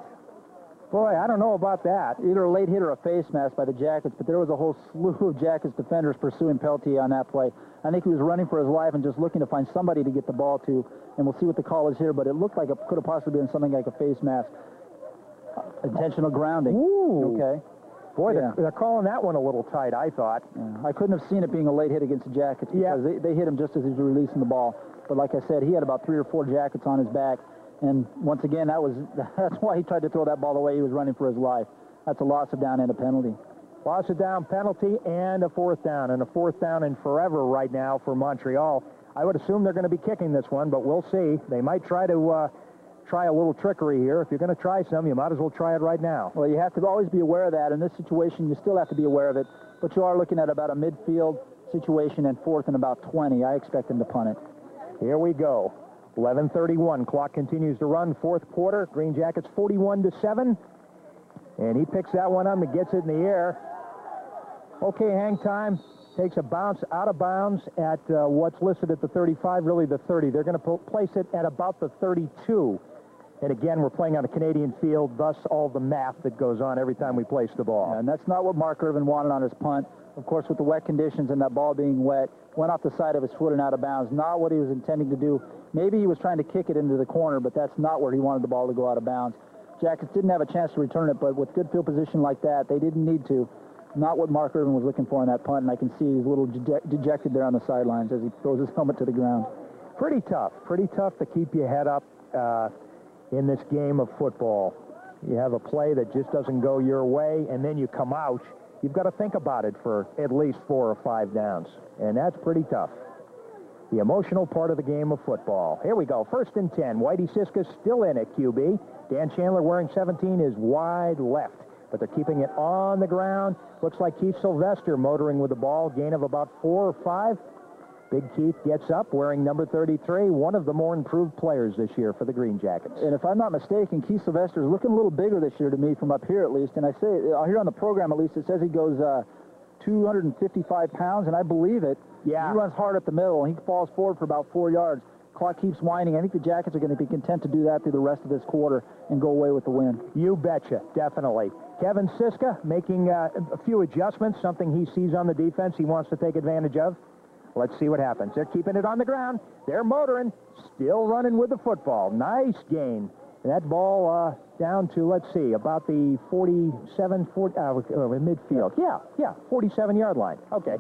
Boy, I don't know about that. Either a late hit or a face mask by the Jackets, but there was a whole slew of Jackets defenders pursuing Pelletier on that play. I think he was running for his life and just looking to find somebody to get the ball to, and we'll see what the call is here, but it looked like it could have possibly been something like a face mask. Intentional grounding. Ooh. Okay. Boy, Yeah. they're calling that one a little tight, I thought. Yeah. I couldn't have seen it being a late hit against the Jackets because they hit him just as he was releasing the ball. But like I said, he had about 3 or 4 Jackets on his back. And once again, that's why he tried to throw that ball away. He was running for his life. That's a loss of down and a penalty. Loss of down penalty and a 4th down. And a 4th down in forever right now for Montreal. I would assume they're going to be kicking this one, but we'll see. They might try to try a little trickery here. If you're going to try some, you might as well try it right now. Well, you have to always be aware of that. In this situation, you still have to be aware of it. But you are looking at about a midfield situation and 4th and about 20. I expect him to punt it. Here we go. 11:31. Clock continues to run. 4th quarter. Green Jackets 41-7. And he picks that one up and gets it in the air. Okay, hang time. Takes a bounce out of bounds at what's listed at the 35, really the 30. They're going to place it at about the 32. And again, we're playing on a Canadian field, thus all the math that goes on every time we place the ball. And that's not what Mark Irvin wanted on his punt. Of course, with the wet conditions and that ball being wet, went off the side of his foot and out of bounds. Not what he was intending to do. Maybe he was trying to kick it into the corner, but that's not where he wanted the ball to go out of bounds. Jackets didn't have a chance to return it, but with good field position like that, they didn't need to. Not what Mark Irvin was looking for in that punt, and I can see he's a little dejected there on the sidelines as he throws his helmet to the ground. Pretty tough to keep your head up in this game of football. You have a play that just doesn't go your way, and then you come out. You've got to think about it for at least 4 or 5 downs, and that's pretty tough. The emotional part of the game of football. Here we go. 1st and 10. Whitey Siska still in at QB. Dan Chandler wearing 17 is wide left, but they're keeping it on the ground. Looks like Keith Sylvester motoring with the ball. Gain of about 4 or 5. Big Keith gets up wearing number 33, one of the more improved players this year for the Green Jackets. And if I'm not mistaken, Keith Sylvester is looking a little bigger this year to me from up here at least. And I say, here on the program at least, it says he goes 255 pounds, and I believe it. Yeah. He runs hard up the middle, and he falls forward for about 4 yards. Clock keeps winding. I think the Jackets are going to be content to do that through the rest of this quarter and go away with the win. You betcha, definitely. Kevin Siska making a few adjustments, something he sees on the defense he wants to take advantage of. Let's see what happens. They're keeping it on the ground. They're motoring, still running with the football. Nice gain. And that ball down to, let's see, about the 40, midfield. Yeah, 47-yard line. Okay.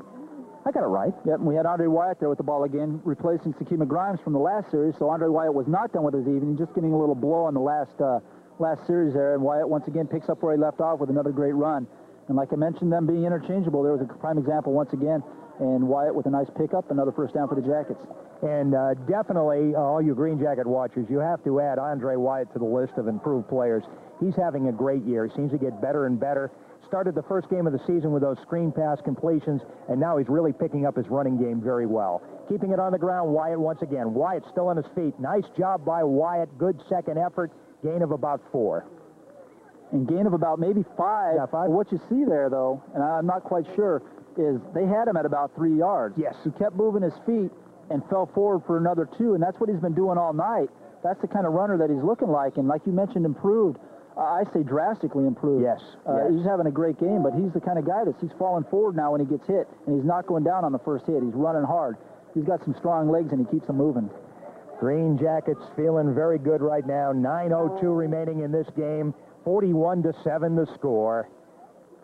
I got it right. Yep, and we had Andre Wyatt there with the ball again, replacing Sakima Grimes from the last series. So Andre Wyatt was not done with his evening, just getting a little blow on the last series there. And Wyatt once again picks up where he left off with another great run. And like I mentioned, them being interchangeable, there was a prime example once again. And Wyatt with a nice pickup, another 1st down for the Jackets. And definitely, all you Green Jacket watchers, you have to add Andre Wyatt to the list of improved players. He's having a great year. He seems to get better and better. Started the first game of the season with those screen pass completions, and now he's really picking up his running game very well. Keeping it on the ground, Wyatt once again. Wyatt still on his feet. Nice job by Wyatt. Good second effort. Gain of about 4. And gain of about maybe 5. Yeah, 5. What you see there, though, and I'm not quite sure, is they had him at about 3 yards. Yes. He kept moving his feet and fell forward for another 2, and that's what he's been doing all night. That's the kind of runner that he's looking like, and like you mentioned, improved. I say drastically improved. Yes. He's having a great game, but he's the kind of guy he's falling forward now when he gets hit, and he's not going down on the first hit. He's running hard. He's got some strong legs, and he keeps them moving. Green Jackets feeling very good right now. 9:02 remaining in this game. 41-7 the score.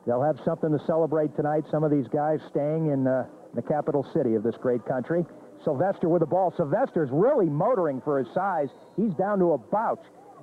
They'll have something to celebrate tonight. Some of these guys staying in the capital city of this great country. Sylvester with the ball. Sylvester's really motoring for his size. He's down to about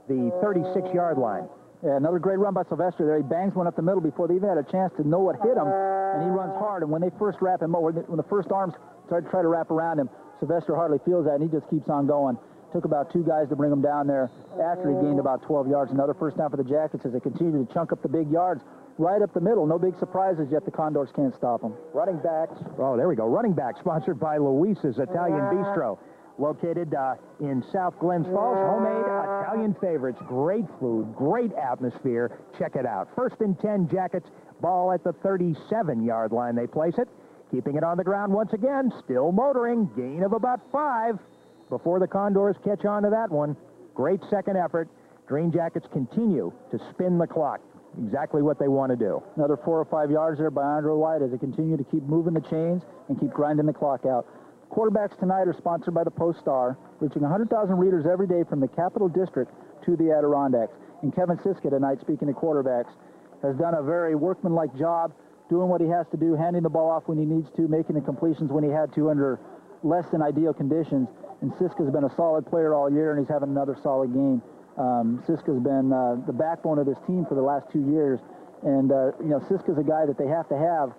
the 36-yard line. Yeah, another great run by Sylvester there. He bangs one up the middle before they even had a chance to know what hit him, and he runs hard. And when they first wrap him up, when the first arms try to wrap around him, Sylvester hardly feels that, and he just keeps on going. Took about 2 guys to bring him down there after he gained about 12 yards. Another first down for the Jackets as they continue to chunk up the big yards right up the middle. No big surprises yet. The Condors can't stop them. Running backs. Oh, there we go. Running back sponsored by Luisa's Italian Bistro. Located in South Glens Falls. Homemade Italian favorites. Great food, great atmosphere. Check it out. 1st and 10 Jackets. Ball at the 37-yard line. They place it. Keeping it on the ground once again. Still motoring. Gain of about 5 before the Condors catch on to that one. Great second effort. Green Jackets continue to spin the clock. Exactly what they want to do. Another 4 or 5 yards there by Andre White as they continue to keep moving the chains and keep grinding the clock out. Quarterbacks tonight are sponsored by the Post-Star, reaching 100,000 readers every day from the Capital District to the Adirondacks. And Kevin Siska tonight, speaking of quarterbacks, has done a very workmanlike job doing what he has to do, handing the ball off when he needs to, making the completions when he had to under less than ideal conditions. And Siska's been a solid player all year, and he's having another solid game. Siska's been the backbone of this team for the last 2 years. And, Siska's a guy that they have to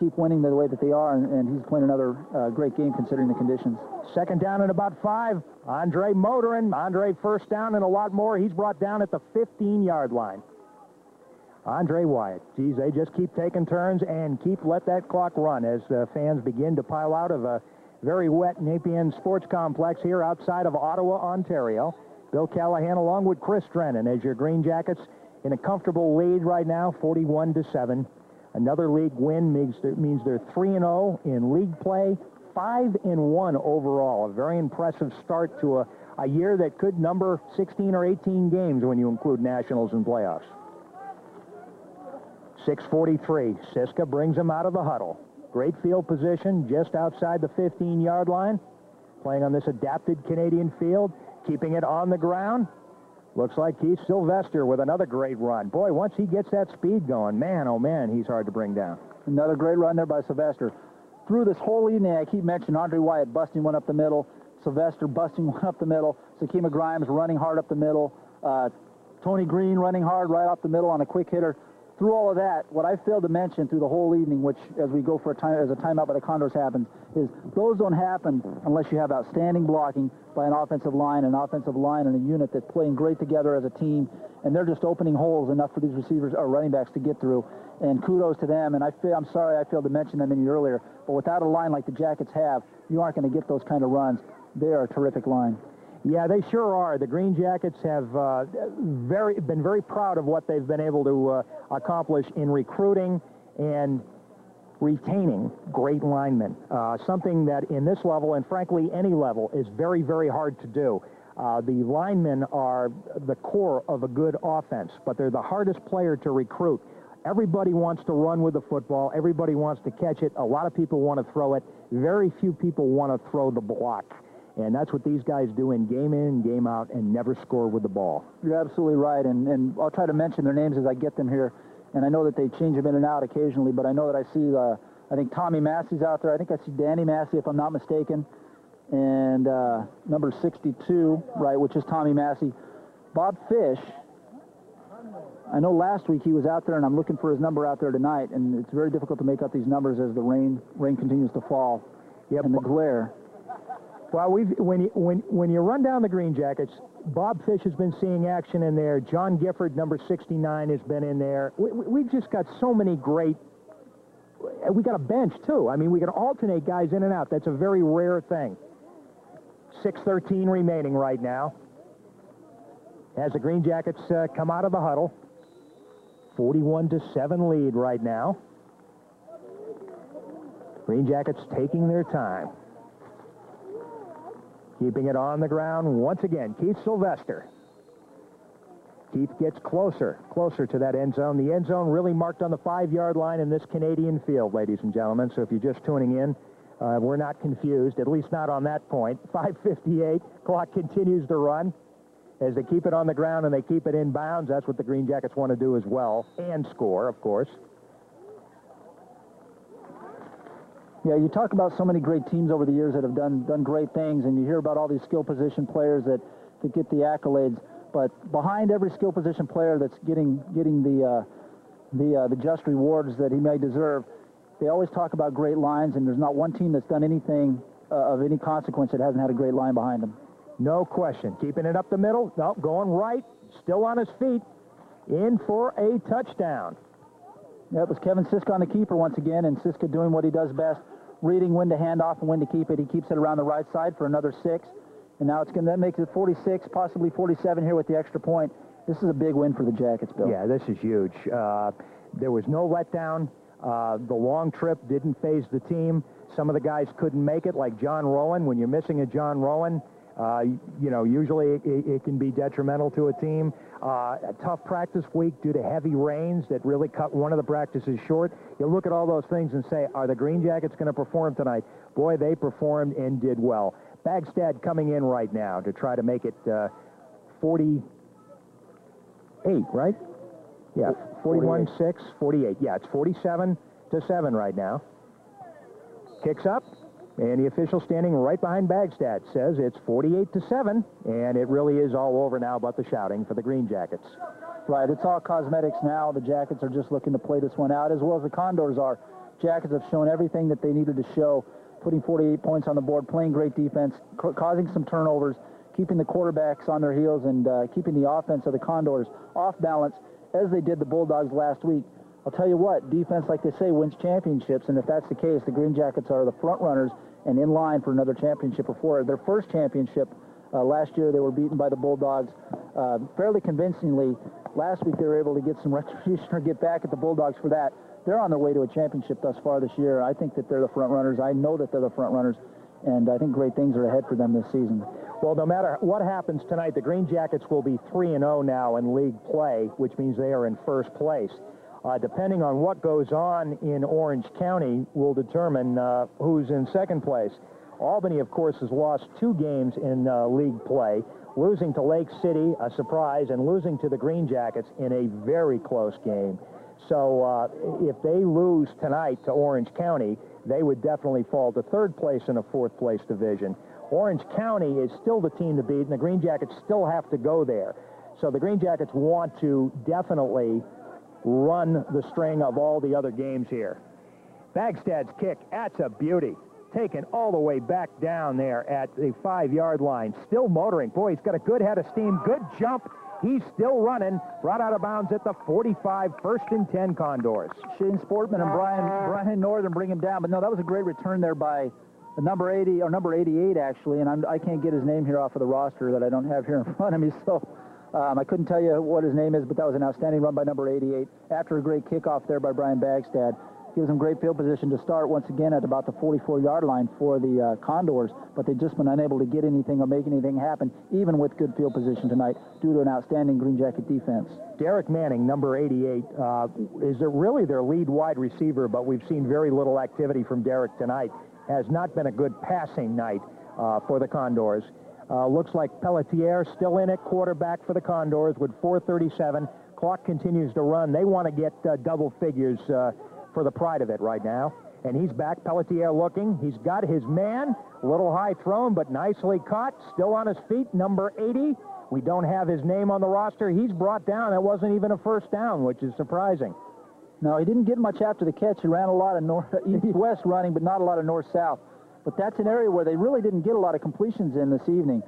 keep winning the way that they are, and he's playing another great game considering the conditions. 2nd down and about 5. Andre motoring. Andre first down and a lot more. He's brought down at the 15-yard line. Andre Wyatt. Geez, they just keep taking turns and let that clock run as fans begin to pile out of a very wet Napian Sports Complex here outside of Ottawa, Ontario. Bill Callahan along with Chris Drennan as your Green Jackets in a comfortable lead right now, 41-7. Another league win means they're 3-0 in league play, 5-1 overall. A very impressive start to a year that could number 16 or 18 games when you include nationals and playoffs. 6:43. Siska brings him out of the huddle. Great field position just outside the 15-yard line. Playing on this adapted Canadian field, keeping it on the ground. Looks like Keith Sylvester with another great run. Boy, once he gets that speed going, man, oh man, he's hard to bring down. Another great run there by Sylvester. Through this whole evening, I keep mentioning Andre Wyatt busting one up the middle, Sylvester busting one up the middle, Sakima Grimes running hard up the middle, Tony Green running hard right off the middle on a quick hitter. Through all of that, what I failed to mention through the whole evening, which as we go for a timeout by the Condors happens, is those don't happen unless you have outstanding blocking by an offensive line and a unit that's playing great together as a team, and they're just opening holes enough for these receivers or running backs to get through. And kudos to them. And I'm sorry I failed to mention them any earlier, but without a line like the Jackets have, you aren't going to get those kind of runs. They are a terrific line. Yeah, they sure are. The Green Jackets have been very proud of what they've been able to accomplish in recruiting and retaining great linemen. Something that in this level, and frankly any level, is very, very hard to do. The linemen are the core of a good offense, but they're the hardest player to recruit. Everybody wants to run with the football. Everybody wants to catch it. A lot of people want to throw it. Very few people want to throw the block. And that's what these guys do in, game out, and never score with the ball. You're absolutely right, and I'll try to mention their names as I get them here. And I know that they change them in and out occasionally, but I know that I see, I think Tommy Massey's out there. I think I see Danny Massey, if I'm not mistaken. And number 62, right, which is Tommy Massey. Bob Fish, I know last week he was out there, and I'm looking for his number out there tonight, and it's very difficult to make out these numbers as the rain continues to fall. Yep. And the glare. Well, when you run down the Green Jackets, Bob Fish has been seeing action in there. John Gifford, number 69, has been in there. We've just got so many great. We got a bench too. I mean, we can alternate guys in and out. That's a very rare thing. 6:13 remaining right now. As the Green Jackets come out of the huddle, 41-7 lead right now. Green Jackets taking their time. Keeping it on the ground once again, Keith Sylvester. Keith gets closer to that end zone. The end zone really marked on the 5-yard line in this Canadian field, ladies and gentlemen. So if you're just tuning in, we're not confused, at least not on that point. 5:58, clock continues to run. As they keep it on the ground and they keep it in bounds, that's what the Green Jackets want to do as well, and score, of course. Yeah, you talk about so many great teams over the years that have done great things, and you hear about all these skill position players that get the accolades. But behind every skill position player that's getting the just rewards that he may deserve, they always talk about great lines, and there's not one team that's done anything of any consequence that hasn't had a great line behind them. No question. Keeping it up the middle. Nope, going right. Still on his feet. In for a touchdown. That was Kevin Siska on the keeper once again, and Siska doing what he does best, reading when to hand off and when to keep it. He keeps it around the right side for another 6. And now that makes it 46, possibly 47 here with the extra point. This is a big win for the Jackets, Bill. Yeah, this is huge. There was no letdown. The long trip didn't phase the team. Some of the guys couldn't make it, like John Rowan. When you're missing a John Rowan, usually it can be detrimental to a team. A tough practice week due to heavy rains that really cut one of the practices short. You look at all those things and say, are the Greenjackets going to perform tonight? Boy, they performed and did well. Bagstad coming in right now to try to make it 48, right? Yeah, 41-6, 48. Yeah, it's 47-7 right now. Kicks up, and the official standing right behind Bagstad says it's 48-7, and it really is all over now but the shouting for the Greenjackets. Right, it's all cosmetics now. The Jackets are just looking to play this one out, as well as the Condors are. Jackets have shown everything that they needed to show, putting 48 points on the board, playing great defense, causing some turnovers, keeping the quarterbacks on their heels, and keeping the offense of the Condors off balance, as they did the Bulldogs last week. I'll tell you what, defense, like they say, wins championships, and if that's the case, the Greenjackets are the front runners and in line for another championship or for their first championship. Last year, they were beaten by the Bulldogs fairly convincingly. Last week, they were able to get some retribution or get back at the Bulldogs for that. They're on their way to a championship thus far this year. I think that they're the front runners. I know that they're the front runners, and I think great things are ahead for them this season. Well, no matter what happens tonight, the Greenjackets will be 3-0 now in league play, which means they are in first place. Depending on what goes on in Orange County will determine who's in second place. Albany, of course, has lost 2 games in league play, losing to Lake City, a surprise, and losing to the Greenjackets in a very close game. So if they lose tonight to Orange County, they would definitely fall to third place in a fourth place division. Orange County is still the team to beat, and the Greenjackets still have to go there. So the Greenjackets want to definitely run the string of all the other games here. Bagstad's kick, that's a beauty. Taken all the way back down there at the 5-yard line. Still motoring. Boy, he's got a good head of steam. Good jump. He's still running. Brought out of bounds at the 45, 1st and 10 Condors. Shane Sportman and Brian Northern bring him down. But no, that was a great return there by the number 80, or number 88, actually. And I can't get his name here off of the roster that I don't have here in front of me. So I couldn't tell you what his name is, but that was an outstanding run by number 88. After a great kickoff there by Brian Bagstad. Gives them great field position to start once again at about the 44-yard line for the Condors, but they've just been unable to get anything or make anything happen, even with good field position tonight, due to an outstanding Green Jacket defense. Derek Manning, number 88, is really their lead wide receiver, but we've seen very little activity from Derek tonight. Has not been a good passing night for the Condors. Looks like Pelletier still in at quarterback for the Condors with 4:37. Clock continues to run. They want to get double figures for the pride of it right now. And he's back. Pelletier looking. He's got his man. A little high thrown, but nicely caught. Still on his feet. Number 80. We don't have his name on the roster. He's brought down. That wasn't even a first down, which is surprising. No, he didn't get much after the catch. He ran a lot of east-west running, but not a lot of north-south. But that's an area where they really didn't get a lot of completions in this evening.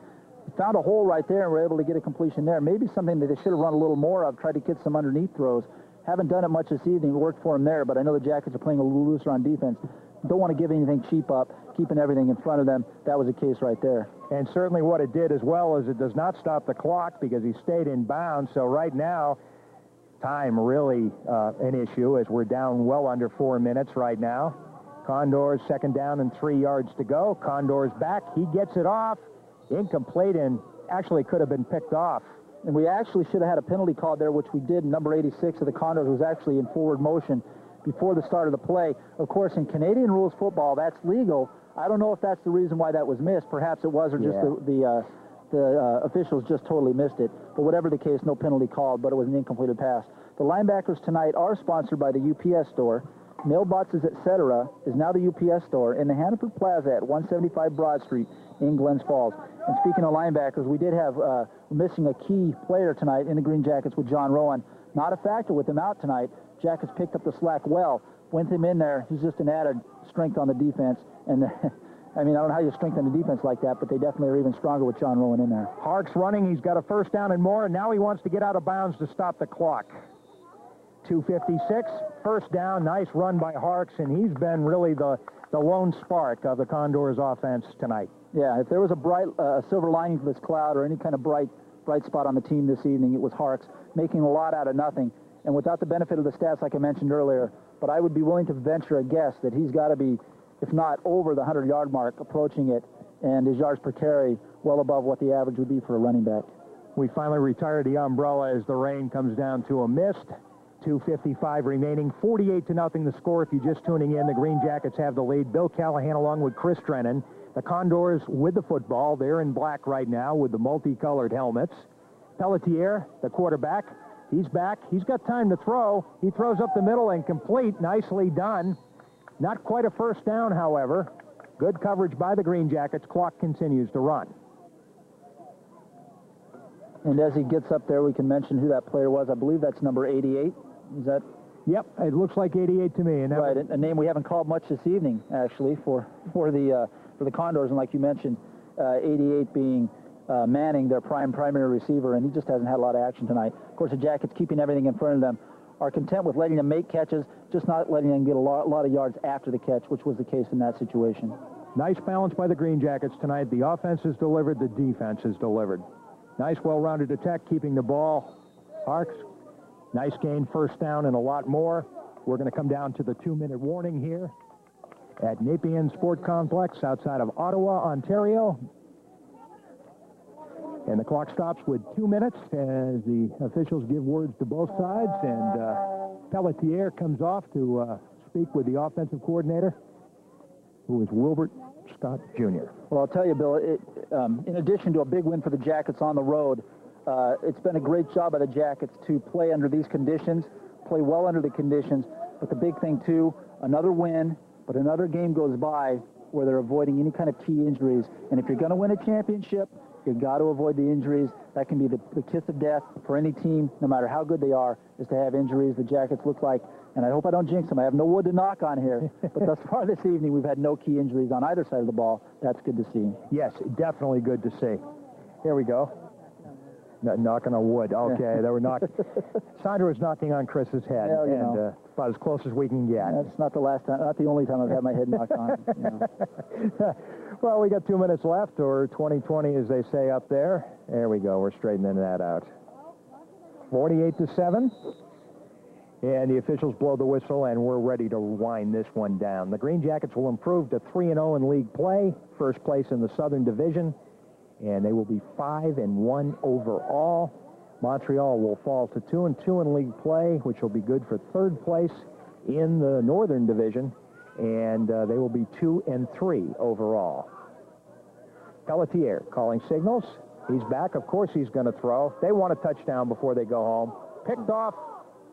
Found a hole right there and were able to get a completion there. Maybe something that they should have run a little more of, tried to get some underneath throws. Haven't done it much this evening. It worked for them there, but I know the Jackets are playing a little looser on defense. Don't want to give anything cheap up, keeping everything in front of them. That was the case right there. And certainly what it did as well is it does not stop the clock because he stayed in bounds. So right now, time really an issue as we're down well under 4 minutes right now. Condors 2nd down and 3 yards to go. Condors back. He gets it off. Incomplete and actually could have been picked off. And we actually should have had a penalty called there, which we did. Number 86 of the Condors was actually in forward motion before the start of the play. Of course, in Canadian rules football, that's legal. I don't know if that's the reason why that was missed. Perhaps it was, or just the officials just totally missed it. But whatever the case, no penalty called, but it was an incompleted pass. The linebackers tonight are sponsored by the UPS store. Mailboxes, etc. is now the UPS store in the Hannaford Plaza at 175 Broad Street in Glens Falls. And speaking of linebackers, we did have missing a key player tonight in the Green Jackets with John Rowan. Not a factor with him out tonight. Jackets picked up the slack well. With him in there, he's just an added strength on the defense. And I mean, I don't know how you strengthen the defense like that, but they definitely are even stronger with John Rowan in there. Hark's running. He's got a first down and more, and now he wants to get out of bounds to stop the clock. 2:56, first down. Nice run by Harks, and he's been really the lone spark of the Condors offense tonight. Yeah, if there was a bright silver lining to this cloud or any kind of bright spot on the team this evening, it was Harks, making a lot out of nothing. And without the benefit of the stats like I mentioned earlier, but I would be willing to venture a guess that he's got to be, if not over the 100-yard mark, approaching it, and his yards per carry well above what the average would be for a running back. We finally retired the umbrella as the rain comes down to a mist. 2:55 remaining, 48-0 the score. If you're just tuning in, the Green Jackets have the lead. Bill Callahan along with Chris Drennan. The Condors with the football. They're in black right now with the multicolored helmets. Pelletier, the quarterback, he's back. He's got time to throw. He throws up the middle and complete. Nicely done. Not quite a first down, however. Good coverage by the Green Jackets. Clock continues to run. And as he gets up there, we can mention who that player was. I believe that's number 88. Is that? Yep, it looks like 88 to me. And right, a name we haven't called much this evening, actually, for the Condors. And like you mentioned, 88 being Manning, their primary receiver, and he just hasn't had a lot of action tonight. Of course, the Jackets, keeping everything in front of them, are content with letting them make catches, just not letting them get a lot of yards after the catch, which was the case in that situation. Nice balance by the Green Jackets tonight. The offense is delivered, the defense is delivered. Nice, well-rounded attack, keeping the ball. Harks, nice gain, first down, and a lot more. We're going to come down to the 2-minute warning here at Nepean Sport Complex outside of Ottawa, Ontario. And the clock stops with 2 minutes as the officials give words to both sides. And Pelletier comes off to speak with the offensive coordinator, who is Wilbert Scott Jr. Well, I'll tell you, Bill, in addition to a big win for the Jackets on the road, it's been a great job by the Jackets to play under these conditions, play well under the conditions. But the big thing, too, another win, but another game goes by where they're avoiding any kind of key injuries. And if you're going to win a championship, you've got to avoid the injuries. That can be the kiss of death for any team, no matter how good they are, is to have injuries. The Jackets look like, and I hope I don't jinx them, I have no wood to knock on here, but thus far this evening we've had no key injuries on either side of the ball. That's good to see. Yes, definitely good to see. Here we go. Knocking on wood. Okay, they were knocking. Sandra was knocking on Chris's head, well, and about as close as we can get. That's not the last time, not the only time I've had my head knocked on. Well, we got 2 minutes left, or 20-20 as they say up there. There we go. We're straightening that out. 48-7. And the officials blow the whistle, and we're ready to wind this one down. The Green Jackets will improve to 3-0 in league play, first place in the Southern Division, and they will be 5-1 overall. Montreal will fall to 2-2 in league play, which will be good for third place in the Northern Division, and they will be 2-3 overall. Pelletier calling signals. He's back. Of course he's going to throw. They want a touchdown before they go home. Picked off,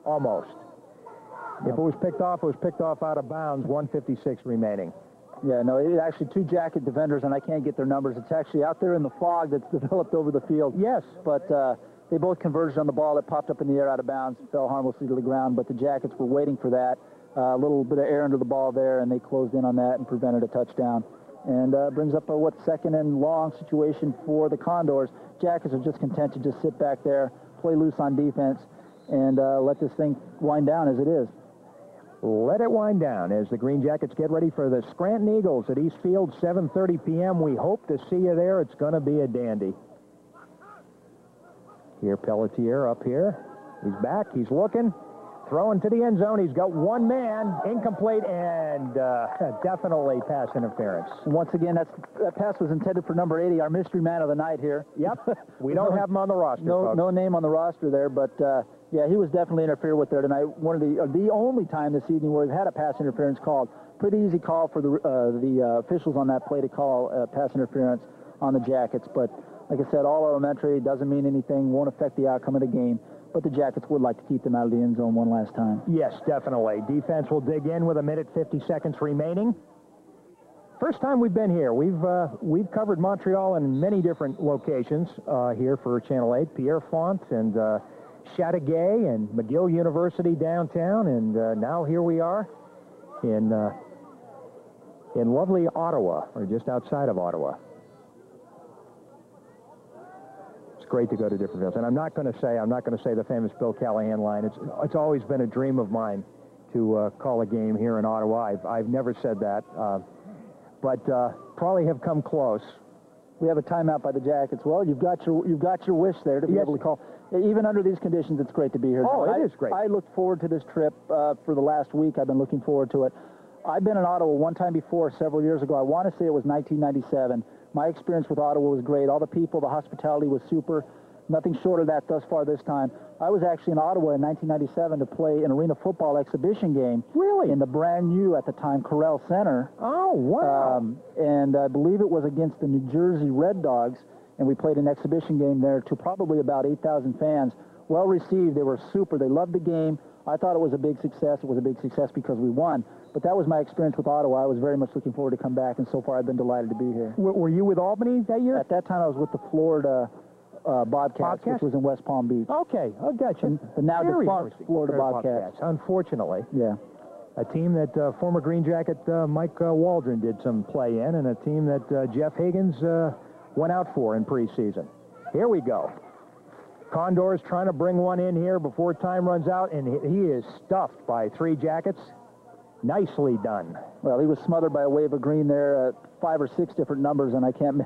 almost. If it was picked off, it was picked off out of bounds. 1:56 remaining. Yeah, no, it's actually two Jacket defenders, and I can't get their numbers. It's actually out there in the fog that's developed over the field. Yes. But they both converged on the ball that popped up in the air out of bounds, fell harmlessly to the ground, but the Jackets were waiting for that. A little bit of air under the ball there, and they closed in on that and prevented a touchdown. And brings up a second and long situation for the Condors. Jackets are just content to just sit back there, play loose on defense, and let this thing wind down as it is. Let it wind down as the Green Jackets get ready for the Scranton Eagles at East Field, 7:30 p.m. We hope to see you there. It's going to be a dandy. Here, Pelletier up here. He's back. He's looking. Throwing to the end zone. He's got one man, incomplete, and definitely pass interference. And once again, that pass was intended for number 80, our mystery man of the night here. Yep. We don't have him on the roster, folks. No name on the roster there, but yeah, he was definitely interfered with there tonight. One of the only time this evening where we've had a pass interference called. Pretty easy call for the officials on that play to call pass interference on the Jackets, but like I said, all elementary, doesn't mean anything, won't affect the outcome of the game. but the Jackets would like to keep them out of the end zone one last time. Yes, definitely. Defense will dig in with 1:50 remaining. First time we've been here. We've covered Montreal in many different locations here for Channel 8. Pierrefonds and Chateauguay and McGill University downtown, and now here we are in lovely Ottawa, or just outside of Ottawa. It's great to go to different fields, and I'm not going to say the famous Bill Callahan line. It's always been a dream of mine to call a game here in Ottawa. I've never said that, but probably have come close. We have a timeout by the Jackets. Well, you've got your wish there to be able to call. Even under these conditions, it's great to be here. Oh, it is great. I look forward to this trip for the last week. I've been looking forward to it. I've been in Ottawa one time before, several years ago. I want to say it was 1997. My experience with Ottawa was great. All the people, the hospitality was super. Nothing short of that thus far this time. I was actually in Ottawa in 1997 to play an arena football exhibition game. Really? In the brand new, at the time, Corral Center. Oh, wow. And I believe it was against the New Jersey Red Dogs, and we played an exhibition game there to probably about 8,000 fans. Well received. They were super. They loved the game. I thought it was a big success. It was a big success because we won. But that was my experience with Ottawa. I was very much looking forward to come back, and so far I've been delighted to be here. Were you with Albany that year? At that time, I was with the Florida Bobcats, which was in West Palm Beach. Okay, I got you. The now defunct Florida Bobcats. Unfortunately. Yeah. A team that former Green Jacket Mike Waldron did some play in, and a team that Jeff Higgins went out for in preseason. Here we go. Condors trying to bring one in here before time runs out, and he is stuffed by 3 Jackets. Nicely done. Well, he was smothered by a wave of green there, 5 or 6 different numbers, and I can't...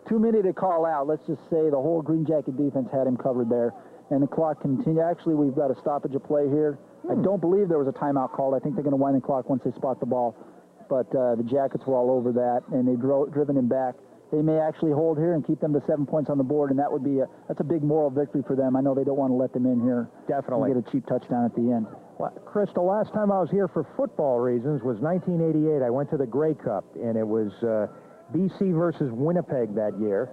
Too many to call out. Let's just say the whole Green Jacket defense had him covered there, and the clock continued. Actually, we've got a stoppage of play here. I don't believe there was a timeout called. I think they're going to wind the clock once they spot the ball, but the Jackets were all over that, and they've driven him back. They may actually hold here and keep them to 7 points on the board, and that would be that's a big moral victory for them. I know they don't want to let them in here. Definitely. And get a cheap touchdown at the end. Well, Chris, the last time I was here for football reasons was 1988. I went to the Grey Cup, and it was BC versus Winnipeg that year,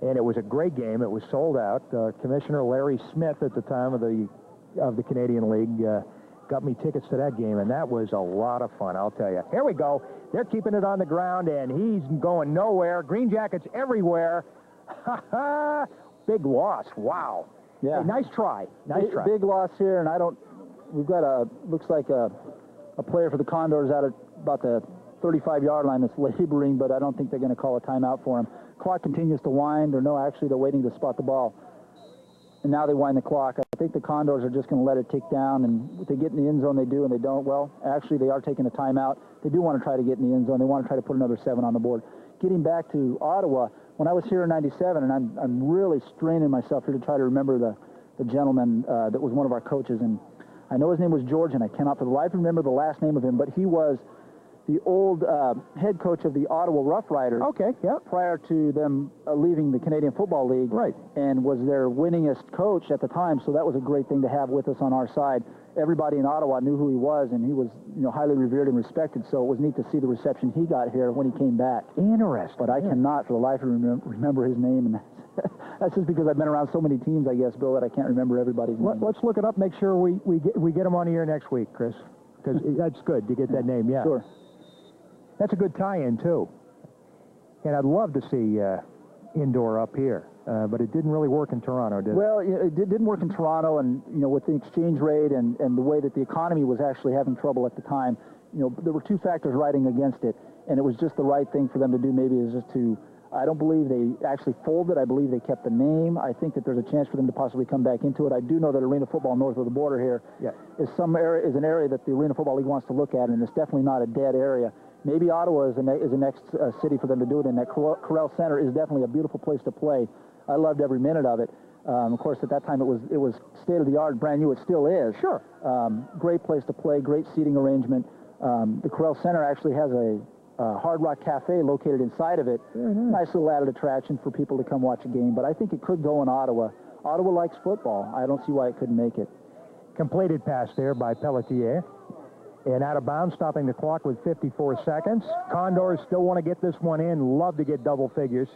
and it was a great game. It was sold out. Commissioner Larry Smith at the time of the Canadian League got me tickets to that game, and that was a lot of fun, I'll tell you. Here we go. They're keeping it on the ground, and he's going nowhere. Green Jackets everywhere. Big loss. Wow. Yeah. Hey, nice try. Nice try. Big loss here, and we've got looks like a player for the Condors out at about the 35-yard line that's laboring, but I don't think they're going to call a timeout for him. Clock continues to wind, or no, actually they're waiting to spot the ball. And now they wind the clock. I think the Condors are just going to let it tick down, and if they get in the end zone, they do, and they don't. Well, actually, they are taking a timeout. They do want to try to get in the end zone. They want to try to put another 7 on the board. Getting back to Ottawa, when I was here in 97, and I'm really straining myself here to try to remember the gentleman that was one of our coaches, and I know his name was George, and I cannot for the life remember the last name of him, but he was the old head coach of the Ottawa Rough Riders. Okay, yeah. Prior to them leaving the Canadian Football League. Right. And was their winningest coach at the time, so that was a great thing to have with us on our side. Everybody in Ottawa knew who he was, and he was, highly revered and respected, so it was neat to see the reception he got here when he came back. Interesting. But I cannot for the life of me remember his name, and that's just because I've been around so many teams, I guess, Bill, that I can't remember everybody's name. Let's look it up, make sure we get him on the air next week, Chris, because that's good to get that name, yeah. Sure. That's a good tie-in, too. And I'd love to see indoor up here, but it didn't really work in Toronto, did it? Well, it didn't work in Toronto, and, with the exchange rate and the way that the economy was actually having trouble at the time, there were 2 factors riding against it, and it was just the right thing for them to do, maybe, is just to... I don't believe they actually folded. I believe they kept the name. I think that there's a chance for them to possibly come back into it. I do know that arena football north of the border here is an area that the Arena Football League wants to look at, and it's definitely not a dead area. Maybe Ottawa is the next city for them to do it in. That Corral Center is definitely a beautiful place to play. I loved every minute of it. Of course, at that time it was state of the art, brand new. It still is. Sure. Great place to play. Great seating arrangement. The Corral Center actually has a Hard Rock Cafe located inside of it. Mm-hmm. Nice little added attraction for people to come watch a game. But I think it could go in Ottawa. Ottawa likes football. I don't see why it couldn't make it. Completed pass there by Pelletier. And out of bounds, stopping the clock with 54 seconds. Condors still want to get this one in. Love to get double figures.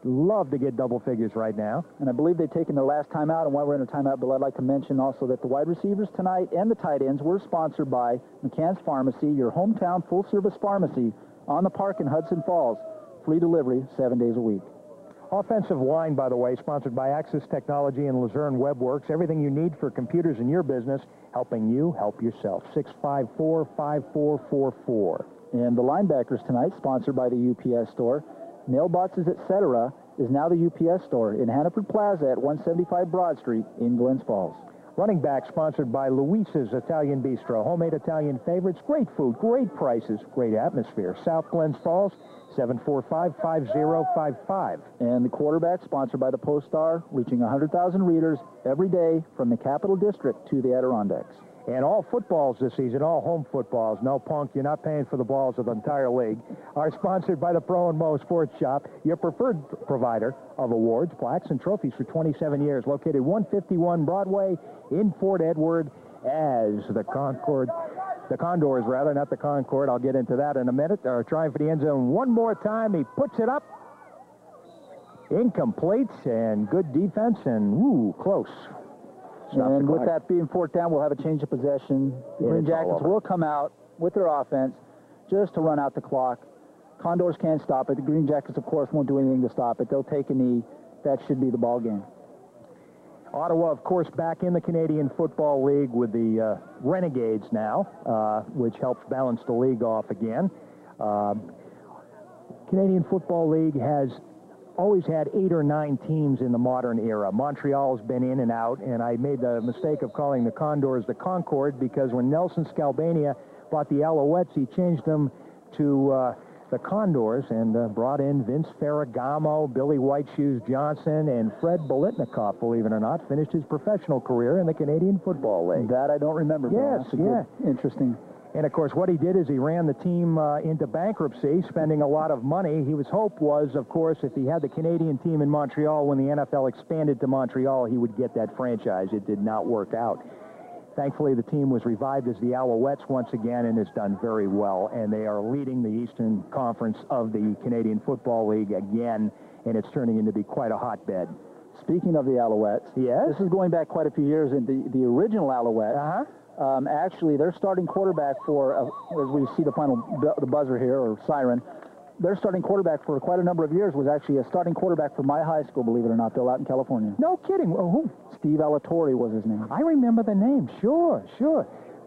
love to get double figures right now. And I believe they've taken their last timeout. And while we're in a timeout, Bill, I'd like to mention also that the wide receivers tonight and the tight ends were sponsored by McCann's Pharmacy, your hometown full-service pharmacy on the park in Hudson Falls. Free delivery 7 days a week. Offensive line, by the way, sponsored by Access Technology and Luzerne WebWorks. Everything you need for computers in your business, helping you help yourself. 654-5444. And the linebackers tonight, sponsored by the UPS store. Mailboxes, etc., is now the UPS store in Hannaford Plaza at 175 Broad Street in Glens Falls. Running back sponsored by Luisa's Italian Bistro. Homemade Italian favorites, great food, great prices, great atmosphere. South Glens Falls, 745-5055. And the quarterback sponsored by the Post-Star, reaching 100,000 readers every day from the Capital District to the Adirondacks. And all footballs this season, all home footballs, no punk, you're not paying for the balls of the entire league, are sponsored by the Pro and Mo Sports Shop, your preferred provider of awards, plaques, and trophies for 27 years. Located 151 Broadway in Fort Edward as the Condors, not the Concord. I'll get into that in a minute. They're trying for the end zone one more time. He puts it up. Incomplete, and good defense, and close. And with that being fourth down, we'll have a change of possession. The Greenjackets will come out with their offense just to run out the clock. Condors can't stop it. The Greenjackets, of course, won't do anything to stop it. They'll take a knee. That should be the ball game. Ottawa, of course, back in the Canadian Football League with the Renegades now, which helps balance the league off again. Canadian Football League has always had 8 or 9 teams in the modern era. Montreal's been in and out, and I made the mistake of calling the Condors the Concord because when Nelson Scalbania bought the Alouettes, he changed them to the Condors and brought in Vince Ferragamo, Billy White Shoes Johnson, and Fred Bolitnikoff, believe it or not, finished his professional career in the Canadian Football League. That I don't remember. Yes, yeah. Interesting. And, of course, what he did is he ran the team into bankruptcy, spending a lot of money. His hope was, of course, if he had the Canadian team in Montreal, when the NFL expanded to Montreal, he would get that franchise. It did not work out. Thankfully, the team was revived as the Alouettes once again and has done very well. And they are leading the Eastern Conference of the Canadian Football League again, and it's turning into be quite a hotbed. Speaking of the Alouettes, yes? This is going back quite a few years. In the original Alouettes, actually, their starting quarterback for, as we see the buzzer here, or siren, their starting quarterback for quite a number of years was actually a starting quarterback for my high school, believe it or not, Bill, out in California. No kidding. Well, who? Steve Alatorre was his name. I remember the name. Sure.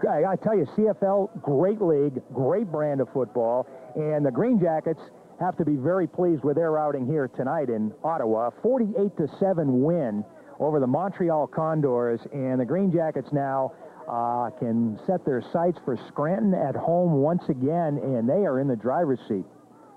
I tell you, CFL, great league, great brand of football, and the Greenjackets have to be very pleased with their outing here tonight in Ottawa. 48-7 win over the Montreal Condors, and the Greenjackets now can set their sights for Scranton at home once again, and they are in the driver's seat.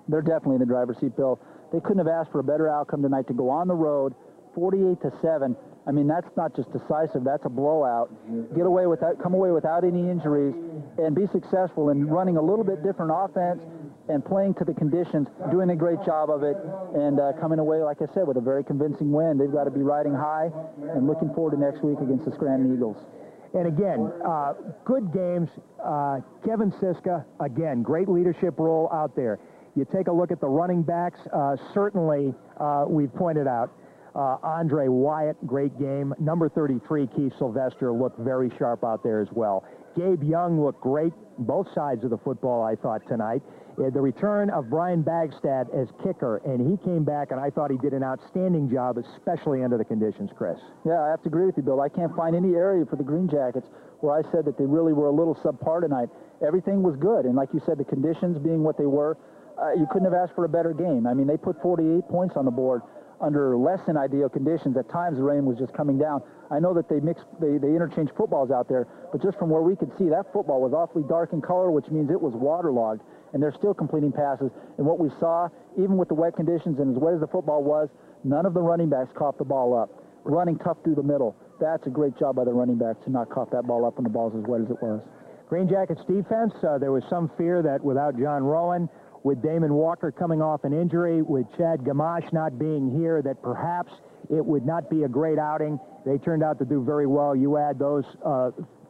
They're definitely in the driver's seat, Bill. They couldn't have asked for a better outcome tonight to go on the road, 48-7. I mean, that's not just decisive. That's a blowout. Come away without any injuries, and be successful in running a little bit different offense and playing to the conditions, doing a great job of it, and coming away, like I said, with a very convincing win. They've got to be riding high and looking forward to next week against the Scranton Eagles. And again, good games. Kevin Siska, again, great leadership role out there. You take a look at the running backs. Certainly, we've pointed out, Andre Wyatt, great game. Number 33, Keith Sylvester, looked very sharp out there as well. Gabe Young looked great, both sides of the football, I thought, tonight. The return of Brian Bagstad as kicker, and he came back, and I thought he did an outstanding job, especially under the conditions, Chris. Yeah, I have to agree with you, Bill. I can't find any area for the Greenjackets where I said that they really were a little subpar tonight. Everything was good, and like you said, the conditions being what they were, you couldn't have asked for a better game. I mean, they put 48 points on the board under less than ideal conditions. At times, the rain was just coming down. I know that they interchanged footballs out there, but just from where we could see, that football was awfully dark in color, which means it was waterlogged, and they're still completing passes. And what we saw, even with the wet conditions and as wet as the football was, none of the running backs coughed the ball up, running tough through the middle. That's a great job by the running backs to not cough that ball up when the ball's as wet as it was. Greenjackets defense, there was some fear that without John Rowan, with Damon Walker coming off an injury, with Chad Gamache not being here, that perhaps it would not be a great outing. They turned out to do very well. You add those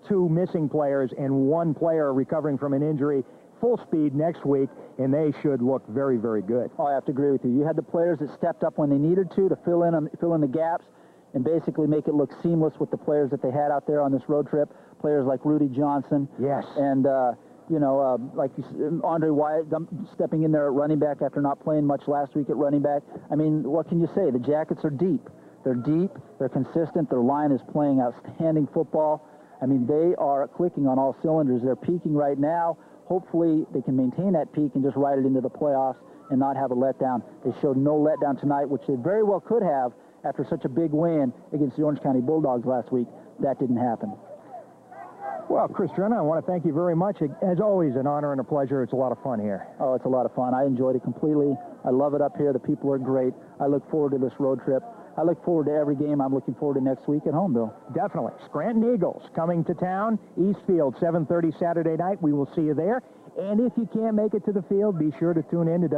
2 missing players and 1 player recovering from an injury, full speed next week, and they should look very, very good. Oh, I have to agree with you. You had the players that stepped up when they needed to fill in the gaps and basically make it look seamless with the players that they had out there on this road trip. Players like Rudy Johnson. Yes. And, like Andre Wyatt stepping in there at running back after not playing much last week at running back. I mean, what can you say? The Jackets are deep. They're deep. They're consistent. Their line is playing outstanding football. I mean, they are clicking on all cylinders. They're peaking right now. Hopefully, they can maintain that peak and just ride it into the playoffs and not have a letdown. They showed no letdown tonight, which they very well could have after such a big win against the Orange County Bulldogs last week. That didn't happen. Well, Chris Drennan, I want to thank you very much. As always, an honor and a pleasure. It's a lot of fun here. Oh, it's a lot of fun. I enjoyed it completely. I love it up here. The people are great. I look forward to this road trip. I look forward to every game. I'm looking forward to next week at home, Bill. Definitely. Scranton Eagles coming to town. Eastfield, 7:30 Saturday night. We will see you there. And if you can't make it to the field, be sure to tune in to